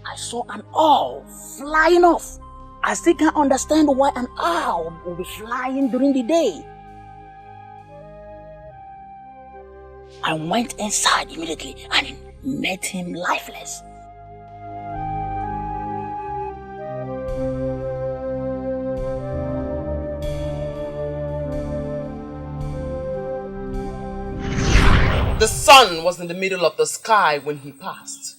I saw an owl flying off. I still can't understand why an owl will be flying during the day. I went inside immediately and met him lifeless. The sun was in the middle of the sky when he passed.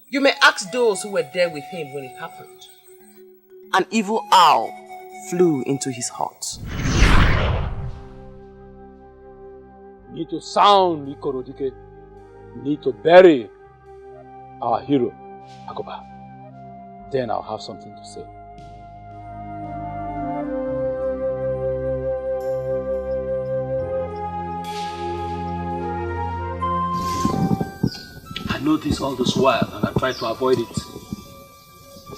You may ask those who were there with him when it happened. an evil owl flew into his heart. We need to sound Ikorodike. We need to bury our hero, Agoba. Then I'll have something to say. I know this all this while and I try to avoid it.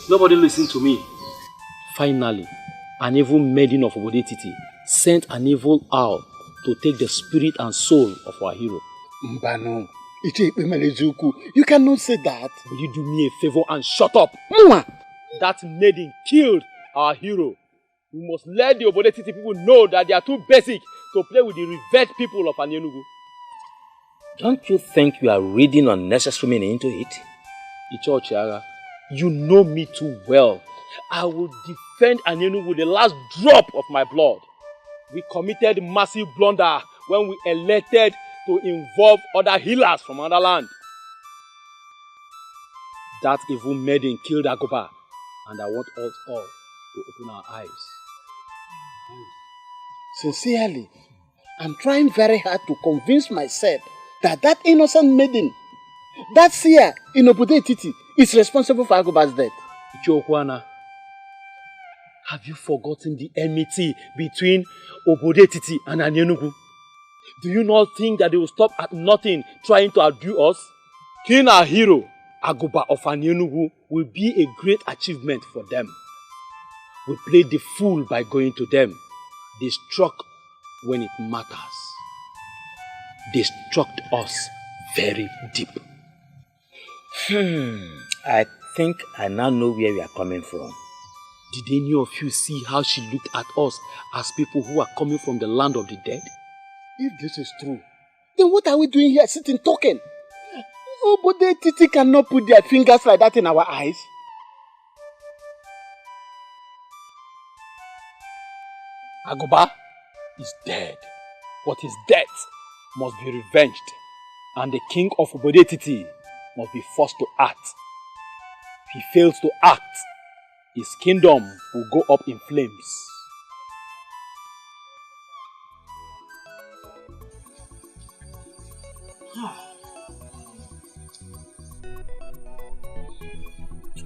Nobody listened to me. Finally, an evil maiden of Obodetiti sent an evil owl to take the spirit and soul of our hero. Mbano, you cannot say that. Will you do me a favor and shut up? Mwa! That maiden killed our hero. We must let the Obodetiti people know that they are too basic to play with the revered people of Anyenugu. Don't you think you are reading unnecessary meaning into it? Icho Chiaga, you know me too well. I will defend Anyenugu with the last drop of my blood. We committed massive blunder when we elected to involve other healers from another land. That evil maiden killed Agoba, and I want us all to open our eyes. Sincerely, I'm trying very hard to convince myself that innocent maiden, that seer in Obodetiti, is responsible for Agoba's death. Ichokwana, have you forgotten the enmity between Obodetiti and Anyenugu? Do you not think that they will stop at nothing trying to outdo us? Killing our hero, Agoba of Anyenugu, will be a great achievement for them. We played the fool by going to them. They struck when it matters. They struck us very deep. I think I now know where we are coming from. Did any of you see how she looked at us as people who are coming from the land of the dead? If this is true, then what are we doing here sitting talking? Obodetiti cannot put their fingers like that in our eyes. Agoba is dead, but his death must be revenged, and the king of Obodetiti must be forced to act. If he fails to act, his kingdom will go up in flames.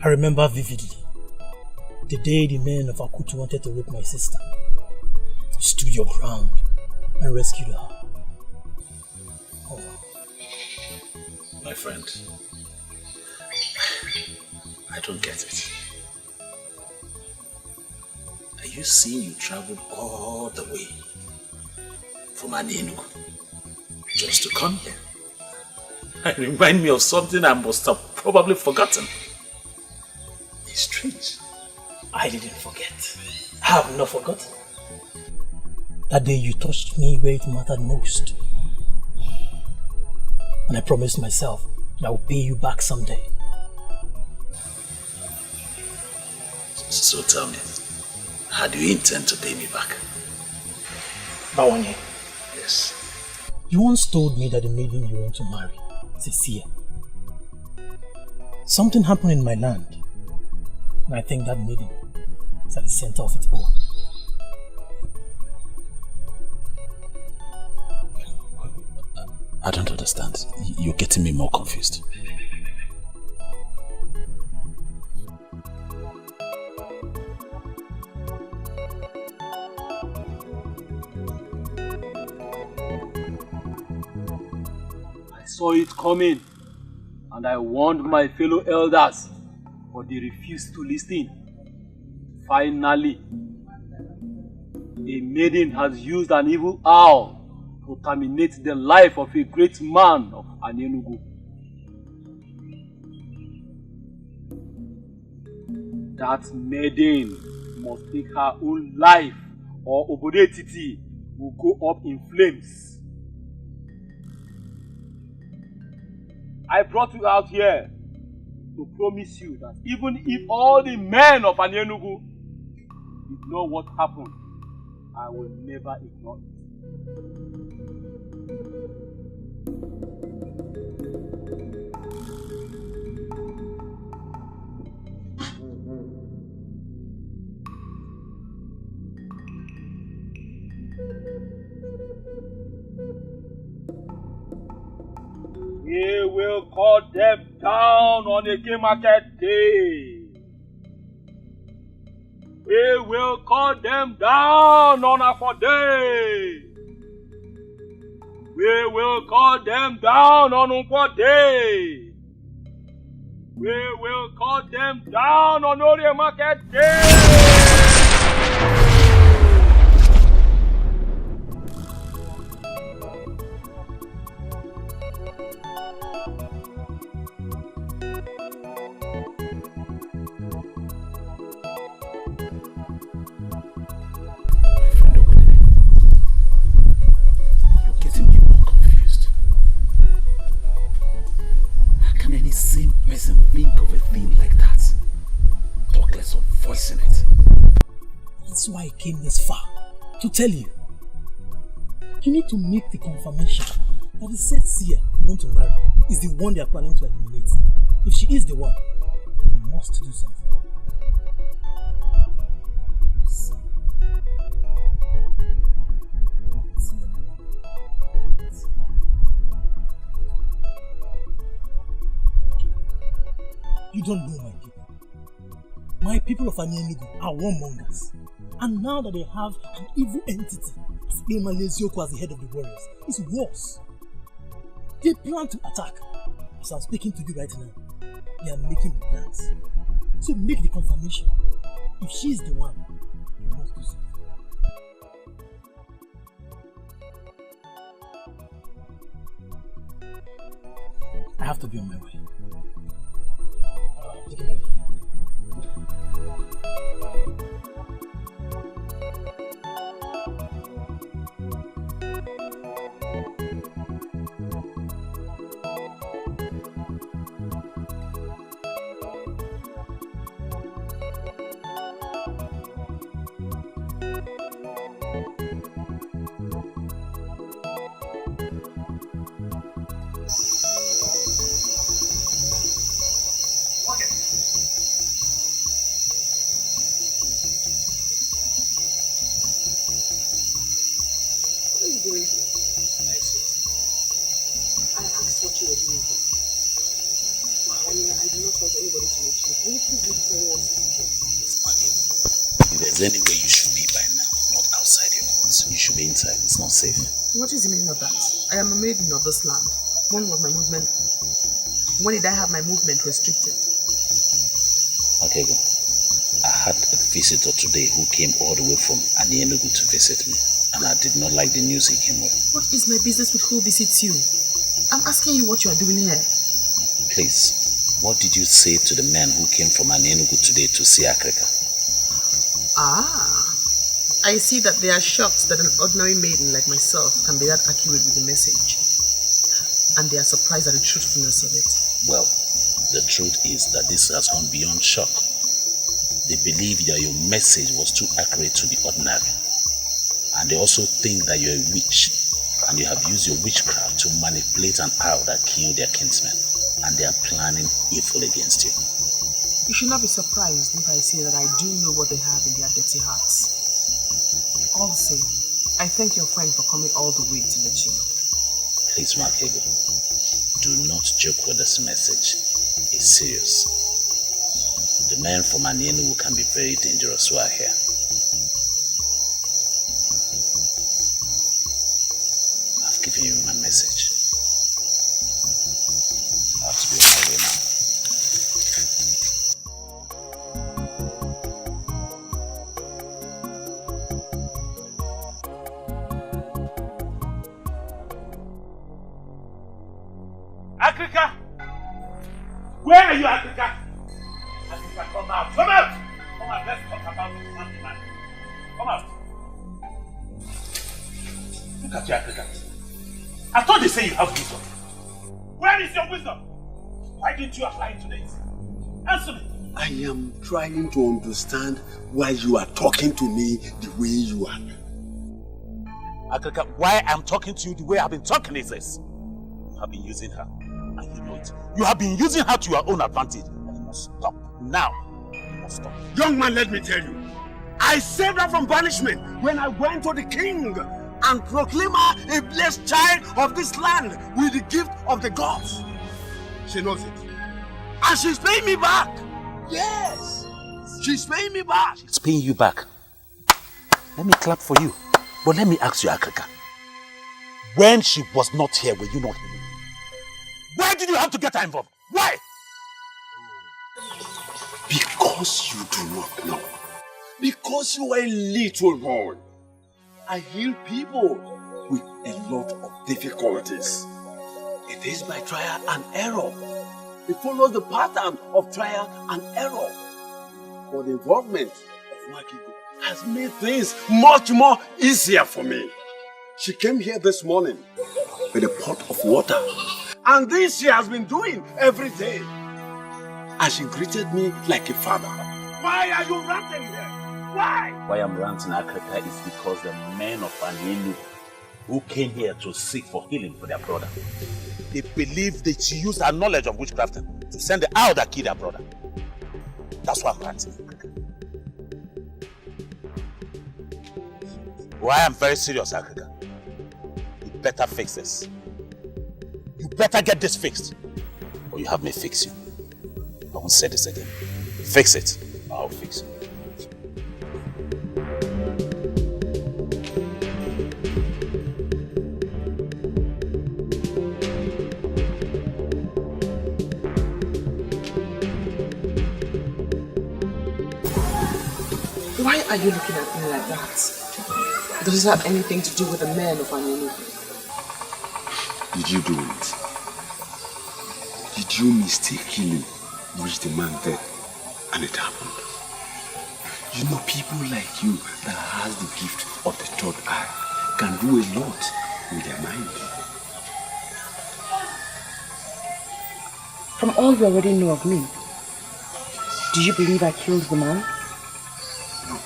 I remember vividly the day the men of Akutu wanted to rape my sister. You stood your ground and rescued her. Oh. My friend, I don't get it. Are you saying you traveled all the way from Anyenugu just to come here? It reminds me of something I must have probably forgotten. It's strange. I didn't forget. I have not forgotten. That day you touched me where it mattered most. And I promised myself that I will pay you back someday. So tell me, how do you intend to pay me back? Bawanye. Yes. You once told me that the maiden you want to marry is a seer. Something happened in my land, and I think that maiden is at the center of it all. I don't understand. You're getting me more confused. I saw it coming and I warned my fellow elders, but they refused to listen. Finally, a maiden has used an evil owl to terminate the life of a great man of Anyenugu. That maiden must take her own life or Obodetiti will go up in flames. I brought you out here to promise you that even if all the men of Anyenugu ignore what happened, I will never ignore it. We will cut them down on a game market day. We will cut them down on a day. We will cut them down on a day. We will cut them down on a market day. Same person think of a thing like that. Talk less of voicing it. That's why I came this far. To tell you. You need to make the confirmation that the said seer you want to marry is the one they are planning to eliminate. If she is the one, you must do something. You don't know my people. My people of Anyenugu are warmongers. And now that they have an evil entity, Malesioko as the head of the warriors, it's worse. They plan to attack. As I'm speaking to you right now, they are making the plans. So make the confirmation. If she is the one, you must do something. I have to be on my way. Take it easy. If there's anywhere you should be by now, not outside your house, you should be inside. It's not safe. What is the meaning of that? I am a maiden of this land. When was my movement? When did I have my movement restricted? Okay, go. I had a visitor today who came all the way from Anyenugu to visit me, and I did not like the news he came with. What is my business with who visits you? I'm asking you what you are doing here. Please, what did you say to the men who came from Anyenugu today to see Africa? Ah, I see that they are shocked that an ordinary maiden like myself can be that accurate with the message. And they are surprised at the truthfulness of it. Well, the truth is that this has gone beyond shock. They believe that your message was too accurate to the ordinary. And they also think that you're a witch, and you have used your witchcraft to manipulate an owl that killed their kinsmen. And they are planning evil against you. You should not be surprised if I say that I do know what they have in their dirty hearts. All the same, I thank your friend for coming all the way to let you know. Please, Makego, do not joke with this message. It's serious. The men from Anyenugu can be very dangerous who are here. I've given you my message. I have to be on my way now. Africa! Where are you, Africa? Africa, come out! Come out! Come out, let's talk about something, man. Come out. Look at you, Africa. I thought they say you have wisdom. Where is your wisdom? Why didn't you apply it today? Answer me. I am trying to understand why you are talking to me the way you are. Africa, why I'm talking to you the way I've been talking is this. You have been using her. And you know it. You have been using her to your own advantage. And you must stop. Now. You must stop. Young man, let me tell you. I saved her from banishment when I went to the king and proclaim her a blessed child of this land with the gift of the gods. She knows it. And she's paying me back. Yes. She's paying me back. It's paying you back. Let me clap for you. But let me ask you, Akaka. When she was not here, were you not here? Why did you have to get her involved? Why? Because you do not know. Because you are a little boy. I heal people with a lot of difficulties. It is by trial and error. It follows the pattern of trial and error. But the involvement of Makiko has made things much more easier for me. She came here this morning with a pot of water. And this she has been doing every day. And she greeted me like a father. Why are you ranting here? Why? Why I'm ranting, Akaka, is because the men of Anienu who came here to seek for healing for their brother, they believe that she used her knowledge of witchcrafting to send the owl that killed their brother. That's why I'm ranting. Why I'm very serious, Akaka. You better fix this. You better get this fixed, or you have me fix you. I won't say this again. Fix it, I'll fix it. Why are you looking at me like that? Does it have anything to do with the men of Anelu? Did you do it? Did you mistakenly reach the man dead and it happened? You know, people like you that has the gift of the third eye can do a lot with their mind. From all you already know of me, do you believe I killed the man? No.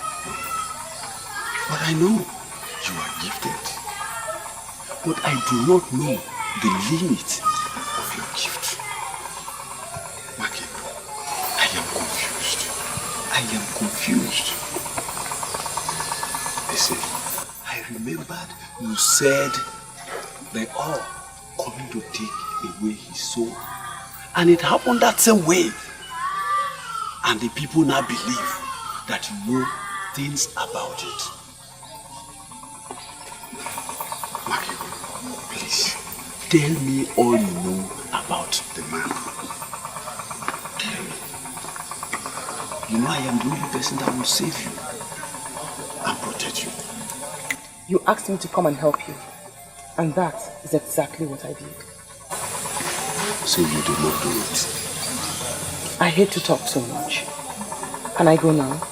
But I know you are gifted. But I do not know the limit of your gift. Maki, I am confused. I am confused. Listen, I remembered you said they are coming to take away his soul. And it happened that same way. And the people now believe that you know things about it. Maki, please, tell me all you know about the man. Tell me. You know I am the only person that will save you and protect you. You asked me to come and help you. And that is exactly what I did. So you did not do it? I hate to talk so much. Can I go now?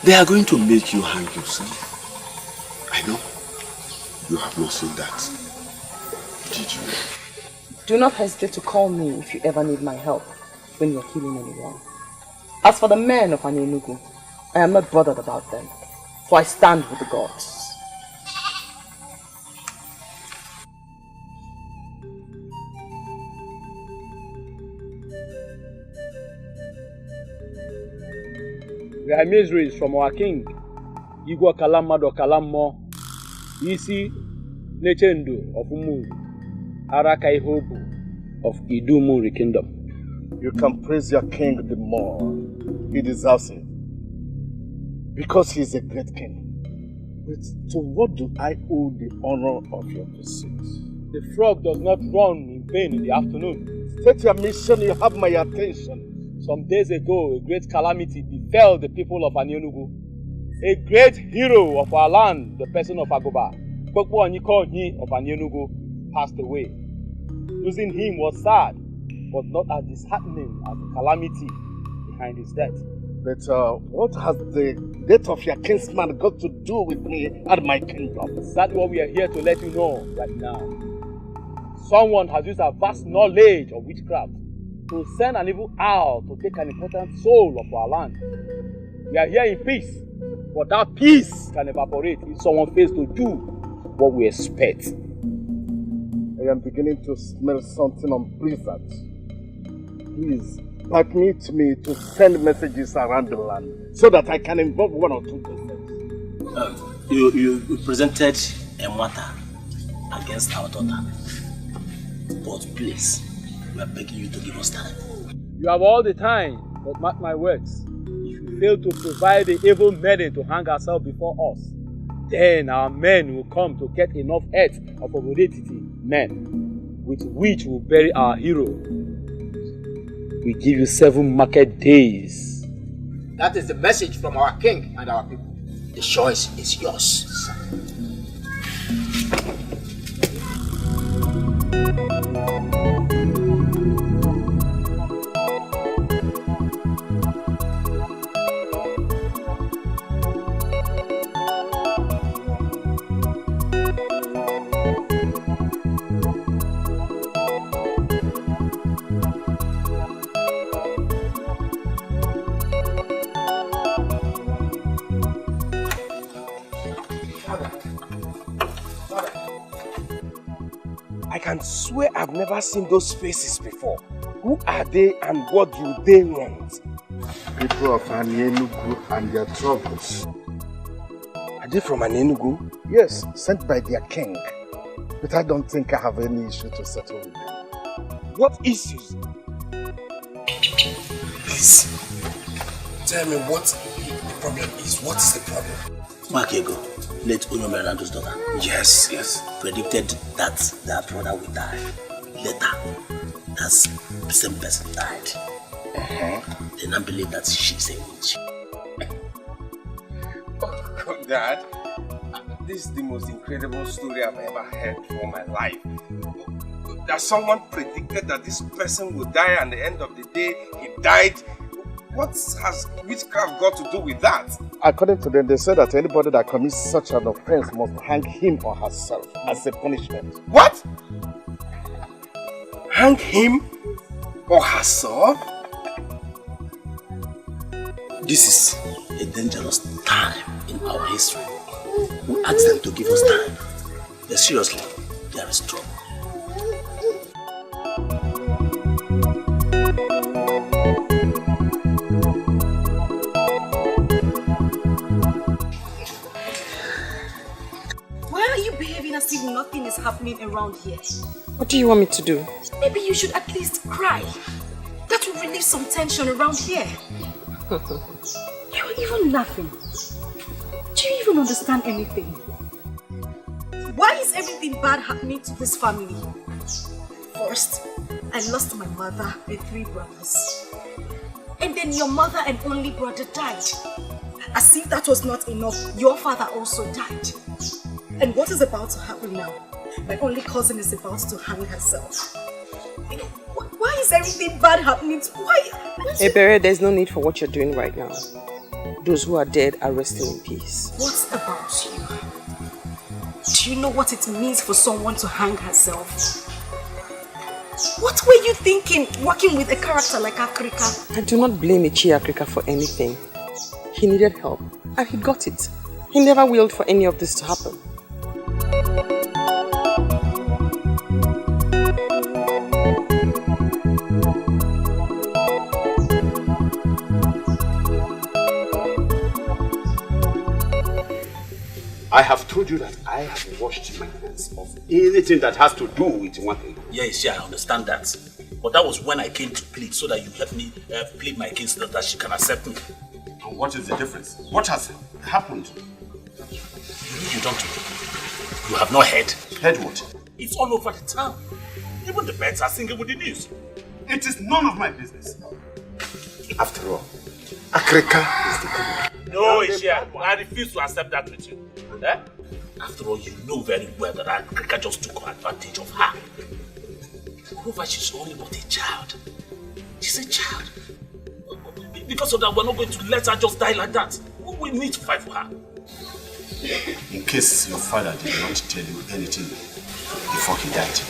They are going to make you hang yourself. I know. You have not seen that. Did you? Do not hesitate to call me if you ever need my help when you're killing anyone. As for the men of Anenugu, I am not bothered about them, for I stand with the gods. We are miseries from our king. Igwe Kalamado Kalamo, Isi Nechendu of Umu, Arakai Hobu of Idumuri Kingdom. You can praise your king the more. He deserves it. Because he is a great king. But to what do I owe the honor of your pursuit? The frog does not run in vain in the afternoon. State your mission, you have my attention. Some days ago, a great calamity befell the people of Anienugu. A great hero of our land, the person of Agoba, Gbogbo Onyikonyi of Anienugu, passed away. Losing him was sad, but not as disheartening as the calamity behind his death. But what has the death of your kinsman got to do with me and my kingdom? That's what we are here to let you know right now. Someone has used a vast knowledge of witchcraft to send an evil owl to take an important soul of our land. We are here in peace, but that peace can evaporate if someone fails to do what we expect. I am beginning to smell something on blizzard. Please, permit me to send messages around the land so that I can involve one or two persons. You presented a matter against our daughter. But please, we are begging you to give us time. You have all the time, but mark my words. If you fail to provide the evil maiden to hang herself before us, then our men will come to get enough heads of Obodetiti men, with which we'll bury our hero. We give you 7 market days. That is the message from our king and our people. The choice is yours. I can swear I've never seen those faces before. Who are they and what do they want? People of Enugu and their troubles. Are they from Enugu? Yes, sent by their king. But I don't think I have any issue to settle with them. What issues? Please, tell me what the problem is. What is the problem? Makego, late Uju Okoli's daughter. Yes. Predicted that their brother would die. Later, that same person died. They now believe that she's a witch. Oh God, Dad. This is the most incredible story I've ever heard for my life. That someone predicted that this person would die and at the end of the day, he died. What has witchcraft got to do with that? According to them, they said that anybody that commits such an offense must hang him or herself as a punishment. What? Hang him or herself? This is a dangerous time in our history. We ask them to give us time. But seriously, there is trouble. Why are you behaving as if nothing is happening around here? What do you want me to do? Maybe you should at least cry. That will relieve some tension around here. You're even laughing. Do you even understand anything? Why is everything bad happening to this family? First, I lost my mother and 3 brothers. And then your mother and only brother died. As if that was not enough, your father also died. And what is about to happen now? My only cousin is about to hang herself. Why is everything bad happening? Why? Ebere, there's no need for what you're doing right now. Those who are dead are resting in peace. What about you? Do you know what it means for someone to hang herself? What were you thinking working with a character like Akrika? I do not blame Ichi Akrika for anything. He needed help and he got it. He never willed for any of this to happen. I have told you that I have washed my hands of anything that has to do with one thing. Yes, I understand that. But that was when I came to plead, so that you help me plead my case so that she can accept me. And what is the difference? What has happened? You don't. You have no head. Head what? It's all over the town. Even the birds are singing with the news. It is none of my business. After all, Akrika is the criminal. No, Ishia, I refuse to accept that with you. Eh? After all, you know very well that Akrika just took advantage of her. Moreover, she's only not a child. She's a child. Because of that, we're not going to let her just die like that. We need to fight for her. In case your father did not tell you anything before he died.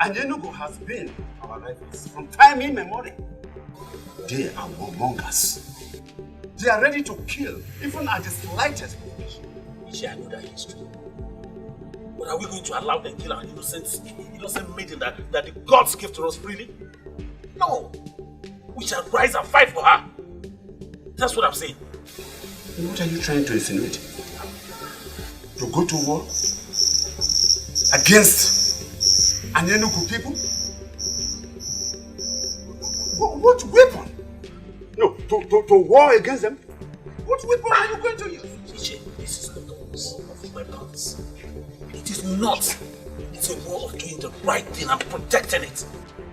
And Enugu has been our rivals from time immemorial. They are among us. They are ready to kill, even at the slightest provocation. I know that history. But are we going to allow them kill our innocent maiden that the gods give to us freely? No. We shall rise and fight for her. That's what I'm saying. What are you trying to insinuate? To go to war against Anyenugu people? What weapon? No, to war against them? What weapon are you going to use? DJ, this is not a war of weapons. It is not. It's a war of doing the right thing and protecting it.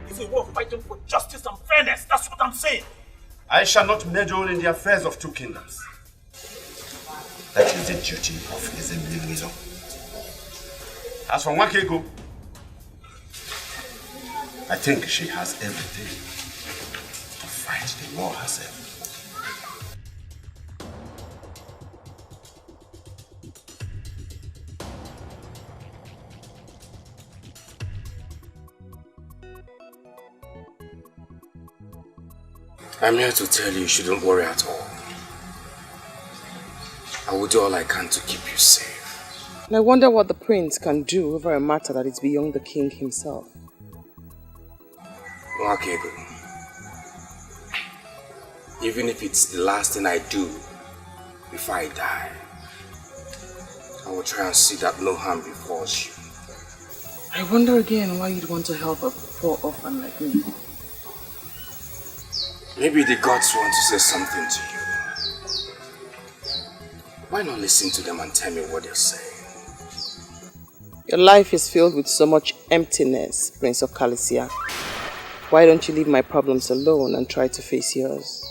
It's a war of fighting for justice and fairness. That's what I'm saying. I shall not meddle in the affairs of two kingdoms. That is the duty of Ezemilizo. As for Nwakego, I think she has everything to fight the war herself. I'm here to tell you shouldn't worry at all. I will do all I can to keep you safe. And I wonder what the prince can do over a matter that is beyond the king himself. Nwakego, even if it's the last thing I do before I die, I will try and see that no harm befalls you. I wonder again why you'd want to help a poor orphan like me. Maybe the gods want to say something to you. Why not listen to them and tell me what they're saying? Your life is filled with so much emptiness, Prince of Calicia. Why don't you leave my problems alone and try to face yours?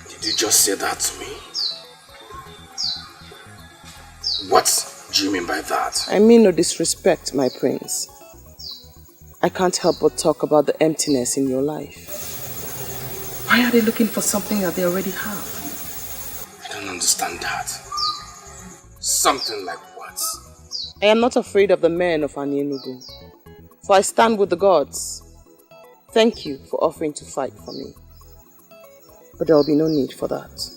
Did you just say that to me? What do you mean by that? I mean no disrespect, my prince. I can't help but talk about the emptiness in your life. Why are they looking for something that they already have? I don't understand that. Something like what? I am not afraid of the men of Anyenugu, for I stand with the gods. Thank you for offering to fight for me. But there will be no need for that.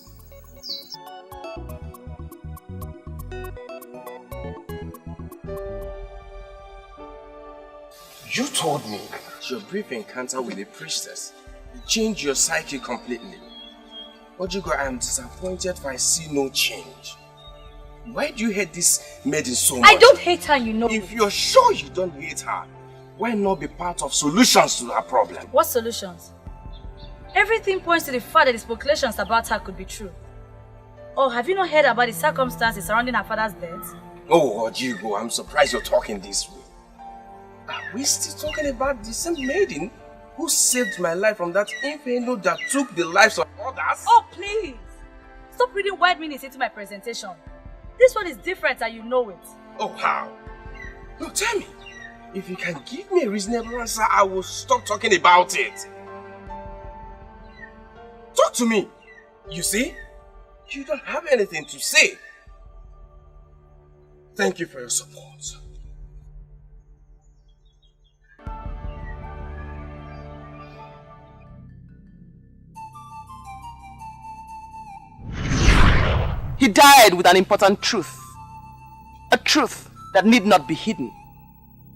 You told me your brief encounter with the priestess changed your psyche completely. Ojugo, I am disappointed for I see no change. Why do you hate this maiden so much? I don't hate her, you know. If you're sure you don't hate her, why not be part of solutions to her problem? What solutions? Everything points to the fact that the speculations about her could be true. Oh, have you not heard about the circumstances surrounding her father's death? Oh, Ojugo, I'm surprised you're talking this way. Are we still talking about the same maiden who saved my life from that inferno that took the lives of others? Oh, please! Stop reading wide meanings into my presentation. This one is different and you know it. Oh, how? No, tell me. If you can give me a reasonable answer, I will stop talking about it. Talk to me. You see? You don't have anything to say. Thank you for your support. He died with an important truth. A truth that need not be hidden.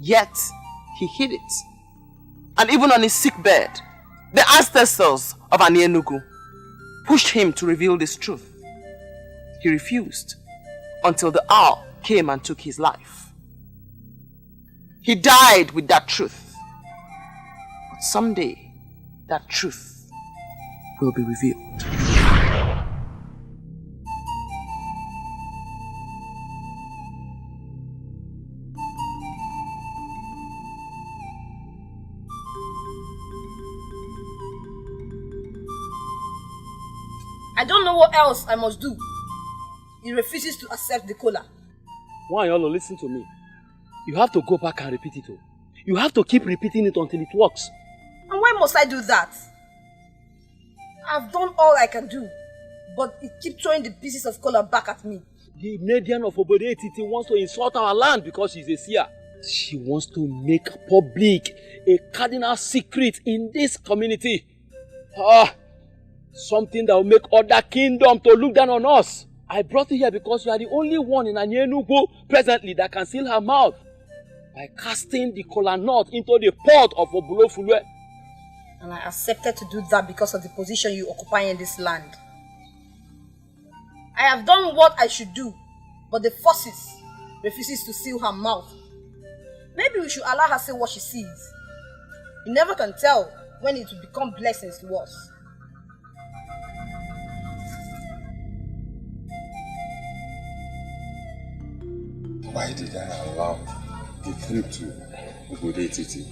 Yet, he hid it. And even on his sick bed, the ancestors of Anyenugu pushed him to reveal this truth. He refused until the hour came and took his life. He died with that truth. But someday, that truth will be revealed. I don't know what else I must do. He refuses to accept the cola. Why, Yolo, listen to me. You have to go back and repeat it. Oh. You have to keep repeating it until it works. And why must I do that? I've done all I can do, but he keeps throwing the pieces of cola back at me. The Median of Obode Titi wants to insult our land because she's a seer. She wants to make public a cardinal secret in this community. Something that will make other kingdoms to look down on us. I brought you here because you are the only one in Anyenugu presently that can seal her mouth by casting the kola nut into the pot of Obulofulwe. And I accepted to do that because of the position you occupy in this land. I have done what I should do, but the forces refuses to seal her mouth. Maybe we should allow her say what she sees. You never can tell when it will become blessings to us. Why did I allow the trip to Ugodetiti?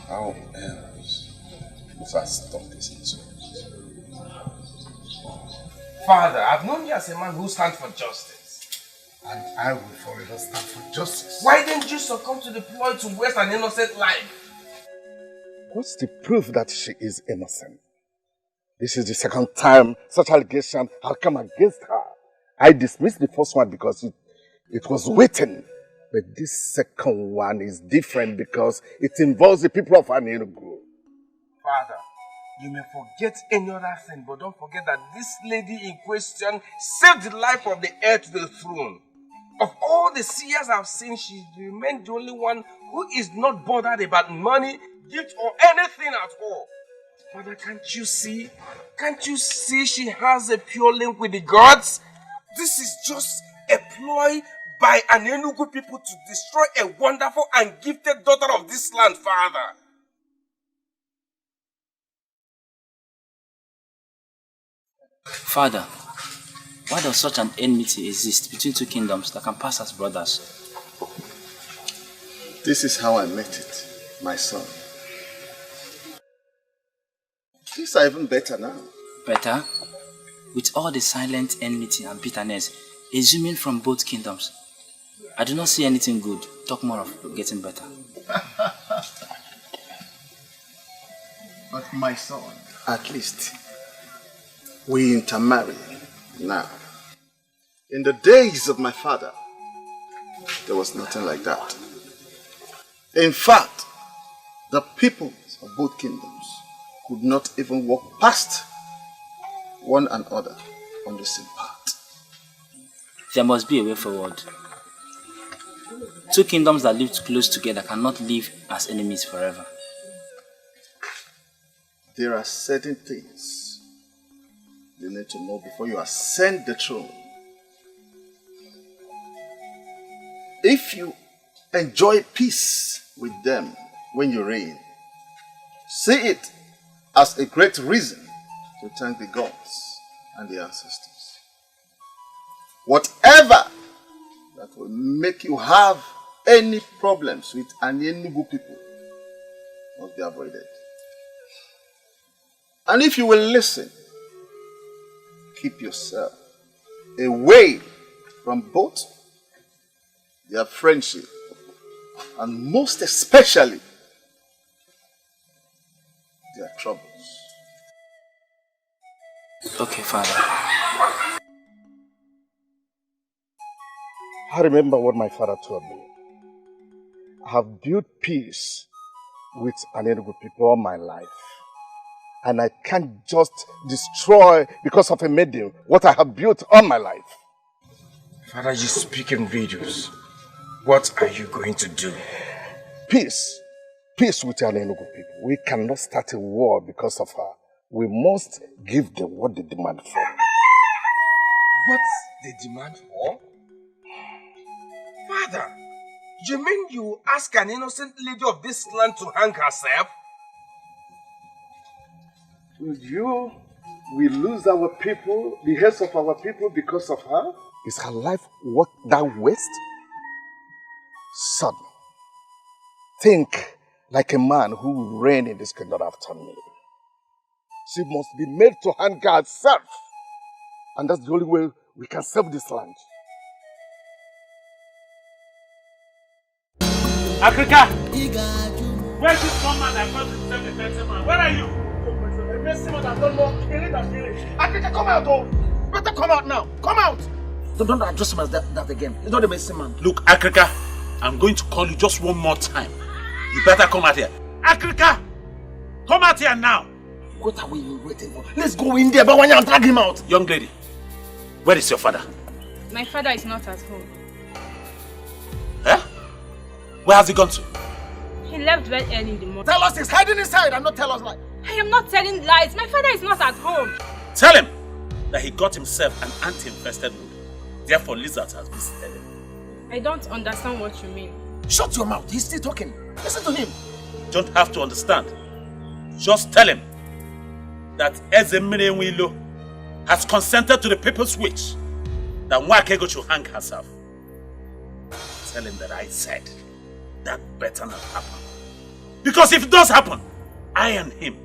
How else must I stop this insult? Father, I've known you as a man who stands for justice. And I will forever stand for justice. Why didn't you succumb to the ploy to waste an innocent life? What's the proof that she is innocent? This is the second time such allegation have come against her. I dismissed the first one because it was waiting. But this second one is different because it involves the people of Anenugu. Father, you may forget any other thing, but don't forget that this lady in question saved the life of the heir to the throne. Of all the seers I've seen, she remained the only one who is not bothered about money, gift, or anything at all. Father, can't you see? Can't you see she has a pure link with the gods? This is just a ploy by an Enugu people to destroy a wonderful and gifted daughter of this land, Father. Father, why does such an enmity exist between two kingdoms that can pass as brothers? This is how I met it, my son. Things are even better now. Better? With all the silent enmity and bitterness exhuming from both kingdoms, I do not see anything good. Talk more of getting better. But my son, at least we intermarry now. In the days of my father, there was nothing like that. In fact, the peoples of both kingdoms could not even walk past one another on the same path. There must be a way forward. Two kingdoms that lived close together cannot live as enemies forever. There are certain things you need to know before you ascend the throne. If you enjoy peace with them when you reign, see it as a great reason to thank the gods and the ancestors. Whatever that will make you have any problems with Anenugu people must be avoided. And if you will listen, keep yourself away from both their friendship and most especially their troubles. Okay, Father. I remember what my father told me. I have built peace with Anenugu people all my life. And I can't just destroy, because of a Maiden, what I have built all my life. Father, you speak in riddles. What are you going to do? Peace. Peace with Anenugu people. We cannot start a war because of her. We must give them what they demand for. What they demand for? Father, you mean you ask an innocent lady of this land to hang herself? We lose our people, the heads of our people because of her? Is her life worth that waste? Son, think like a man who will reign in this kingdom after me. She must be made to hang herself. And that's the only way we can save this land. Africa! Where's this one man that calls himself a better man? Where are you? Africa, come out, oh! Better come out now! Come out! Don't address him as that again. He's not a messy man. Look, Africa, I'm going to call you just one more time. You better come out here. Africa! Come out here now! What are we waiting for? Let's go in there, but when you drag him out. Young lady, where is your father? My father is not at home. Eh? Where has he gone to? He left very early in the morning. Tell us he's hiding inside and not tell us lies. I am not telling lies. My father is not at home. Tell him! that he got himself an anti-infested wood. Therefore, lizards has visited him. I don't understand what you mean. Shut your mouth. He's still talking. Listen to him. You don't have to understand. Just tell him that Ezemirenwilo has consented to the people's wish that Nwakego should hang herself. Tell him that I said that better not happen. Because if it does happen, I and him,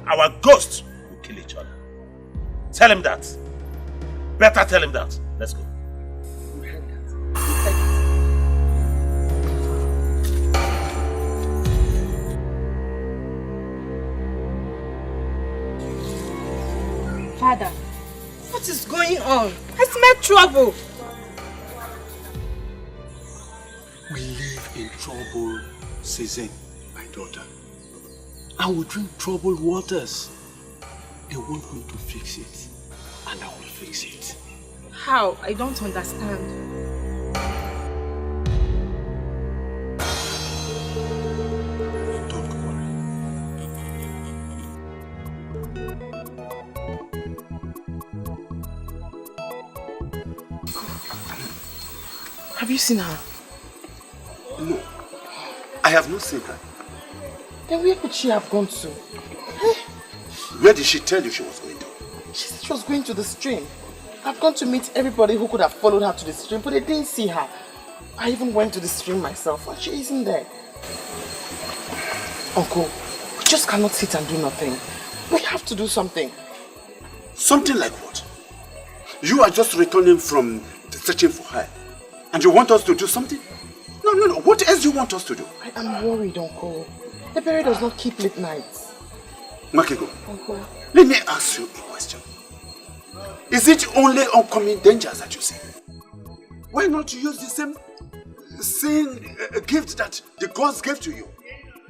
our ghosts, will kill each other. Tell him that. Better tell him that. Let's go. Father, what is going on? I smell trouble. We live in trouble season, my daughter. And we drink troubled waters. They want me to fix it, and I will fix it. How? I don't understand. Don't worry. Have you seen her? No, I have not seen her. Then where could she have gone to? Where did she tell you she was going to? She said she was going to the stream. I've gone to meet everybody who could have followed her to the stream, but they didn't see her. I even went to the stream myself, and she isn't there. Uncle, we just cannot sit and do nothing. We have to do something. Something like what? You are just returning from searching for her, and you want us to do something? No. What else do you want us to do? I am worried, Uncle. The berry does not keep late nights. Makego, Uncle. let me ask you a question. Is it only oncoming dangers that you see? Why not use the same gift that the gods gave to you?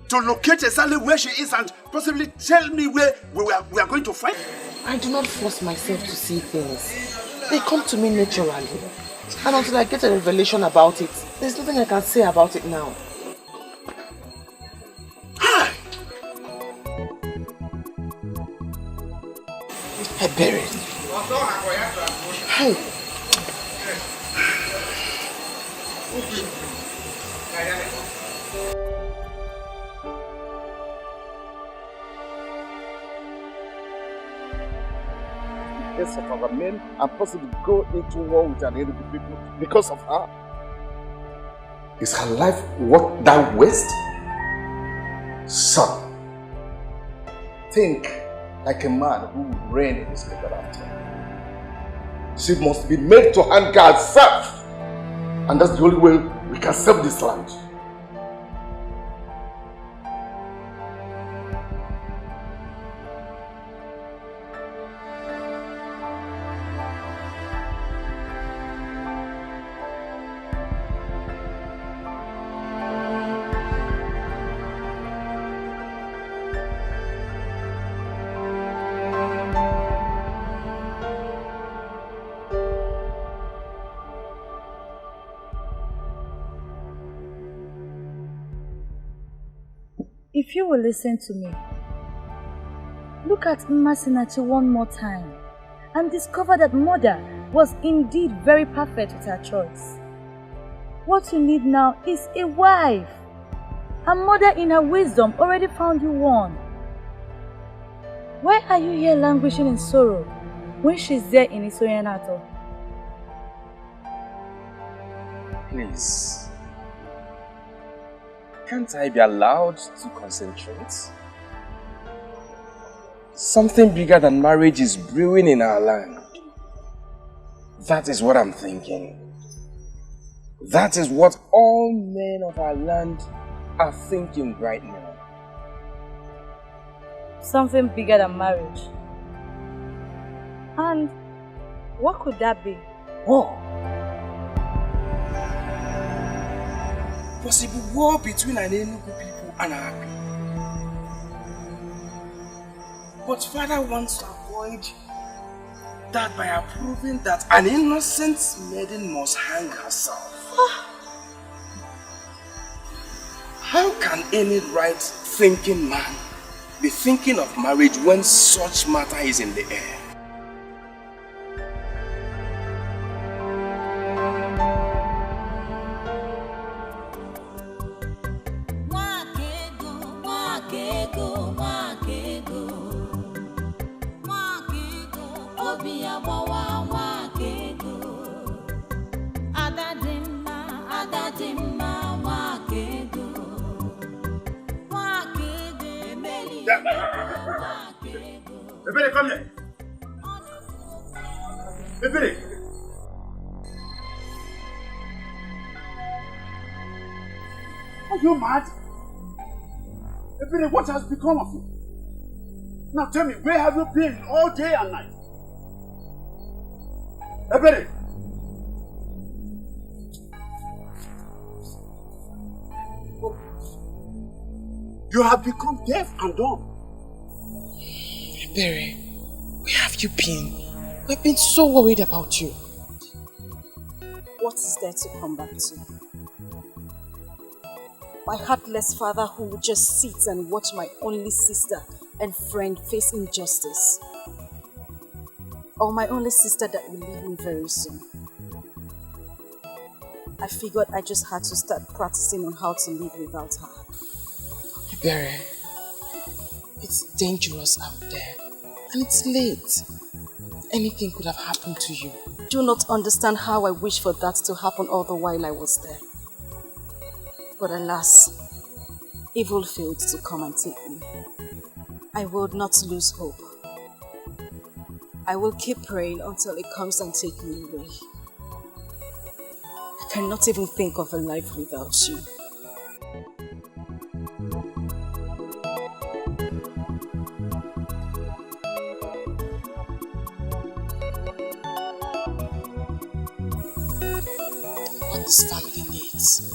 To locate exactly where she is and possibly tell me where we are going to find her? I do not force myself to see things. They come to me naturally. And until I get a revelation about it, there's nothing I can say about it now. I buried. Hey. Yes, of our men and possibly go into war with an enemy people because of her. Is her life worth that waste? Son, think like a man who will reign in his paper after. She must be made to hang herself, and that's the only way we can save this land. If you will listen to me, look at Masinachi one more time and discover that Mother was indeed very perfect with her choice. What you need now is a wife. And Mother in her wisdom already found you one. Why are you here languishing in sorrow when she's there in Isoyanato? Please. Can't I be allowed to concentrate? Something bigger than marriage is brewing in our land. That is what I'm thinking. That is what all men of our land are thinking right now. Something bigger than marriage. And what could that be? War. Possible war between an Enugu people and our people. But Father wants to avoid that by approving that an innocent maiden must hang herself. How can any right-thinking man be thinking of marriage when such matter is in the air? Ebere, come here. Ebere. Are you mad? Ebere, what has become of you? Now tell me, where have you been all day and night? Ebere. You have become deaf and dumb. Ebere, where have you been? We've been so worried about you. What is there to come back to? My heartless father who would just sit and watch my only sister and friend face injustice. Or my only sister that will leave me very soon. I figured I just had to start practicing on how to live without her. Ebere, it's dangerous out there and it's late. Anything could have happened to you. Do not understand how I wish for that to happen all the while I was there. But alas, evil failed to come and take me. I will not lose hope. I will keep praying until it comes and takes me away. I cannot even think of a life without you. What this family needs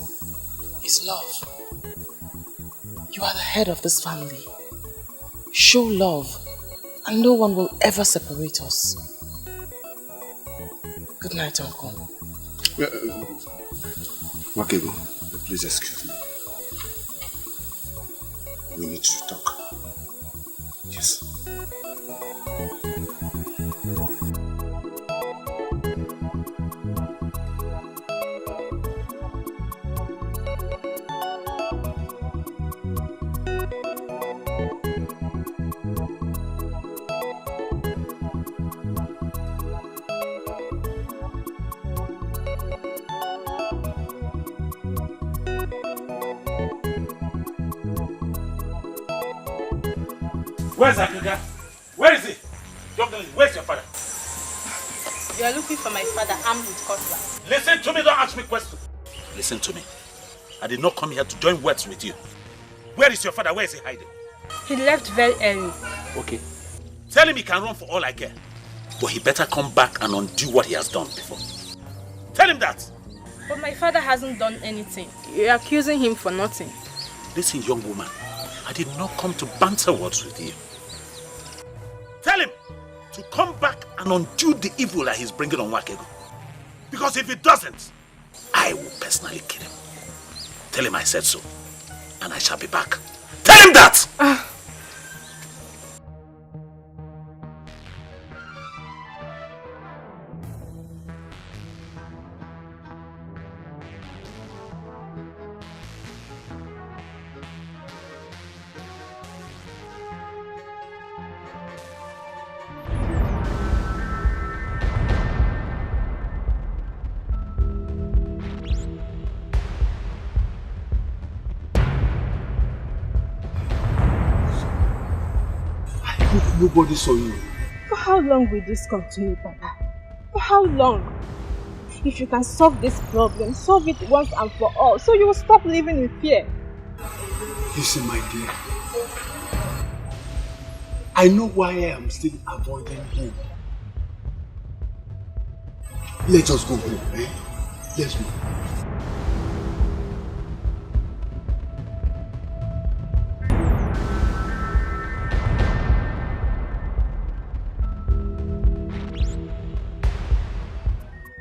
is love. You are the head of this family. Show love, and no one will ever separate us. Good night, Uncle. Wakego, please excuse me. We need to talk. Yes. Where's Akuga? Where is he? Young lady, where's your father? You are looking for my father armed with cutlass. Listen to me, don't ask me questions. Listen to me. I did not come here to join words with you. Where is your father? Where is he hiding? He left very early. Okay. Tell him he can run for all I care. But he better come back and undo what he has done before. Tell him that. But my father hasn't done anything. You're accusing him for nothing. Listen, young woman. I did not come to banter words with you. Tell him to come back and undo the evil that he's bringing on Wakego. Because if he doesn't, I will personally kill him. Tell him I said so. And I shall be back. Tell him that! Nobody saw you. For how long will this continue, Papa? For how long? If you can solve this problem, solve it once and for all, so you will stop living in fear. Listen, my dear. I know why I am still avoiding home. Let us go home, eh? Let's go.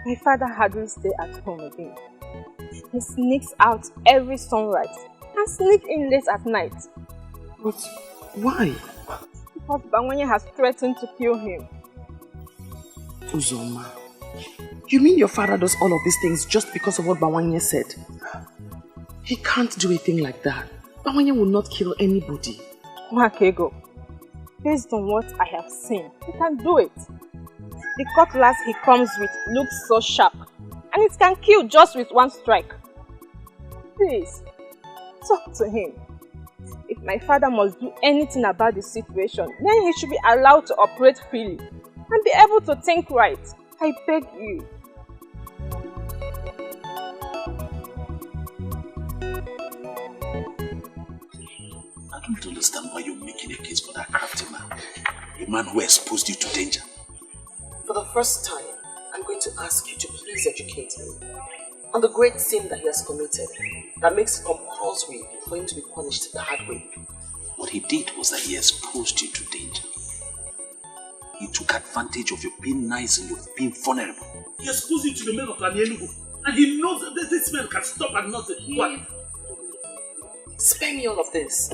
My father hadn't stayed at home again. He sneaks out every sunrise and sneaks in late at night. But why? Because Bawanye has threatened to kill him. Uzoma, you mean your father does all of these things just because of what Bawanye said? He can't do a thing like that. Bawanye will not kill anybody. Wakego, based on what I have seen, he can do it. The cutlass he comes with looks so sharp, and it can kill just with one strike. Please, talk to him. If my father must do anything about the situation, then he should be allowed to operate freely and be able to think right. I beg you. I don't understand why you're making a case for that crafty man. A man who exposed you to danger. For the first time, I'm going to ask you to please educate me on the great sin that he has committed that makes it compulsory for him to be punished the hard way. What he did was that he exposed you to danger. He took advantage of your being nice and your being vulnerable. He exposed you to the men of Enugu, and he knows that this man can stop at nothing. What? Spare me all of this.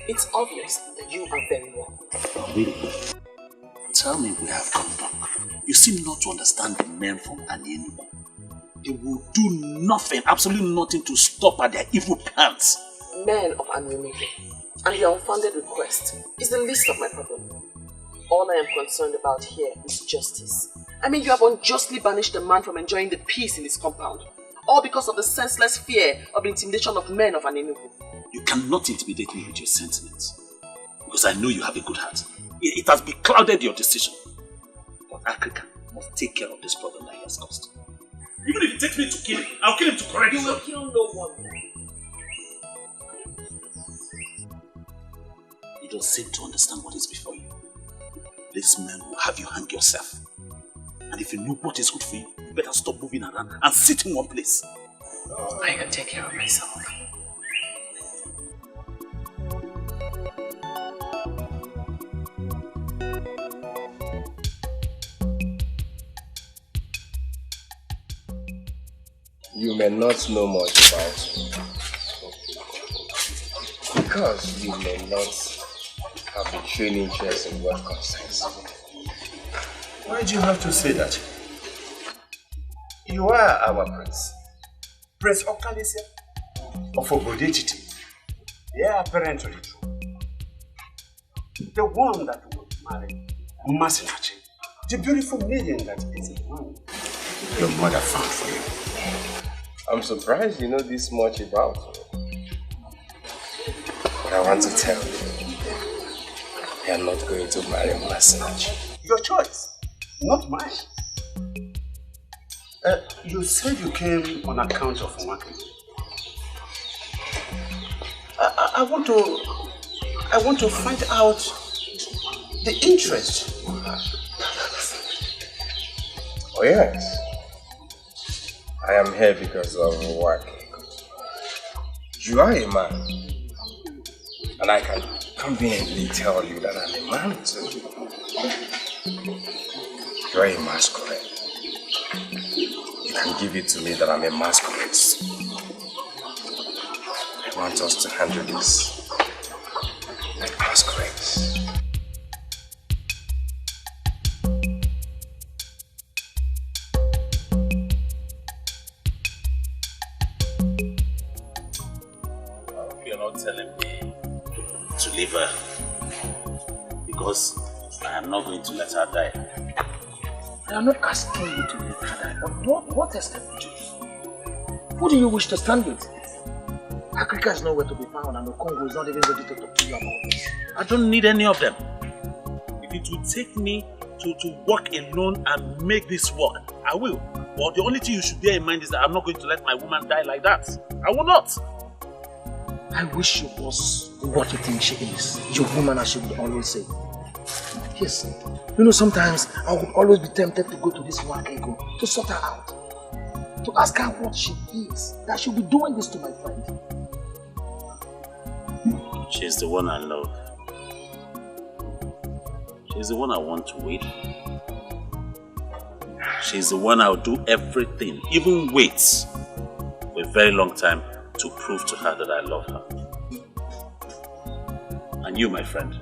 It's obvious that you are very wrong. Really? Tell me we have come back. You seem not to understand the men from Enugu. They will do nothing, absolutely nothing to stop at their evil plans. Men of Enugu and your unfounded request is the least of my problem. All I am concerned about here is justice. I mean, you have unjustly banished a man from enjoying the peace in his compound, all because of the senseless fear of the intimidation of men of Enugu. You cannot intimidate me with your sentiments, because I know you have a good heart. It has beclouded your decision. But Africa must take care of this problem that he has caused. Even if it takes me to kill him, I'll kill him to correct him. You will kill no one. You don't seem to understand what is before you. This man will have you hang yourself. And if you know what is good for you, you better stop moving around and sit in one place. I can take care of myself. You may not know much about me. Because you may not have a training interest in what concerns me. Why do you have to say that? You are our prince. Prince Okalisia of Obodetiti. They are apparently true. The one that would marry Masinachi. The beautiful maiden that is a woman your mother found for you. I'm surprised you know this much about me. But I want to tell you, I am not going to marry Masinachi. Your choice, not mine. You said you came on account of Nwake. I want to find out the interest you have. Oh yes. I am here because of Nwake. You are a man. And I can conveniently tell you that I'm a man too. You are a masquerade. You can give it to me that I'm a masquerade. I want us to handle this like masquerades. You're not telling me to leave her because I am not going to let her die. I am not asking you to leave her die, but what else can you do? Who do you wish to stand with? Africa is nowhere to be found and the Congo is not even ready to talk to you about this. I don't need any of them. If it will take me to work alone and make this work, I will. But the only thing you should bear in mind is that I'm not going to let my woman die like that. I will not. I wish she was what you think she is. Your woman, as she would always say. Yes. You know, sometimes I would always be tempted to go to this one ego to sort her out. To ask her what she is. That she'll be doing this to my friend. She's the one I love. She's the one I want to wait for. She's the one I'll do everything, even wait for a very long time to prove to her that I love her. And you, my friend,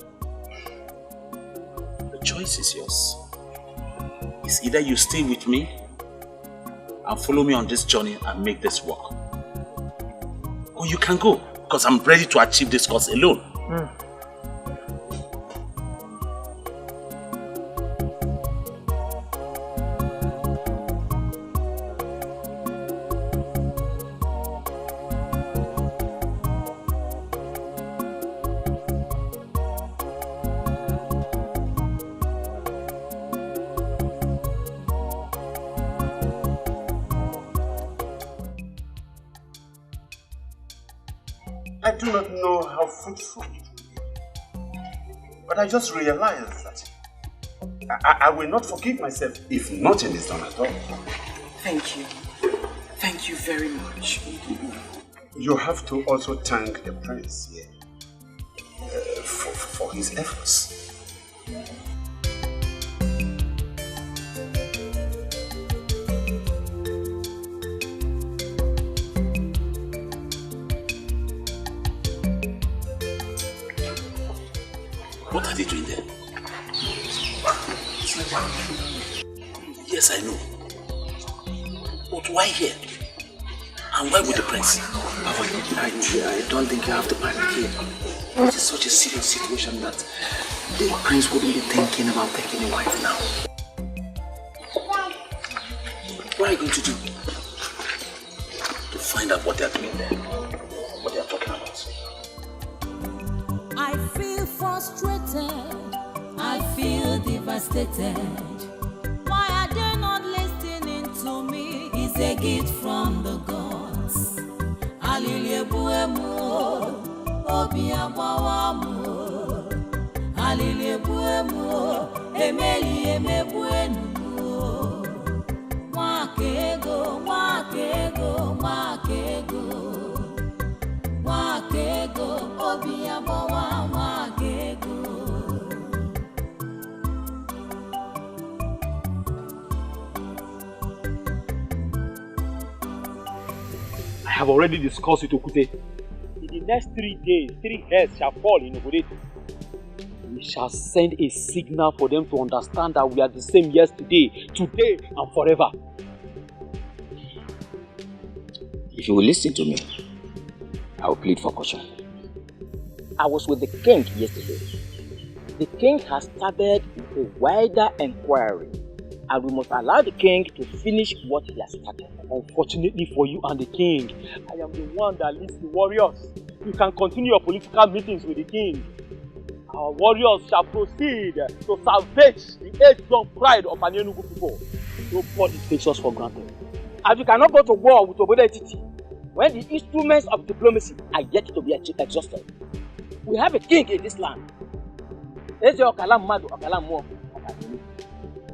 the choice is yours. It's either you stay with me and follow me on this journey and make this work, or you can go, because I'm ready to achieve this cause alone. I do not know how fruitful it will be. But I just realized that I will not forgive myself if nothing is done at all. Thank you. Thank you very much. You have to also thank the prince here for his efforts. What are they doing there? Yes, I know. But why here? And why with the prince? I don't think you have to panic here. It is such a serious situation that the prince wouldn't be thinking about taking a wife now. What are you going to do? To find out what they are doing there. What they are talking about. I feel frustrated. I feel devastated. Why are they not listening to me? It's a gift from the gods. Aliliebuemu, obiabawamu. Aliliebuemu, emeli emebuenu. Wakego, wakego, wakego. Wakego, obiabawa, wakego. I have already discussed with Okute. In the next 3 days, 3 heads shall fall in Obodet. We shall send a signal for them to understand that we are the same yesterday, today, and forever. If you will listen to me, I will plead for caution. I was with the king yesterday. The king has started a wider inquiry, and we must allow the king to finish what he has started. Unfortunately for you and the king, I am the one that leads the warriors. You can continue your political meetings with the king. Our warriors shall proceed to salvage the age-long pride of Anyenugu people. Nobody takes us for granted. As you cannot go to war with Obodo Etiti when the instruments of diplomacy are yet to be exhausted. We have a king in this land. Eze Okalam Madu Okalam Mo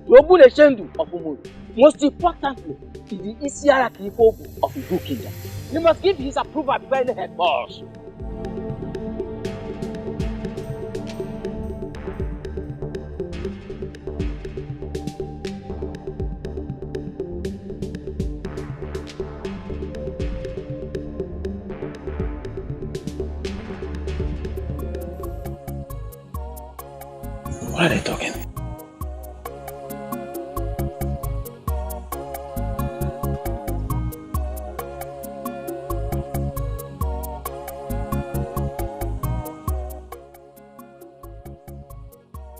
Yobule Shendu of Umudu. Most importantly, is the Isiara Kifogu of the Igu Kingdom. You must give his approval before any head boss. What are they talking?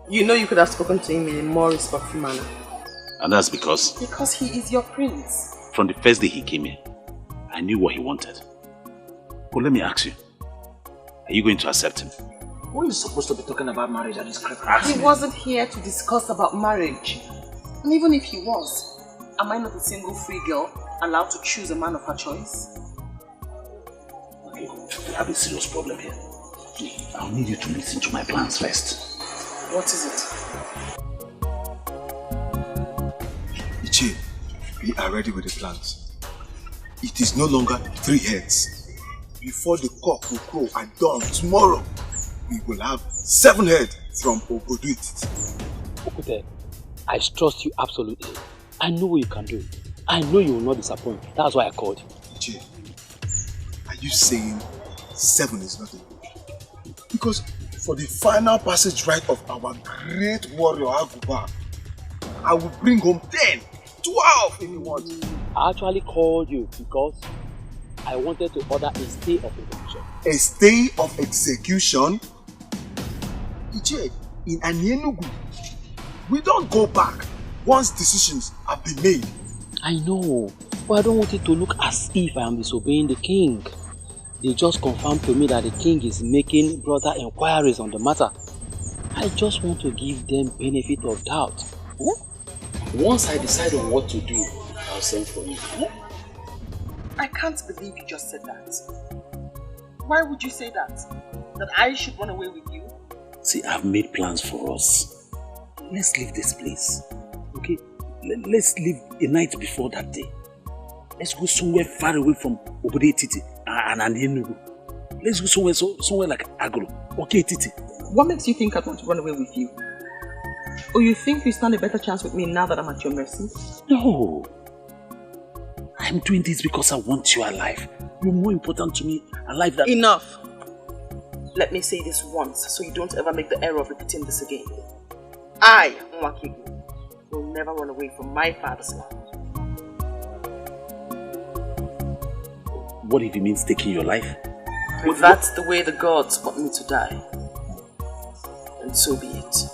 You know you could have spoken to him in a more respectful manner. And that's because? Because he is your prince. From the first day he came here, I knew what he wanted. But let me ask you, are you going to accept him? Who is supposed to be talking about marriage at this critical? He wasn't here to discuss about marriage. And even if he was, am I not a single free girl allowed to choose a man of her choice? Okay, we have a serious problem here. I'll need you to listen to my plans first. What is it? Ichie, we are ready with the plans. It is no longer 3 heads. Before the cock will crow at dawn tomorrow, we will have 7 heads from Obodo Etiti. Okute, I trust you absolutely. I know what you can do. I know you will not disappoint. That's why I called you. Ichie, are you saying 7 is not enough? Because for the final passage right of our great warrior Aguba, I will bring home 10, 12 if you want. I actually called you because I wanted to order a stay of execution. A stay of execution? Ichie, in Anyenugu, we don't go back once decisions have been made. I know, but I don't want it to look as if I am disobeying the king. They just confirmed to me that the king is making broader inquiries on the matter. I just want to give them benefit of doubt. Once I decide on what to do, I'll send for you. I can't believe you just said that. Why would you say that? That I should run away with you? See, I've made plans for us. Let's leave this place. Okay? Let's leave a night before that day. Let's go somewhere far away from Obode Titi and Enugu. Let's go somewhere like Agro. Okay, Titi? What makes you think I want to run away with you? Or you think you stand a better chance with me now that I'm at your mercy? No. I'm doing this because I want you alive. You're more important to me alive than... Enough. Let me say this once so you don't ever make the error of repeating this again. I, Nwakigu, will never run away from my father's land. What if it means taking your life? If that's the way the gods want me to die, then so be it.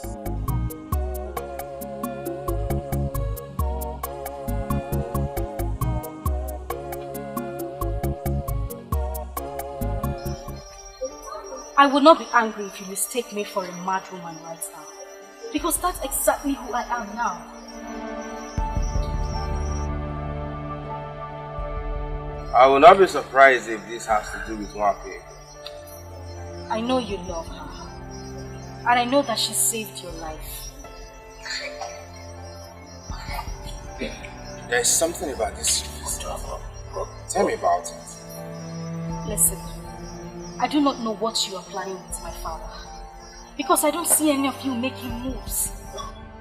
I would not be angry if you mistake me for a mad woman right now. Because that's exactly who I am now. I will not be surprised if this has to do with Nwake. I know you love her. And I know that she saved your life. There's something about this drama. Tell me about it. Listen, I do not know what you are planning with my father. Because I don't see any of you making moves.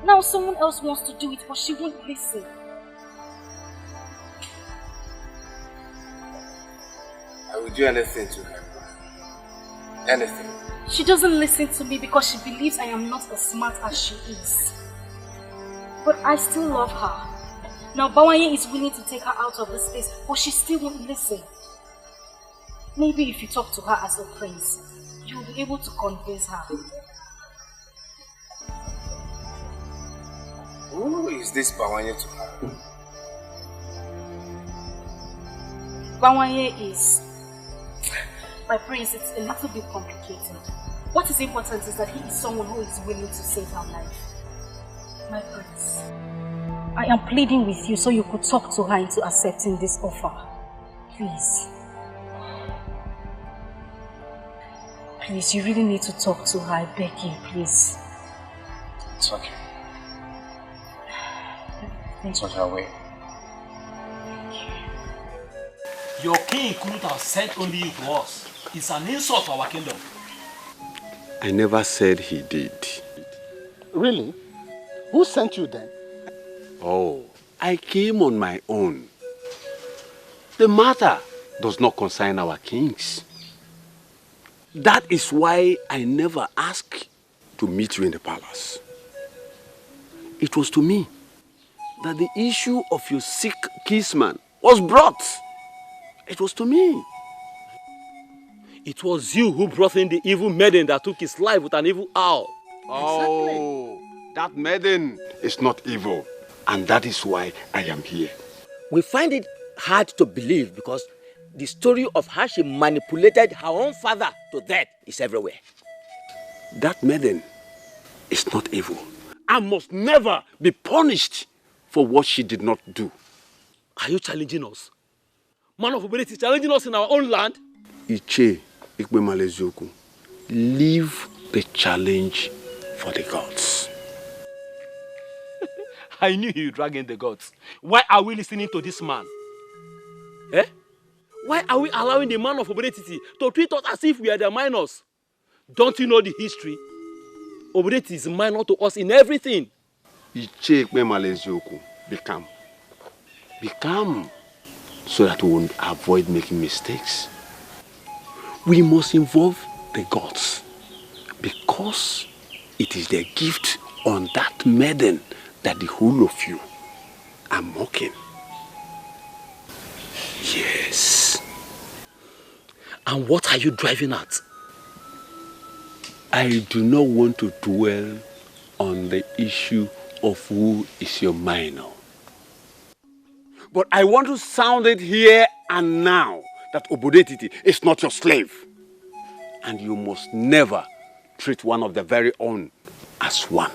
Now someone else wants to do it, but she won't listen. I will do anything to help her. Anything. She doesn't listen to me because she believes I am not as smart as she is. But I still love her. Now Bawanye is willing to take her out of this place, but she still won't listen. Maybe if you talk to her as a prince, you will be able to convince her. Who is this Bawanye to her? Bawanye is... My prince, it's a little bit complicated. What is important is that he is someone who is willing to save her life. My prince, I am pleading with you so you could talk to her into accepting this offer. Please. Please, you really need to talk to her. I beg you, please. It's okay. It's on her way. Your king couldn't have sent only you to us. It's an insult to our kingdom. I never said he did. Really? Who sent you then? Oh, I came on my own. The matter does not concern our kings. That is why I never asked to meet you in the palace. It was to me that the issue of your sick kinsman was brought. It was to me. It was you who brought in the evil maiden that took his life with an evil owl. Oh, that maiden is not evil. And that is why I am here. We find it hard to believe because the story of how she manipulated her own father to death is everywhere. That maiden is not evil and must never be punished for what she did not do. Are you challenging us? Man of Obede is challenging us in our own land? Iche Ikpemaleziokwu, leave the challenge for the gods. I knew you dragging the gods. Why are we listening to this man? Eh? Why are we allowing the man of Obede to treat us as if we are the minors? Don't you know the history? Obede is minor to us in everything. Iche Ikpemaleziokwu, be calm. Be calm so that we won't avoid making mistakes. We must involve the gods because it is their gift on that maiden that the whole of you are mocking. Yes. And what are you driving at? I do not want to dwell on the issue of who is your minor. But I want to sound it here and now that Obode is not your slave. And you must never treat one of the very own as one.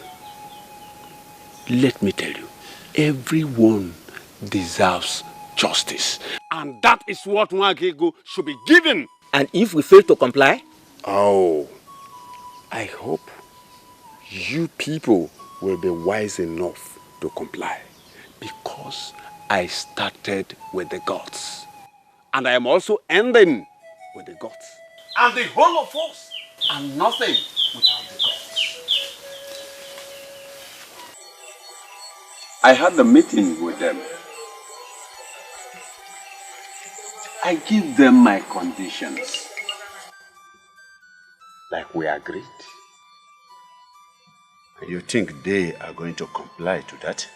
Let me tell you, everyone deserves justice. And that is what Nwakego should be given And if we fail to comply? Oh, I hope you people will be wise enough to comply, because I started with the gods, and I am also ending with the gods. And the whole of us are nothing without the gods. I had a meeting with them. I give them my conditions, like we agreed. You think they are going to comply to that?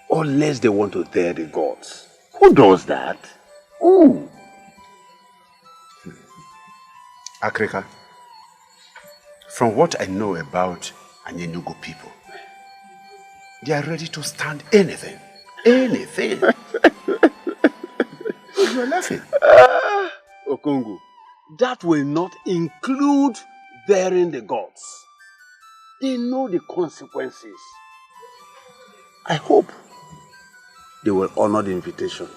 Unless they want to dare the gods. Who does that? Who? Akrika, from what I know about Anyenugu people, they are ready to stand anything. Anything. You are laughing. Okongu, that will not include daring the gods. They know the consequences. I hope they will honor the invitation.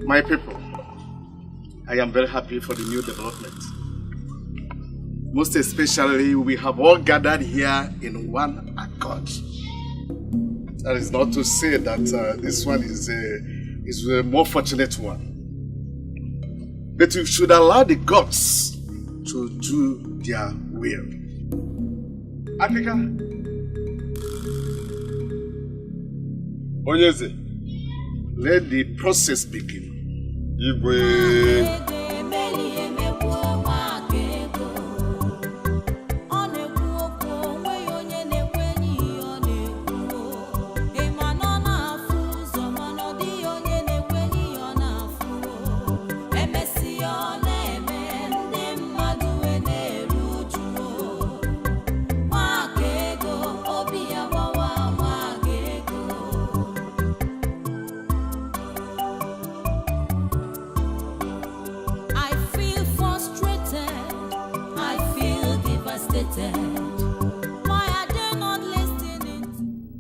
My people, I am very happy for the new development. Most especially, we have all gathered here in one accord. That is not to say that this one is a more fortunate one. But we should allow the gods to do their will. Africa. Onyeze, let the process begin. Igwe.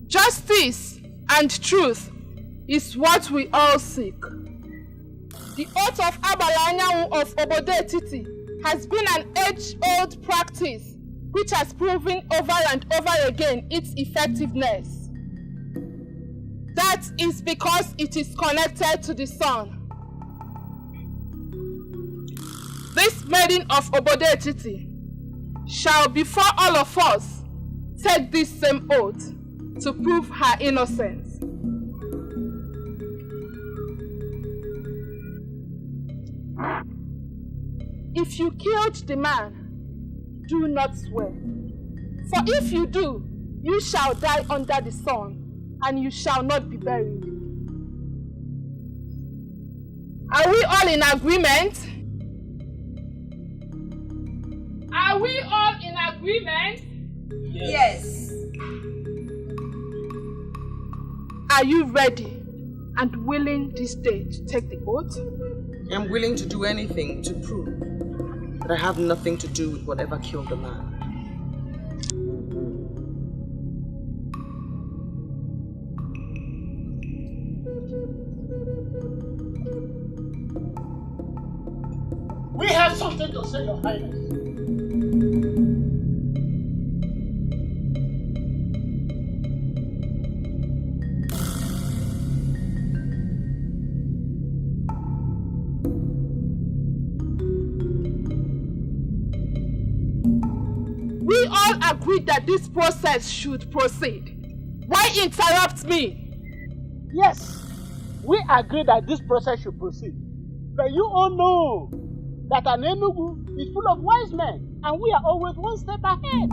Justice and truth is what we all seek. The oath of Abalanyawu of Obode Titi has been an age-old practice which has proven over and over again its effectiveness. That is because it is connected to the sun. This maiden of Obode Titi shall before all of us take this same oath to prove her innocence. If you killed the man, do not swear. For if you do, you shall die under the sun, and you shall not be buried. Are we all in agreement? Are we all in agreement? Yes. Are you ready and willing this day to take the oath? I'm willing to do anything to prove that I have nothing to do with whatever killed the man. We have something to say, Your Highness. We all agreed that this process should proceed. Why interrupt me? Yes, we agree that this process should proceed. But you all know that an Enugu is full of wise men, and we are always one step ahead.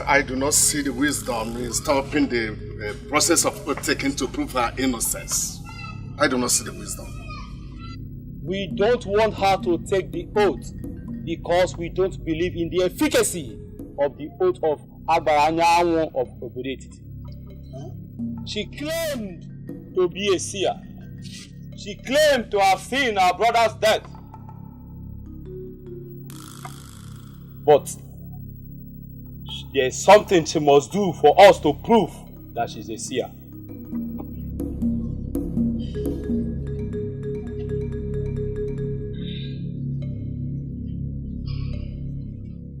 I do not see the wisdom in stopping the process of oath taking to prove her innocence. I do not see the wisdom. We don't want her to take the oath because we don't believe in the efficacy of the oath of Agbaranyawo of Obode Titi. She claimed to be a seer, She claimed to have seen her brother's death. But there's something she must do for us to prove that she's a seer.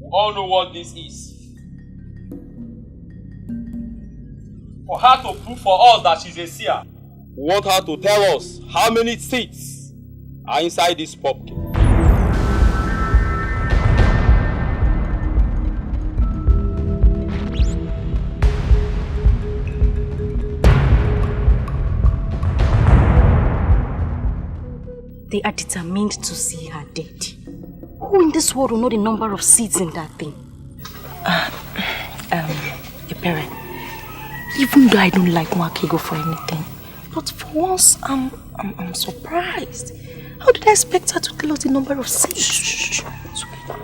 We all know what this is. For her to prove for us that she's a seer, we want her to tell us how many seeds are inside this pumpkin. They are determined to see her dead. Who in this world will know the number of seeds in that thing? Your parent. Even though I don't like Mwakego for anything, but for once, I'm surprised. How did I expect her to tell us the number of seeds? Shh. It's okay.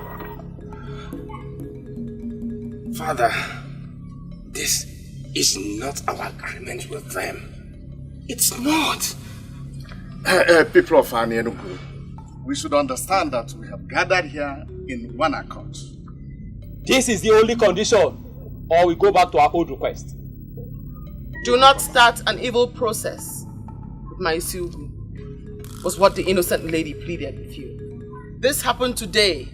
Father, this is not our agreement with them. It's not. People of Enugu, we should understand that we have gathered here in one accord. This is the only condition, or we go back to our old request. Do not start an evil process with my Isugu, was what the innocent lady pleaded with you. This happened today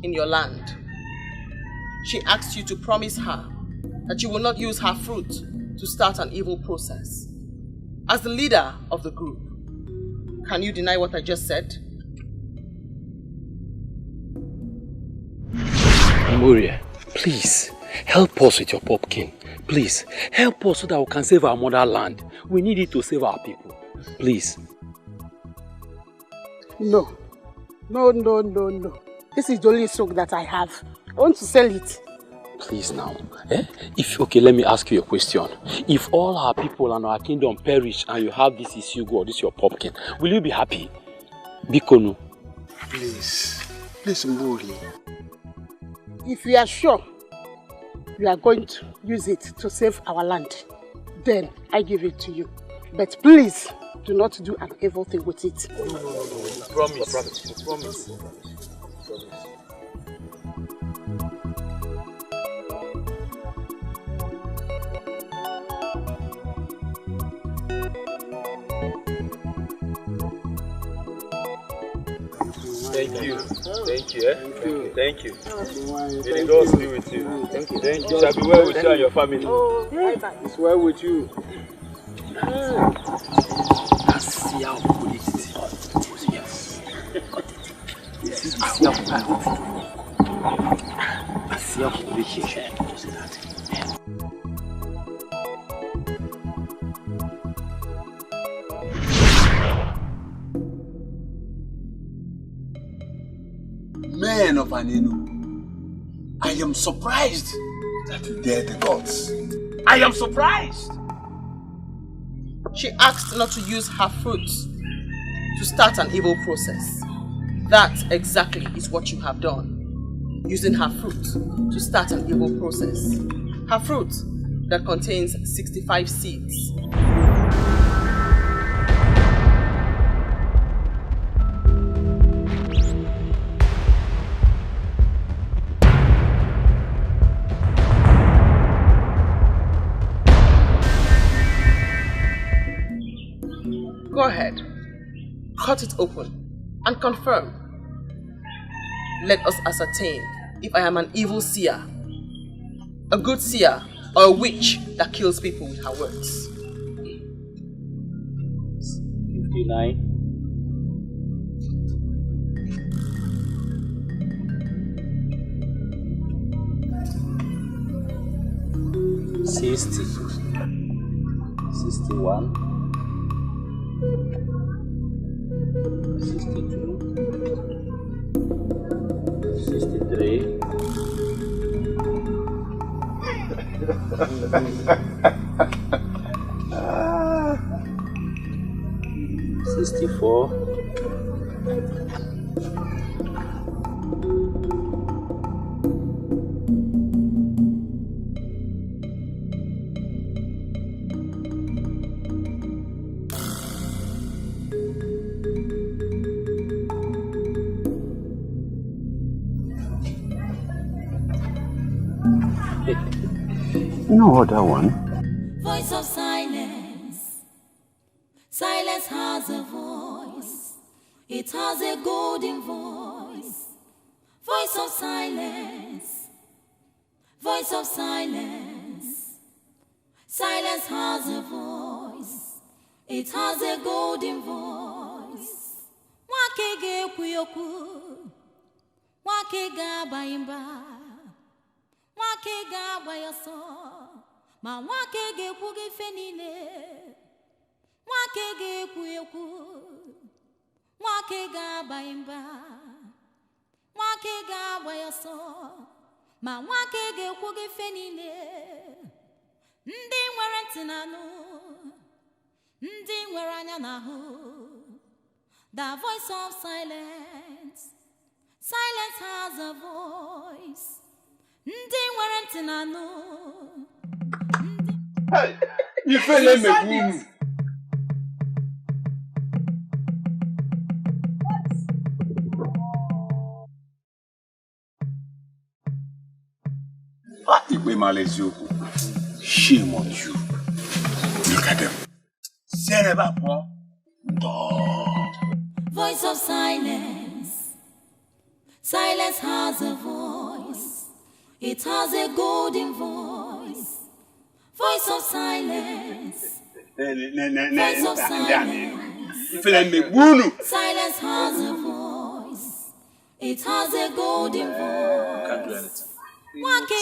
in your land. She asked you to promise her that you will not use her fruit to start an evil process. As the leader of the group, can you deny what I just said? Moria, please, help us with your pumpkin. Please, help us so that we can save our motherland. We need it to save our people. Please. No. This is the only soak that I have. I want to sell it. Please now. Okay, let me ask you a question. If all our people and our kingdom perish and you have this issue or this your pumpkin, will you be happy? Bikonu. Please, Mburi. If you are sure you are going to use it to save our land, then I give it to you. But please, do not do an evil thing with it. No. Promise. Thank you. Thank you. May the Lord be with you. Thank you. It shall be well with you and your family. It's well with you. Men of Anenu, I am surprised that you dare the gods. I am surprised. She asked not to use her fruit to start an evil process. That exactly is what you have done. Using her fruit to start an evil process. Her fruit that contains 65 seeds. Go ahead, cut it open and confirm. Let us ascertain if I am an evil seer, a good seer, or a witch that kills people with her words. 59. 60. 61. 62, 63, 64, 65, No other one. Voice of silence. Silence has a voice. It has a golden voice. Voice of silence. Voice of silence. Silence has a voice. It has a golden voice. Wake ge kuyoku. Wake ga baimba. Wake ga bayaso. Ma wake ge kuge fenile. Wake ge kuyoku. Wake ga baimba. Wake ga bayaso. Ma wake ge kuge fenile. Ndi nwere ntị n'anụ. Ndi nwere anya n'ahụ. The voice of silence. Silence has a voice. Ndi nwere ntị n'anụ. Hey, ifele megbu. Ikpe malice okwu. Shame on you. Look at them. Voice of silence. Silence has a voice. It has a golden voice. Voice of silence. Voice of silence. Silence has a voice. It has a golden voice. Can't do anything.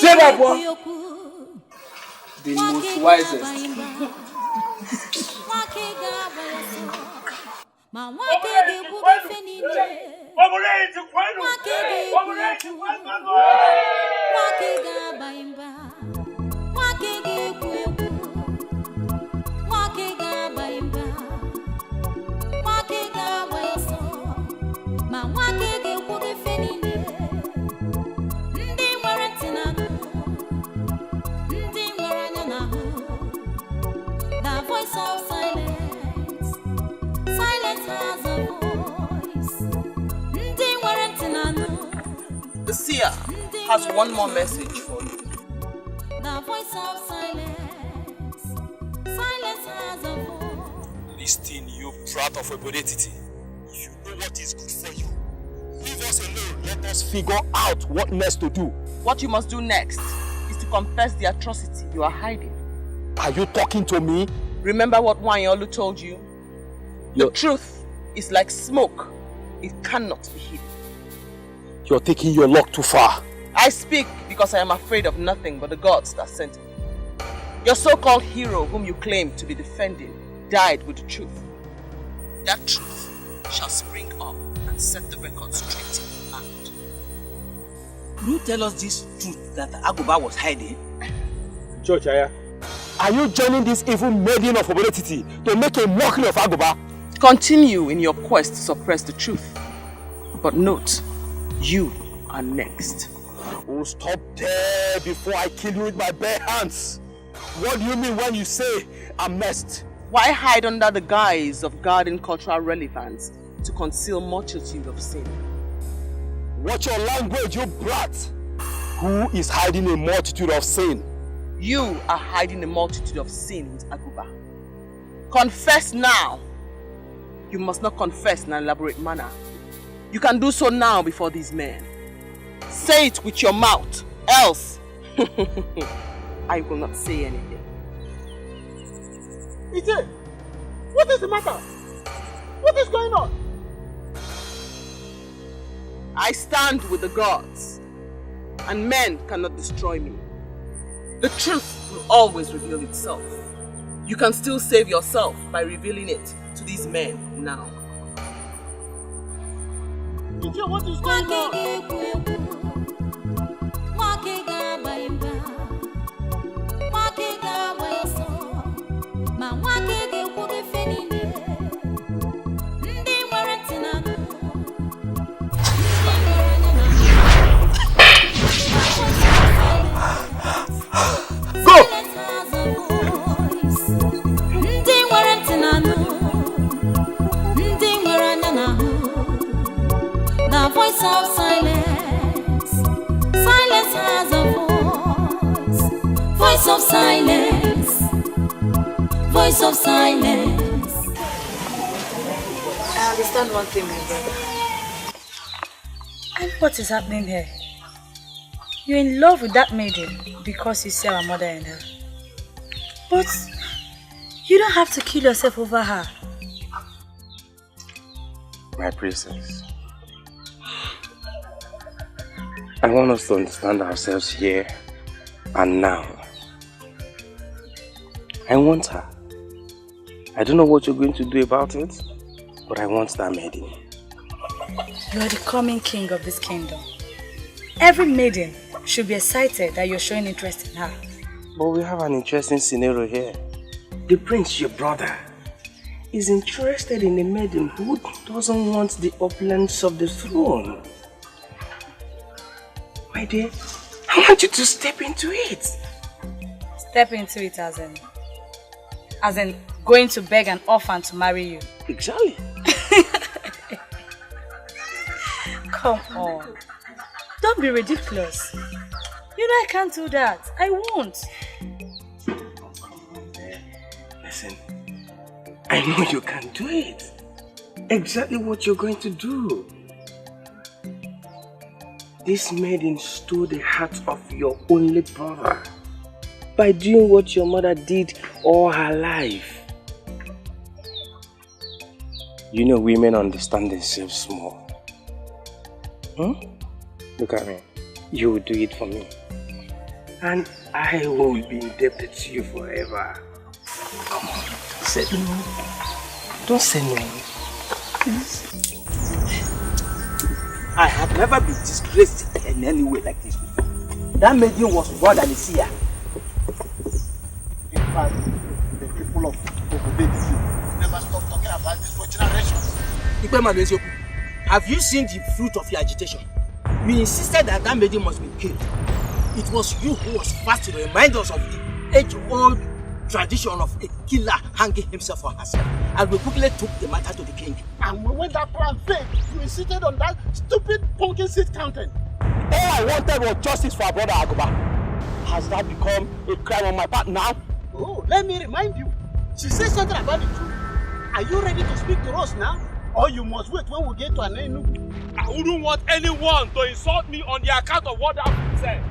Say that, boy. The most wisest. The seer has one more message for you. The voice of silence. Silence has a voice. Listen, you brat of a bodetity. If you know what is good for you, leave us alone. Let us figure out what next to do. What you must do next is to confess the atrocity you are hiding. Are you talking to me? Remember what Wanyolu told you? The truth is like smoke. It cannot be hidden. You're taking your luck too far. I speak because I am afraid of nothing but the gods that sent me. Your so-called hero, whom you claim to be defending, died with the truth. That truth shall spring up and set the record straight in the land. Will you tell us this truth that Aguba was hiding? Church, are you joining this evil maiden of Obodetiti to make a mockery of Aguba? Continue in your quest to suppress the truth. But note, you are next. Oh, stop there before I kill you with my bare hands. What do you mean when you say I'm next? Why hide under the guise of guarding cultural relevance to conceal multitude of sin? Watch your language, you brat! Who is hiding a multitude of sin? You are hiding a multitude of sin with Aguba. Confess now. You must not confess in an elaborate manner. You can do so now before these men. Say it with your mouth, else I will not say anything. Ije, what is the matter? What is going on? I stand with the gods, and men cannot destroy me. The truth will always reveal itself. You can still save yourself by revealing it to these men now. Ije, what is going on? Voice of silence. Silence has a voice. Voice of silence, voice of silence. I understand one thing, my brother. And what is happening here? You're in love with that maiden because you see our mother and her. But you don't have to kill yourself over her. My princess, I want us to understand ourselves here and now. I want her. I don't know what you're going to do about it, but I want that maiden. You are the coming king of this kingdom. Every maiden should be excited that you're showing interest in her. But we have an interesting scenario here. The prince, your brother, is interested in a maiden who doesn't want the opulence of the throne. My dear, I want you to step into it. Step into it as in going to beg an orphan to marry you. Exactly. Come on. Don't be ridiculous. You know I can't do that. I won't. Listen, I know you can do it. Exactly what you're going to do. This maiden stole the heart of your only brother by doing what your mother did all her life. You know women understand themselves small. Look at me. You will do it for me. And I will be indebted to you forever. Come on, say no. Don't say no. Please. I have never been disgraced in any way like this before. That maiden was more than a seer. In fact, the people of Okobe never stop talking about this for generations. Have you seen the fruit of your agitation? You insisted that that maiden must be killed. It was you who was first to remind us of the age-old tradition of a killer hanging himself for herself. And we quickly took the matter to the king. And when that plan failed, you insisted on that stupid pumpkin seed counting. All I wanted was justice for our brother Aguba. Has that become a crime on my part now? Oh, let me remind you. She said something about the truth. Are you ready to speak to us now? Or you must wait when we get to an end? I wouldn't want anyone to insult me on the account of what I've said.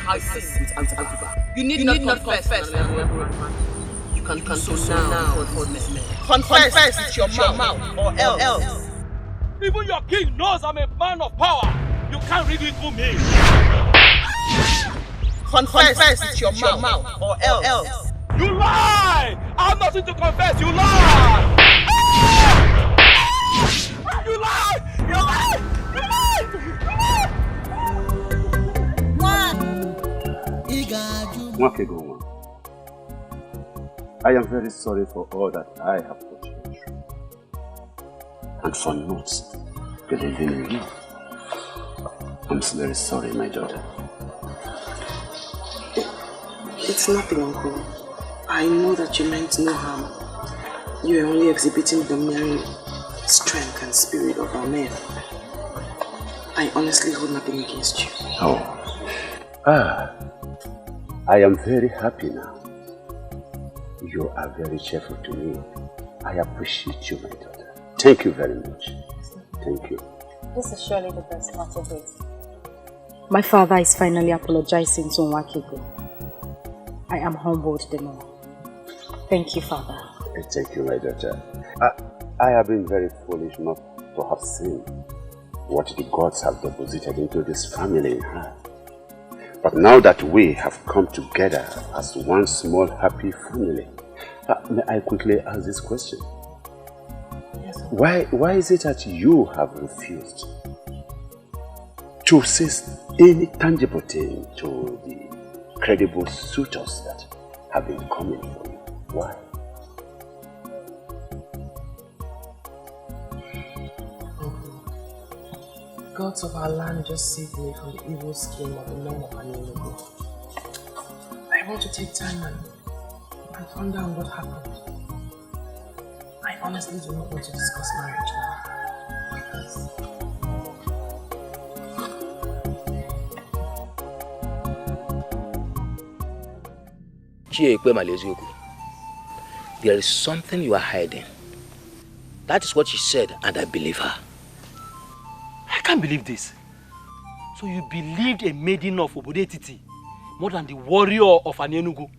I see. You need not confess. You can so now for this man. Confess with your mouth or else. Even your king knows I'm a man of power. You can't read it through me. Confess with your mouth or else. You lie! I have nothing to confess. You lie! You lie! You lie! You lie! Mwakegoma, I am very sorry for all that I have put you through, and for not believing in you. I'm very sorry, my daughter. It's nothing, Uncle. I know that you meant no harm. You are only exhibiting the mere strength and spirit of our men. I honestly hold nothing against you. I am very happy now. You are very cheerful to me. I appreciate you, my daughter. Thank you very much. Thank you. This is surely the best part of it. My father is finally apologizing to Nwakego. I am humbled the more. Thank you, Father. Thank you, my daughter. I have been very foolish not to have seen what the gods have deposited into this family in her. But now that we have come together as one small happy family, may I quickly ask this question? Yes, Why is it that you have refused to say any tangible thing to the credible suitors that have been coming for you? Why? Gods of our land just saved me from the evil scheme of the men of Nollywood. I want to take time and find out what happened. I honestly do not want to discuss marriage now. There is something you are hiding. That is what she said, and I believe her. I can't believe this. So you believed a maiden of Obodetiti more than the warrior of Anienugu?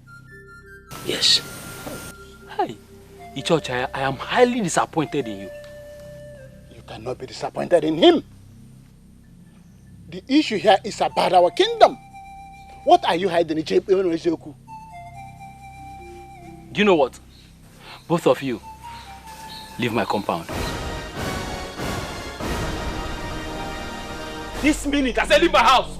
Yes. Hey, Ichocha, I am highly disappointed in you. You cannot be disappointed in him. The issue here is about our kingdom. What are you hiding? Do you know what? Both of you, leave my compound. This minute, I said leave my house!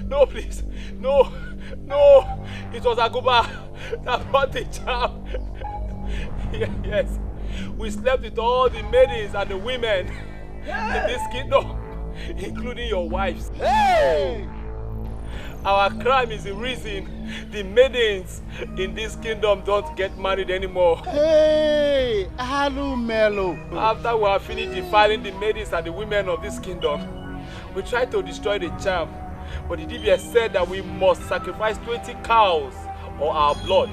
No, please. No. It was Aguba that brought the charm. Yes. We slept with all the maidens and the women in this kingdom, including your wives. Hey! Our crime is the reason the maidens in this kingdom don't get married anymore. Hey! Hello, Melo. After we have finished defiling the maidens and the women of this kingdom, we tried to destroy the charm. But the DBS said that we must sacrifice 20 cows or our blood.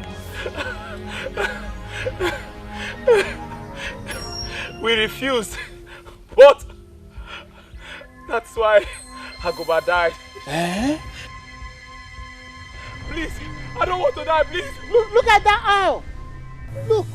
We refused, but that's why Agoba died. Eh? Please, I don't want to die, please. Look at that owl. Look.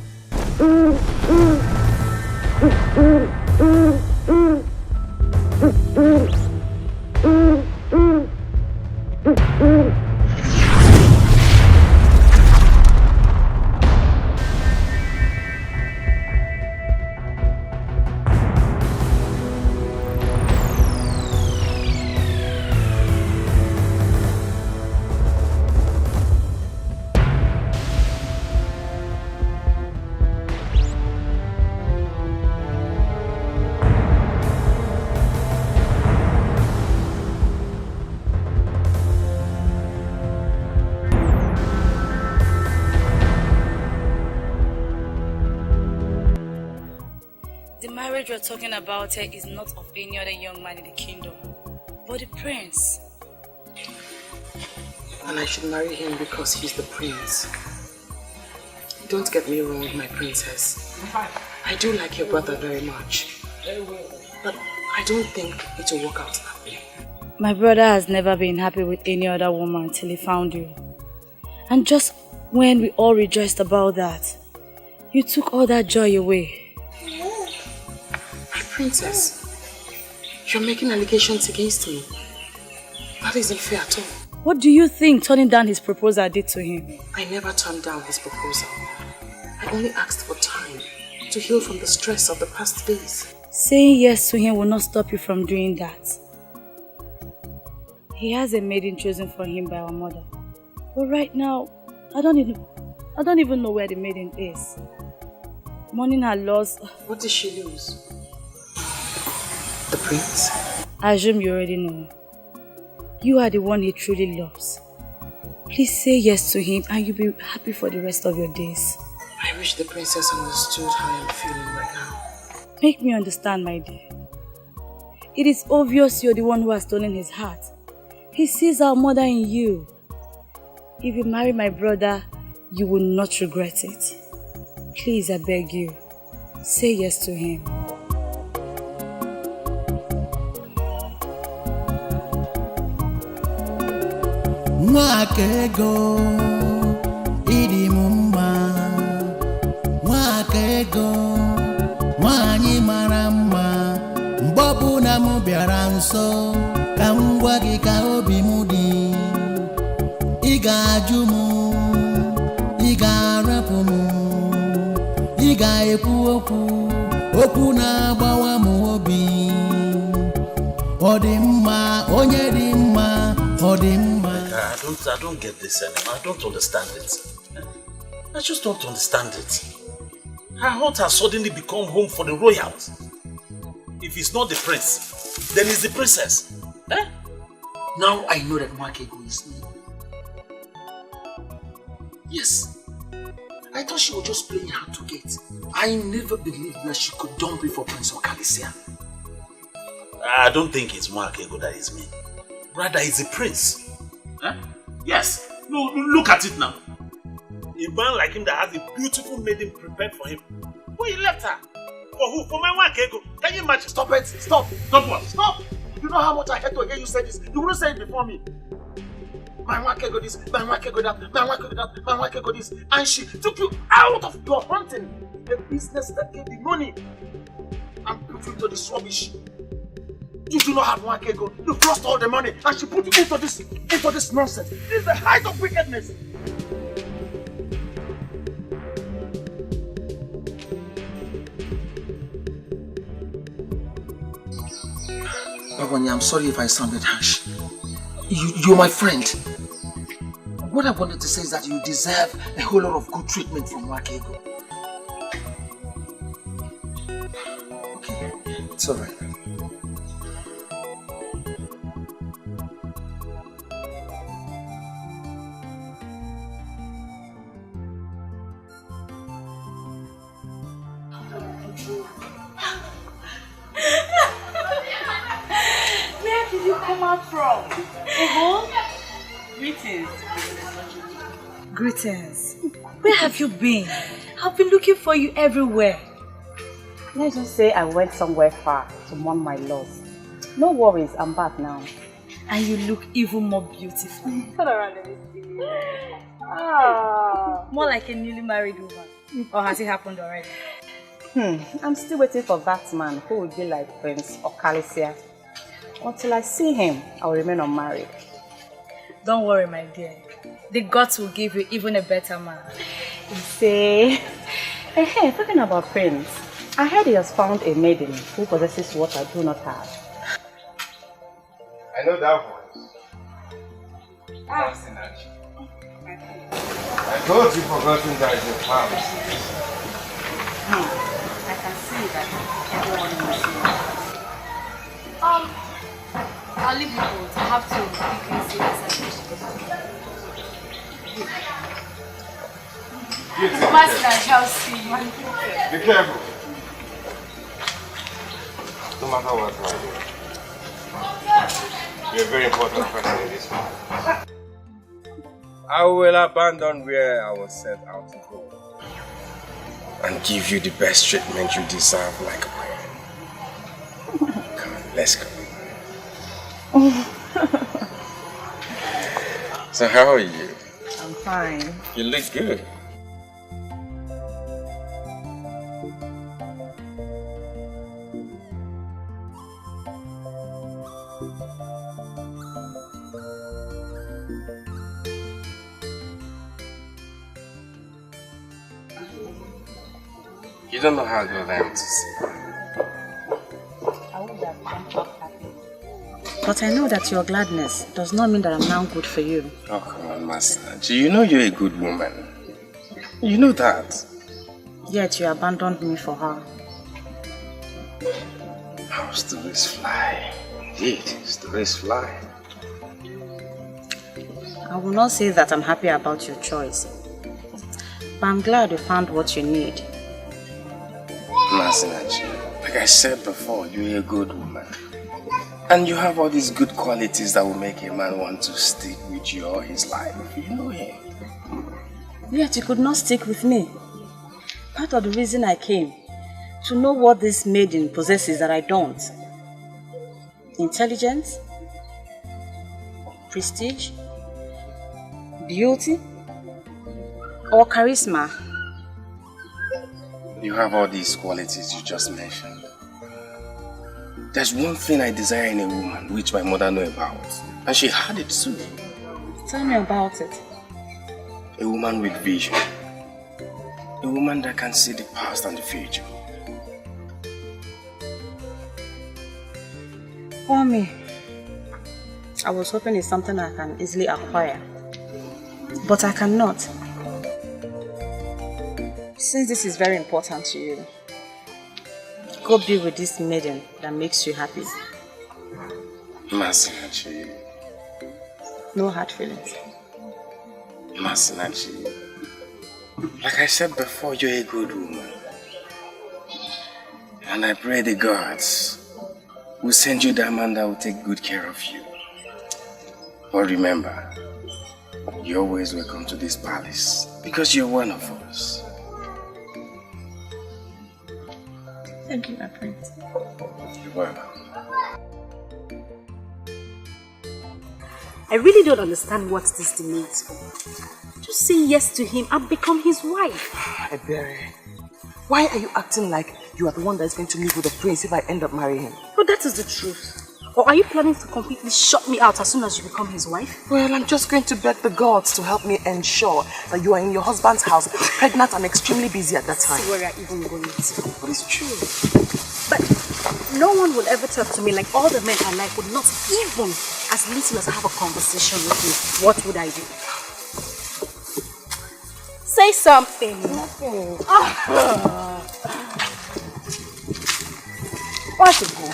You're talking about her is not of any other young man in the kingdom, but the prince. And I should marry him because he's the prince. Don't get me wrong, my princess. I do like your brother very much. But I don't think it will work out that way. My brother has never been happy with any other woman till he found you. And just when we all rejoiced about that, you took all that joy away. Princess, you're making allegations against me. That isn't fair at all. What do you think turning down his proposal did to him? I never turned down his proposal. I only asked for time to heal from the stress of the past days. Saying yes to him will not stop you from doing that. He has a maiden chosen for him by our mother. But right now, I don't even know where the maiden is. Mourning her loss. What did she lose? The prince? I assume you already know. You are the one he truly loves. Please say yes to him and you'll be happy for the rest of your days. I wish the princess understood how I'm feeling right now. Make me understand, my dear. It is obvious you're the one who has stolen his heart. He sees our mother in you. If you marry my brother, you will not regret it. Please, I beg you, say yes to him. Nwakego ịdị m mma, Nwakego nwanyị mara mma, mgbe ọbụla m bịara nso ka m gwa gị ka obi m dị, ị ga-ajụ m, ị ga-arapụ m, ị ga-ekwu okwu na-agbawa m obi, ọ dị mma onye dị mma, ọ dị mma. I don't get this anymore. I don't understand it. I just don't understand it. Her heart has suddenly become home for the royals. If it's not the prince, then it's the princess. Eh? Now I know that Nwakego is me. Yes, I I thought she was just playing hard to get. I never believed that she could dump me for Prince Okalisia. I don't think it's Mwakego that is me. Rather, it's a prince. Huh? Yes. No, look at it now. A man like him that has a beautiful maiden prepared for him. Who he left her? For who? For my Mwakego. Can you imagine? Stop it! Stop! Stop what? Stop! You know how much I had to hear you say this. You wouldn't say it before me. My Mwakego this, my Mwakego that, my Mwakego that, my Mwakego this. And she took you out of your hunting. The business that gave you money. And put you into this rubbish. You do not have Mwakego. You've lost all the money. And she put you into this nonsense. This is the height of wickedness. Ebony, I'm sorry if I sounded harsh. You're my friend. What I wanted to say is that you deserve a whole lot of good treatment from Mwakego. Okay, it's alright. Where did you come out from? Greetings. Greetings. Where have you been? I've been looking for you everywhere. Let's just say I went somewhere far to mourn my loss. No worries, I'm back now. And you look even more beautiful. Turn around and see. More like a newly married woman. Or has it happened already? I'm still waiting for that man who will be like Prince Okalisia. Until I see him, I'll remain unmarried. Don't worry, my dear. The gods will give you even a better man. Say, hey, talking about Prince, I heard he has found a maiden who possesses what I do not have. I know that voice. Ah. I thought you forgotten that it's a farm. I can see that everyone must see. I'll leave you both. I have to quickly see this. Master Chelsea. Be careful. No matter what, you're a very important person in this house. I will abandon where I was set out to go and give you the best treatment you deserve, like a queen. Come on, let's go. So how are you? I'm fine. You look good. You don't know how good I am to see. But I know that your gladness does not mean that I'm now good for you. Oh, come on, Master. You know you're a good woman. You know that. Yet you abandoned me for her. How stories fly. Indeed, stories fly. I will not say that I'm happy about your choice. But I'm glad you found what you need. Masinachi, like I said before, you're a good woman. And you have all these good qualities that will make a man want to stick with you all his life. You know him. Yet you could not stick with me. Part of the reason I came, to know what this maiden possesses that I don't. Intelligence, prestige, beauty, or charisma. You have all these qualities you just mentioned. There's one thing I desire in a woman, which my mother knew about. And she had it too. Tell me about it. A woman with vision. A woman that can see the past and the future. For me, I was hoping it's something I can easily acquire. But I cannot. Since this is very important to you, go be with this maiden that makes you happy. Masinachi. No hard feelings. Masinachi. Like I said before, you're a good woman. And I pray the gods will send you that man that will take good care of you. But remember, you're always welcome to this palace because you're one of us. Thank you, my prince. You're welcome. I really don't understand what this demands for. Just say yes to him and become his wife. Ebere, why are you acting like you are the one that is going to live with the prince if I end up marrying him? But that is the truth. Or are you planning to completely shut me out as soon as you become his wife? Well, I'm just going to beg the gods to help me ensure that you are in your husband's house, pregnant and extremely busy at that time. See where you're even going to. But it's true. But no one will ever talk to me like all the men I like would not even as little as have a conversation with me. What would I do? Say something. Nothing. What's it for?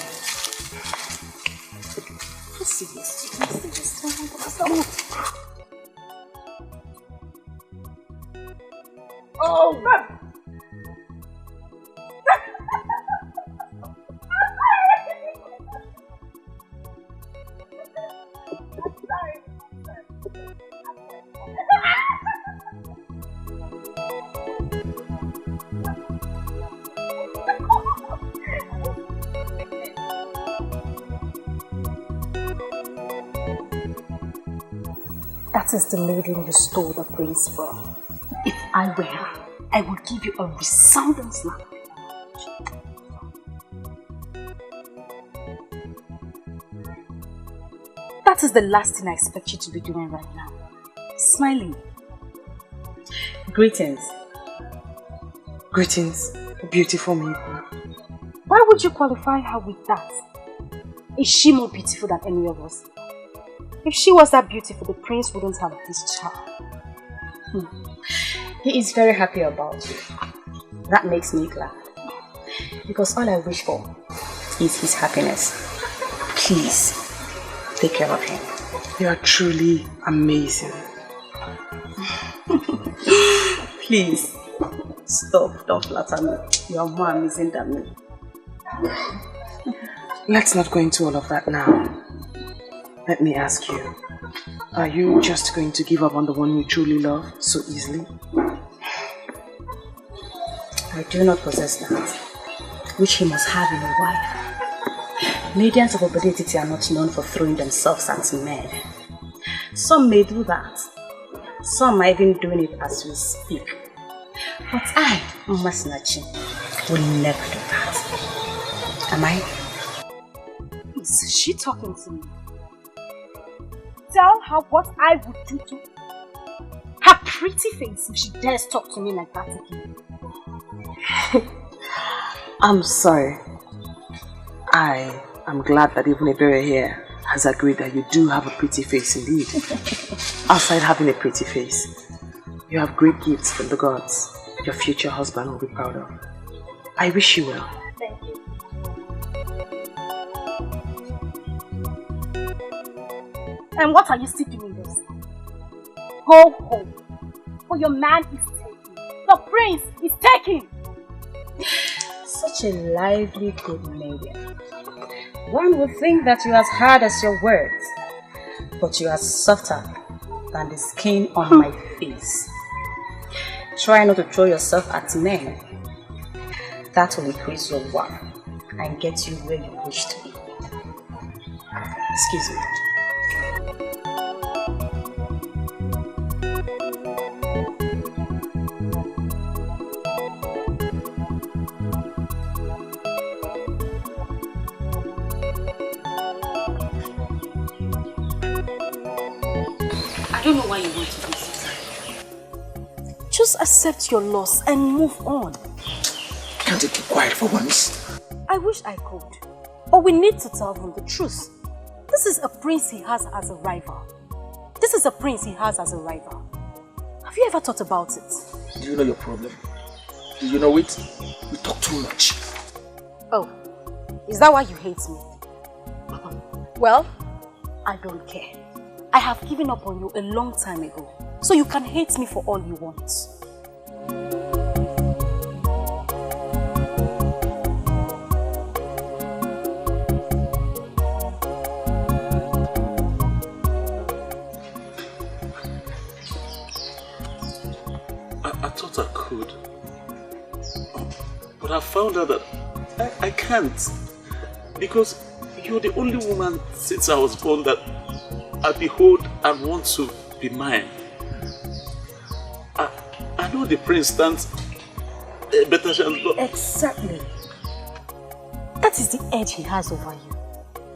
Oh, man. That is the maiden you stole the prince from. If I were her, I would give you a resounding slap. That is the last thing I expect you to be doing right now. Smiling. Greetings. Greetings, beautiful maiden. Why would you qualify her with that? Is she more beautiful than any of us? If she was that beautiful, the prince wouldn't have this child. He is very happy about you. That makes me glad. Because all I wish for is his happiness. Please, take care of him. You are truly amazing. Please, stop. Don't flatter me. You are more amazing than me. Let's not go into all of that now. Let me ask you, are you just going to give up on the one you truly love so easily? I do not possess that, which he must have in a wife. Maidens of obedience are not known for throwing themselves at men. Some may do that. Some are even doing it as we speak. But I, Masinachi, will never do that. Am I? Is she talking to me? Tell her what I would do to her pretty face if she dares talk to me like that again. I'm sorry. I am glad that even Ebere here has agreed that you do have a pretty face indeed. Outside having a pretty face, you have great gifts from the gods your future husband will be proud of. I wish you well. Thank you. And what are you still doing this? Go home. For your man is taken. The prince is taken. Such a lively good maiden. One would think that you are as hard as your words, but you are softer than the skin on my face. Try not to throw yourself at men. That will increase your worth and get you where you wish to be. Excuse me. I don't know why you want to do this. Just accept your loss and move on. Can't you keep quiet for once? I wish I could. But we need to tell him the truth. This is a prince he has as a rival. This is a prince he has as a rival. Have you ever thought about it? Do you know your problem? Do you know it? You talk too much. Oh, is that why you hate me? Well, I don't care. I have given up on you a long time ago. So you can hate me for all you want. But I found out that I can't. Because you're the only woman since I was born that I behold and want to be mine. I know the prince stands a better chance, but... Exactly. That is the edge he has over you.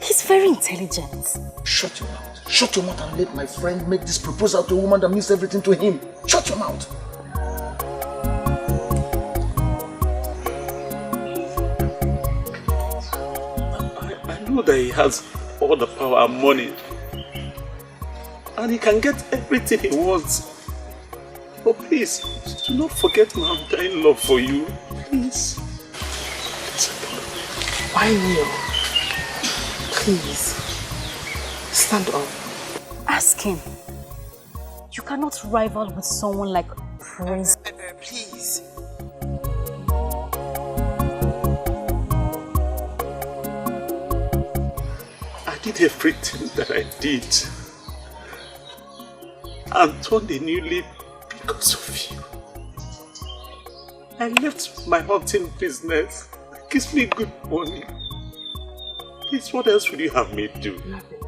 He's very intelligent. Shut your mouth. Shut your mouth and let my friend make this proposal to a woman that means everything to him. Shut your mouth. I know that he has all the power and money. And he can get everything he wants. But please, do not forget my undying love for you. Please. Why kneel? Please. Stand up. Ask him. You cannot rival with someone like Prince. Please. I did everything that I did. And turned a new leaf because of you. I left my hunting business. It gives me good money. Please, what else would you have me do? Nothing.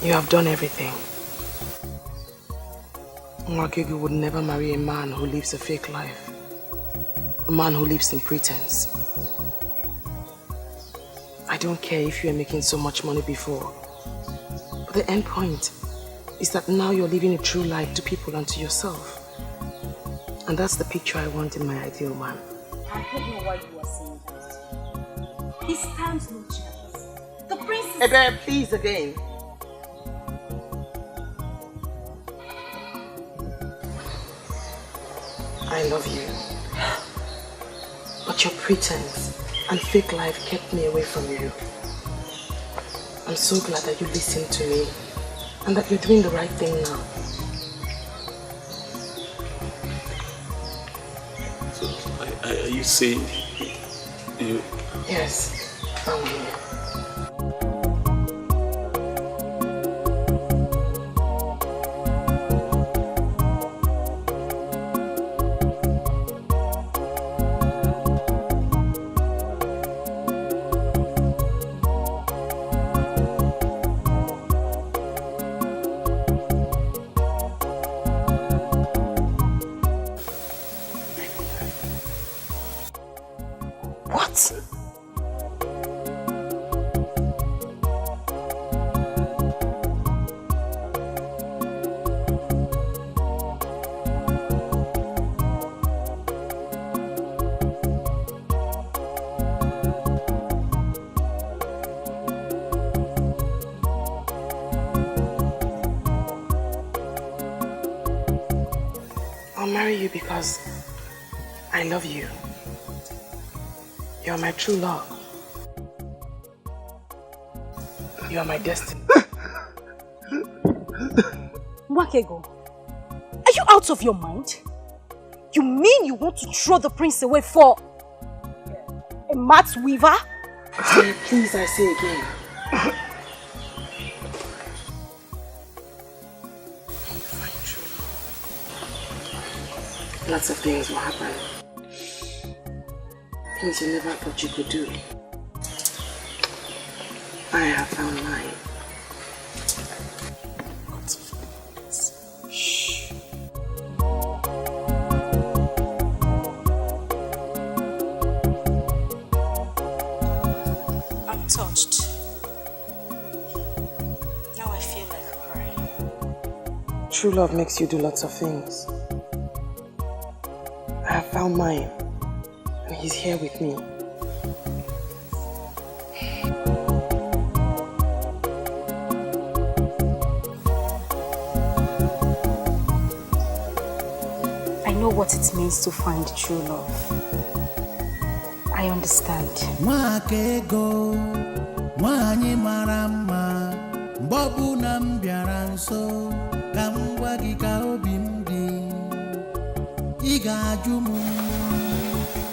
You have done everything. Nwakegu would never marry a man who lives a fake life. A man who lives in pretense. I don't care if you are making so much money before. But the end point is that now you're living a true life to people and to yourself. And that's the picture I want in my ideal man. I don't know why you are saying that. He stands no chance. The prince is... Ebe, please again. I love you. But your pretense and fake life kept me away from you. I'm so glad that you listened to me and that you're doing the right thing now. So, are you saying you... Yes, I'm here. I'll marry you because I love you. You're my true love. You are my destiny. Nwakego, are you out of your mind? You mean you want to throw the prince away for a mat weaver? Please, I say again. Lots of things will happen. Things you never thought you could do. I have found mine. Shh. I'm touched. Now I feel like crying. True love makes you do lots of things. I have found mine, and he's here with me. I know what it means to find true love. I understand. Nwakego, nwanyị mara mma, mgbe ọbụla m bịara nso, ka m gwa gị ka obi m dị. Ị ga-ajụ m,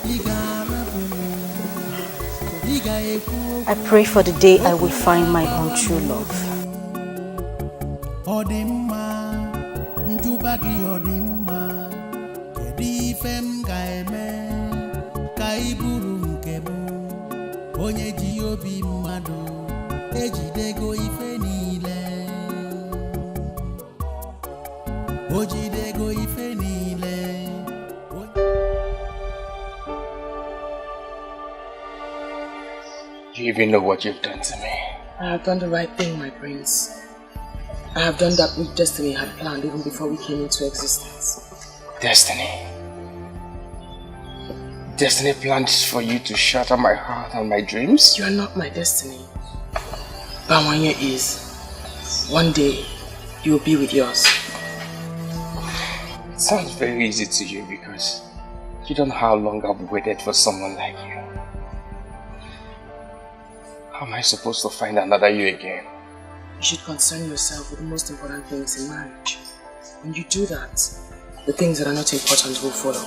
ị ga-arapụ m, ị ga-ekwu. I pray for the day I will find my own true love. Ọ dị mma, njụba gị ọ dị mma, kedu ife m ga-eme ka ị bụrụ nke m onye ji obi mmadụ ejidego ife niile o jidego ife niile. Do you even know what you've done to me? I have done the right thing, my prince. I have done that which destiny had planned even before we came into existence. Destiny? Destiny planned for you to shatter my heart and my dreams? You are not my destiny. Bawanya is. One day, you will be with yours. It sounds very easy to you because you don't know how long I've waited for someone like you. How am I supposed to find another you again? You should concern yourself with the most important things in marriage. When you do that, the things that are not important will follow.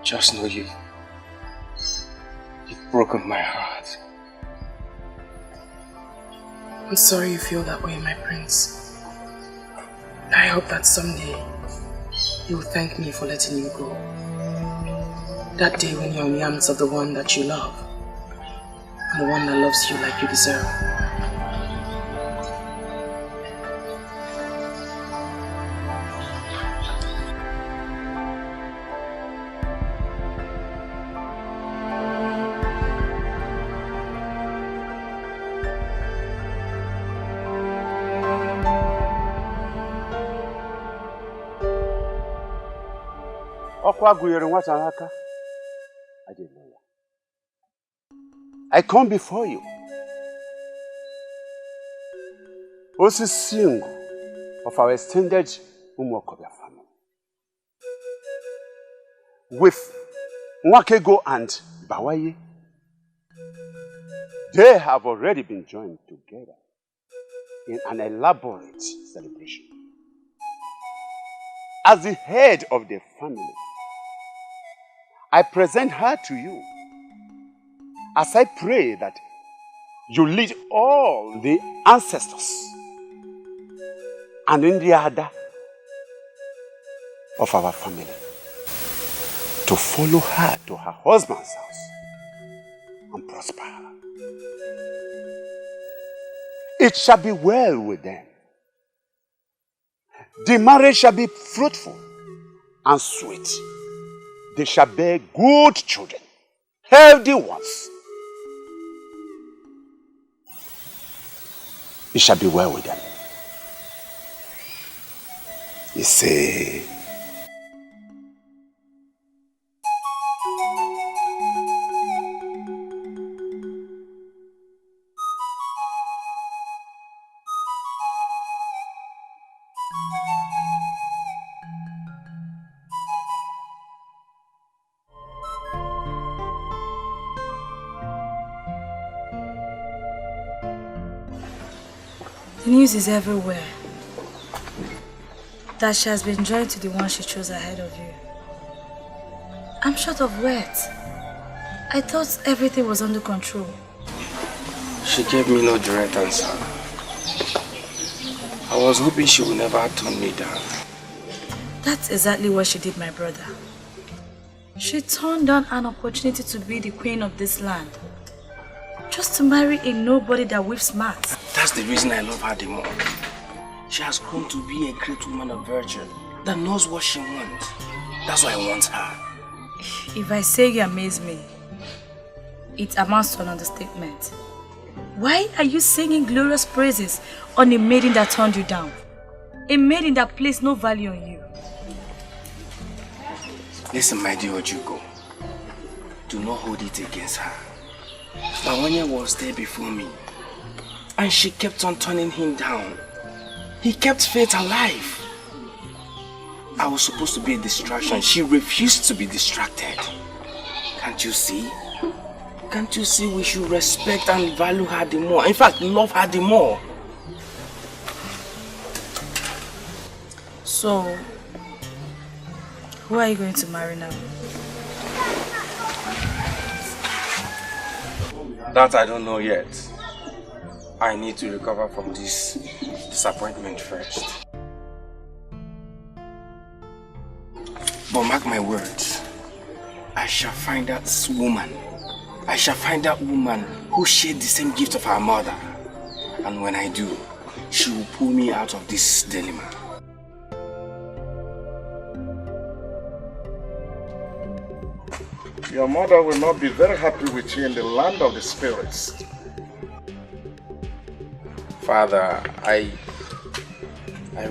Just know you've broken my heart. I'm sorry you feel that way, my prince. I hope that someday you will thank me for letting you go. That day when you're in the arms of the one that you love, and the one that loves you like you deserve. I come before you, Osisi of our extended Umu Okoli family, with Nwakego and Bawaye. They have already been joined together in an elaborate celebration. As the head of the family, I present her to you as I pray that you lead all the ancestors and in the order of our family to follow her to her husband's house and prosper her. It shall be well with them. The marriage shall be fruitful and sweet. They shall bear good children, healthy ones. It shall be well with them. You say, The news is everywhere that she has been joined to the one she chose ahead of you. I'm short of words. I thought everything was under control. She gave me no direct answer. I was hoping she would never turn me down. That's exactly what she did, my brother. She turned down an opportunity to be the queen of this land, just to marry a nobody that whips mats. That's the reason I love her the more. She has grown to be a great woman of virtue that knows what she wants. That's why I want her. If I say you amaze me, it amounts to an understatement. Why are you singing glorious praises on a maiden that turned you down? A maiden that placed no value on you. Listen, my dear Ojugo. Do not hold it against her. Bawanya was there before me, and she kept on turning him down. He kept Faith alive. I was supposed to be a distraction. She refused to be distracted. Can't you see? Can't you see we should respect and value her the more? In fact, love her the more. So, who are you going to marry now? That I don't know yet. I need to recover from this disappointment first. But mark my words, I shall find that woman. I shall find that woman who shared the same gift of her mother. And when I do, she will pull me out of this dilemma. Your mother will not be very happy with you in the land of the spirits. Father, I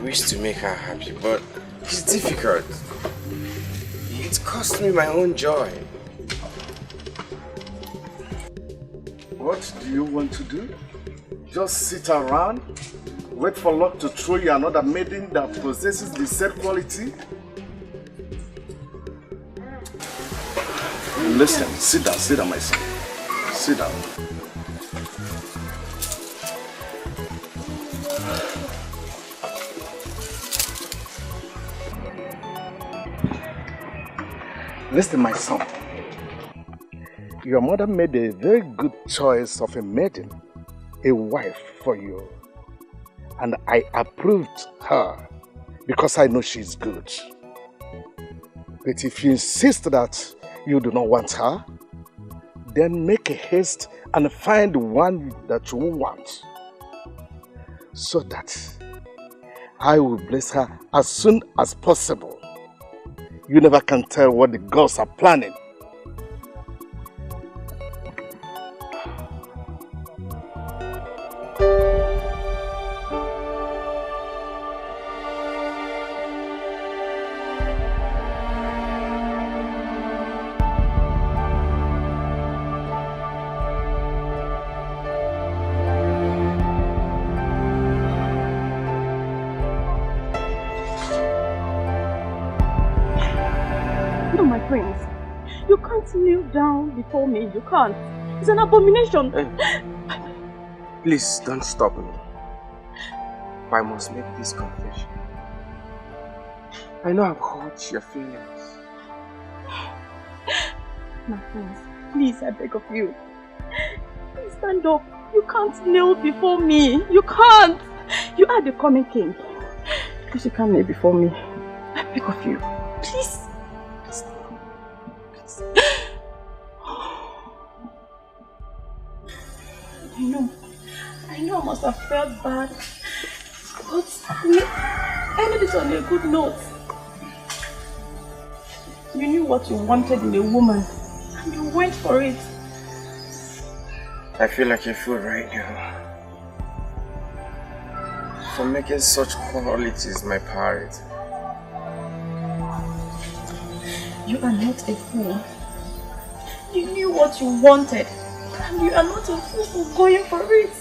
wish to make her happy, but it's difficult. It cost me my own joy. What do you want to do? Just sit around, wait for luck to throw you another maiden that possesses the said quality? Listen, sit down, my son. Sit down. Listen, my son. Your mother made a very good choice of a maiden, a wife for you. And I approved her because I know she's good. But if you insist that you do not want her, then make a haste and find one that you want, so that I will bless her as soon as possible. You never can tell what the gods are planning. Kneel down before me. You can't. It's an abomination. Please don't stop me. I must make this confession. I know I've hurt your feelings. My friends, please, I beg of you. Please stand up. You can't kneel before me. You can't. You are the coming king. Please, you can't kneel before me. I beg of you. Please. I know I must have felt bad, but I ended it on a good note. You knew what you wanted in a woman, and you went for it. I feel like a fool right now for making such qualities my priority. You are not a fool. You knew what you wanted, and you are not a fool for going for it.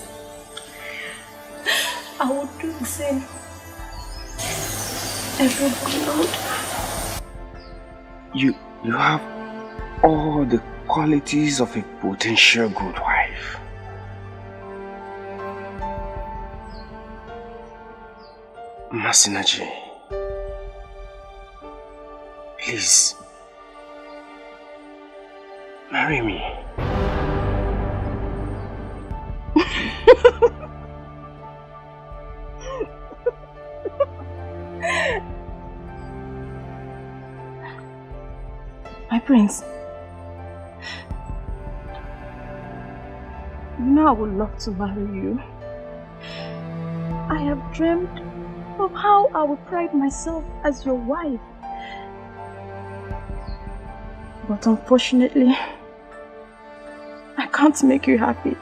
I would do the same. Everybody would. You have all the qualities of a potential good wife. Masinaji, please, marry me. My prince, you know I would love to marry you. I have dreamed of how I would pride myself as your wife. But unfortunately, I can't make you happy.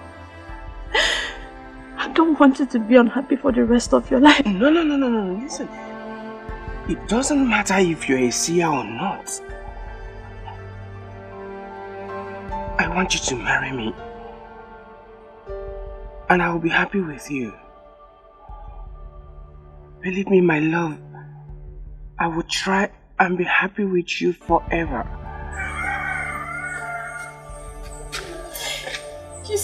I don't want you to be unhappy for the rest of your life. No, listen. It doesn't matter if you're a seer or not. I want you to marry me. And I will be happy with you. Believe me, my love, I will try and be happy with you forever. You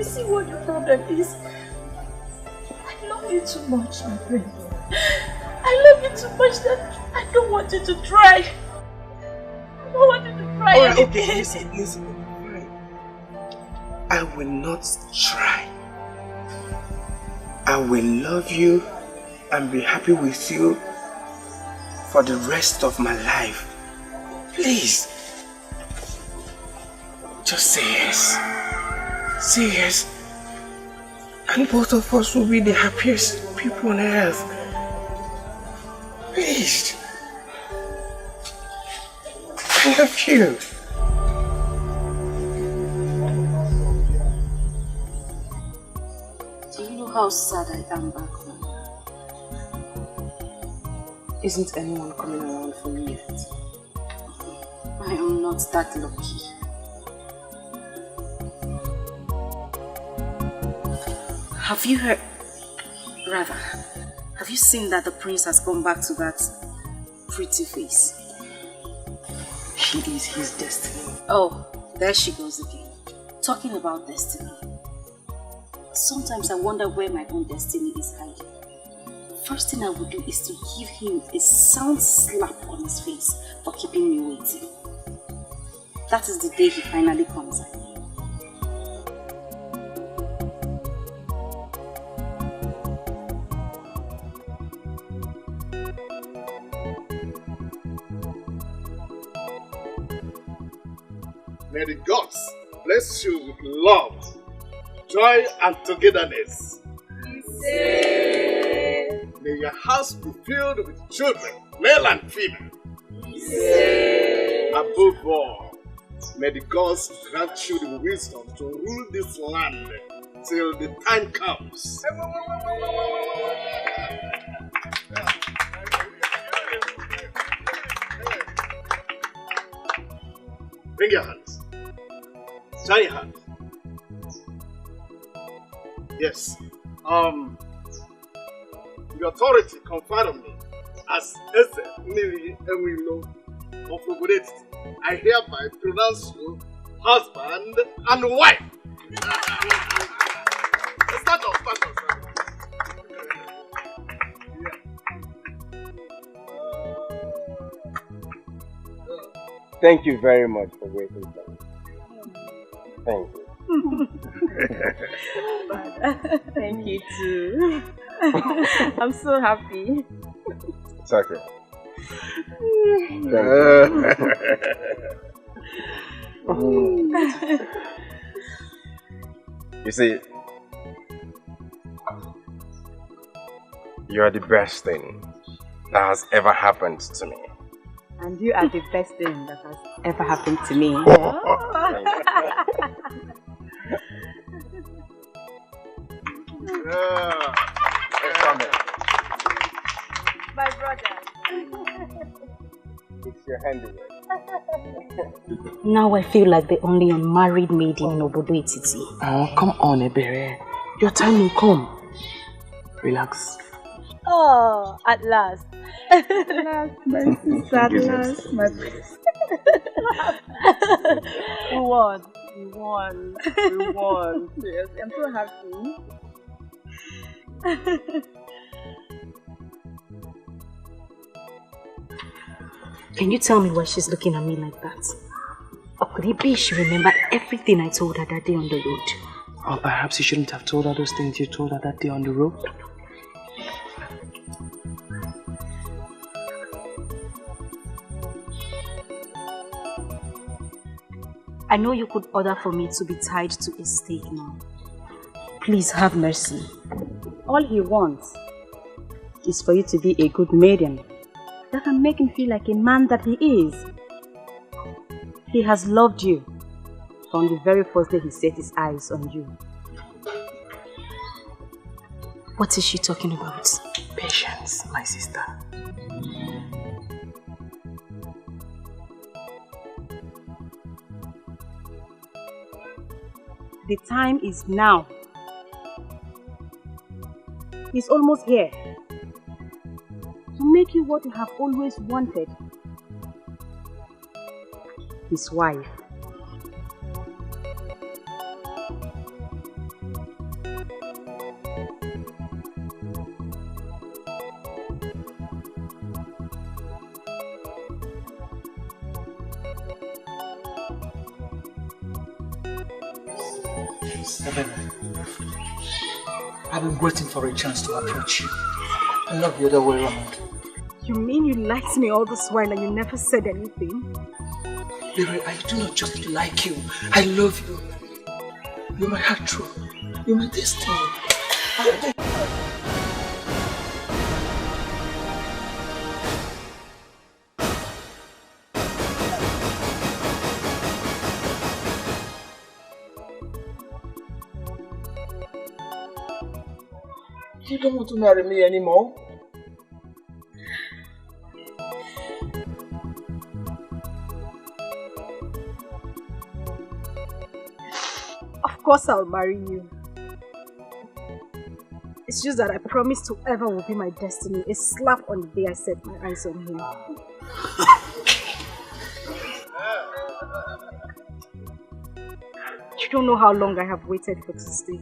see what the problem is? I love you too much, my friend. I love you too much that I don't want you to try. I don't want you to try. Alright, okay, listen. I will not try. I will love you and be happy with you for the rest of my life. Please. Just say yes. Say yes. And both of us will be the happiest people on earth. Please. I love you. Do you know how sad I am back home? Isn't anyone coming around for me yet? I am not that lucky. Have you heard? Rather, have you seen that the prince has gone back to that pretty face? She is his destiny. Oh, there she goes again. Talking about destiny. Sometimes I wonder where my own destiny is hiding. First thing I would do is to give him a sound slap on his face for keeping me waiting. That is the day he finally comes out. May the gods bless you with love, joy, and togetherness. May your house be filled with children, male and female. Above all, may the gods grant you the wisdom to rule this land till the time comes. Bring your hands. Join your hands. Yes. The authority conferred on me as Eze Miri Emilo of Obodet. I hereby pronounce you husband and wife. Start off. Thank you very much for waiting for me. Thank you. Thank you too. I'm so happy. It's okay. You see, you are the best thing that has ever happened to me. And you are the best thing that has ever happened to me. My brother. It's your handiwork. Now I feel like the only unmarried maiden in Obodo Etiti. Oh, come on, Ebere. Your time will come. Relax. Oh, at last. At last, my sister, at last, my princess. We won. Yes, I'm so happy. Can you tell me why she's looking at me like that? Or could it be she remembered everything I told her that day on the road? Or perhaps you shouldn't have told her those things you told her that day on the road. I know you could order for me to be tied to a stake now. Please have mercy. All he wants is for you to be a good maiden that can make him feel like a man that he is. He has loved you from the very first day he set his eyes on you. What is she talking about? Patience, my sister. The time is now. He's almost here. To make you what you have always wanted. His wife. I've been waiting for a chance to approach you. And not the other way around. You mean you liked me all this while and you never said anything? Baby, I do not just like you. I love you. You're my heart true. You're my destiny. You don't want to marry me anymore? Of course I'll marry you. It's just that I promised whoever will be my destiny a slap on the day I set my eyes on him. You don't know how long I have waited for this day.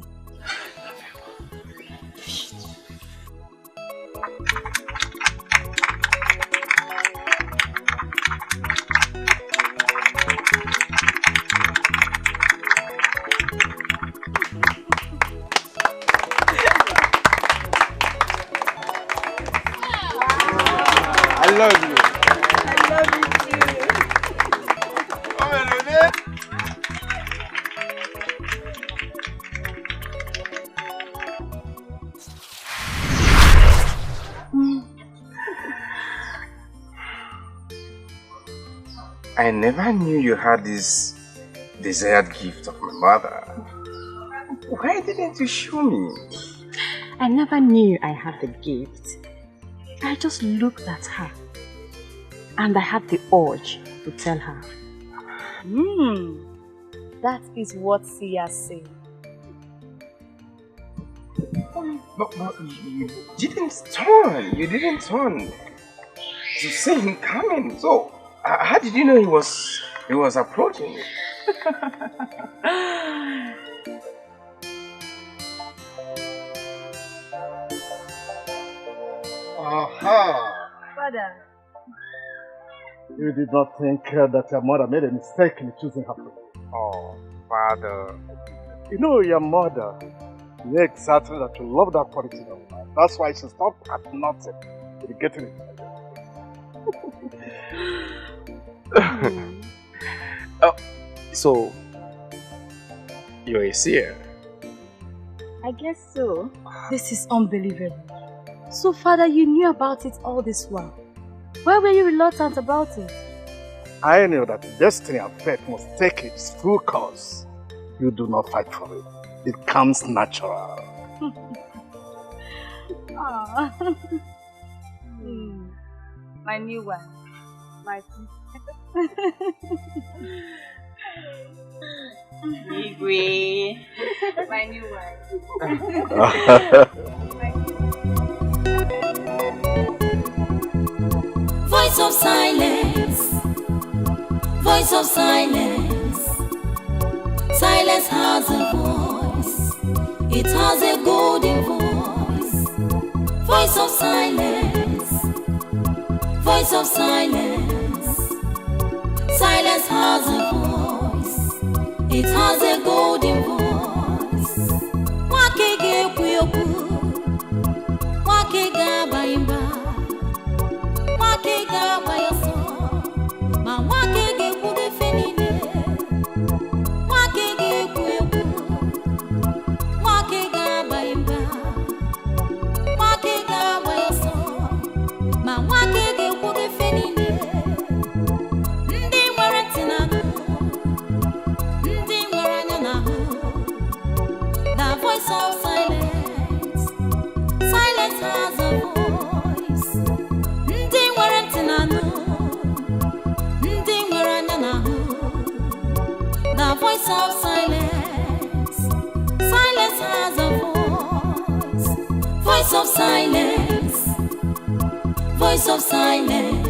I love you. I love you too. Come on, Rene. I never knew you had this desired gift of my mother. Why didn't you show me? I never knew I had the gift. I just looked at her and I had the urge to tell her. That is what Sia said. But you didn't turn. You didn't turn to see him coming. So how did you know he was approaching you? Aha! Father. You did not think that your mother made a mistake in choosing her. Oh, Father. You know your mother knew exactly that you love that quality of life. That's why she stopped at nothing to getting it. Oh, so you're a seer? I guess so. This is unbelievable. So, Father, you knew about it all this while. Why were you reluctant about it? I knew that destiny and fate must take its full course. You do not fight for it. It comes natural. My new one. My Igwe. My new Voice of silence, voice of silence. Silence has a voice, it has a golden voice. Voice of silence, voice of silence. Silence has a voice, it has a golden voice. Wakege kuyoku, wakega baimba. Wakega bayoso, ma wakege kuge fenine. Wakege kuyoku, wakega baimba. Wakega bayoso, ma wakege kuge fenine. Ndi nwere tinanu, ndi nwere anya nahu. The voice of silence, silence has a voice. Ndi nwere tinanu, ndi nwere anya nahu. The voice of silence, silence has a voice. Voice of silence. Voice of silence.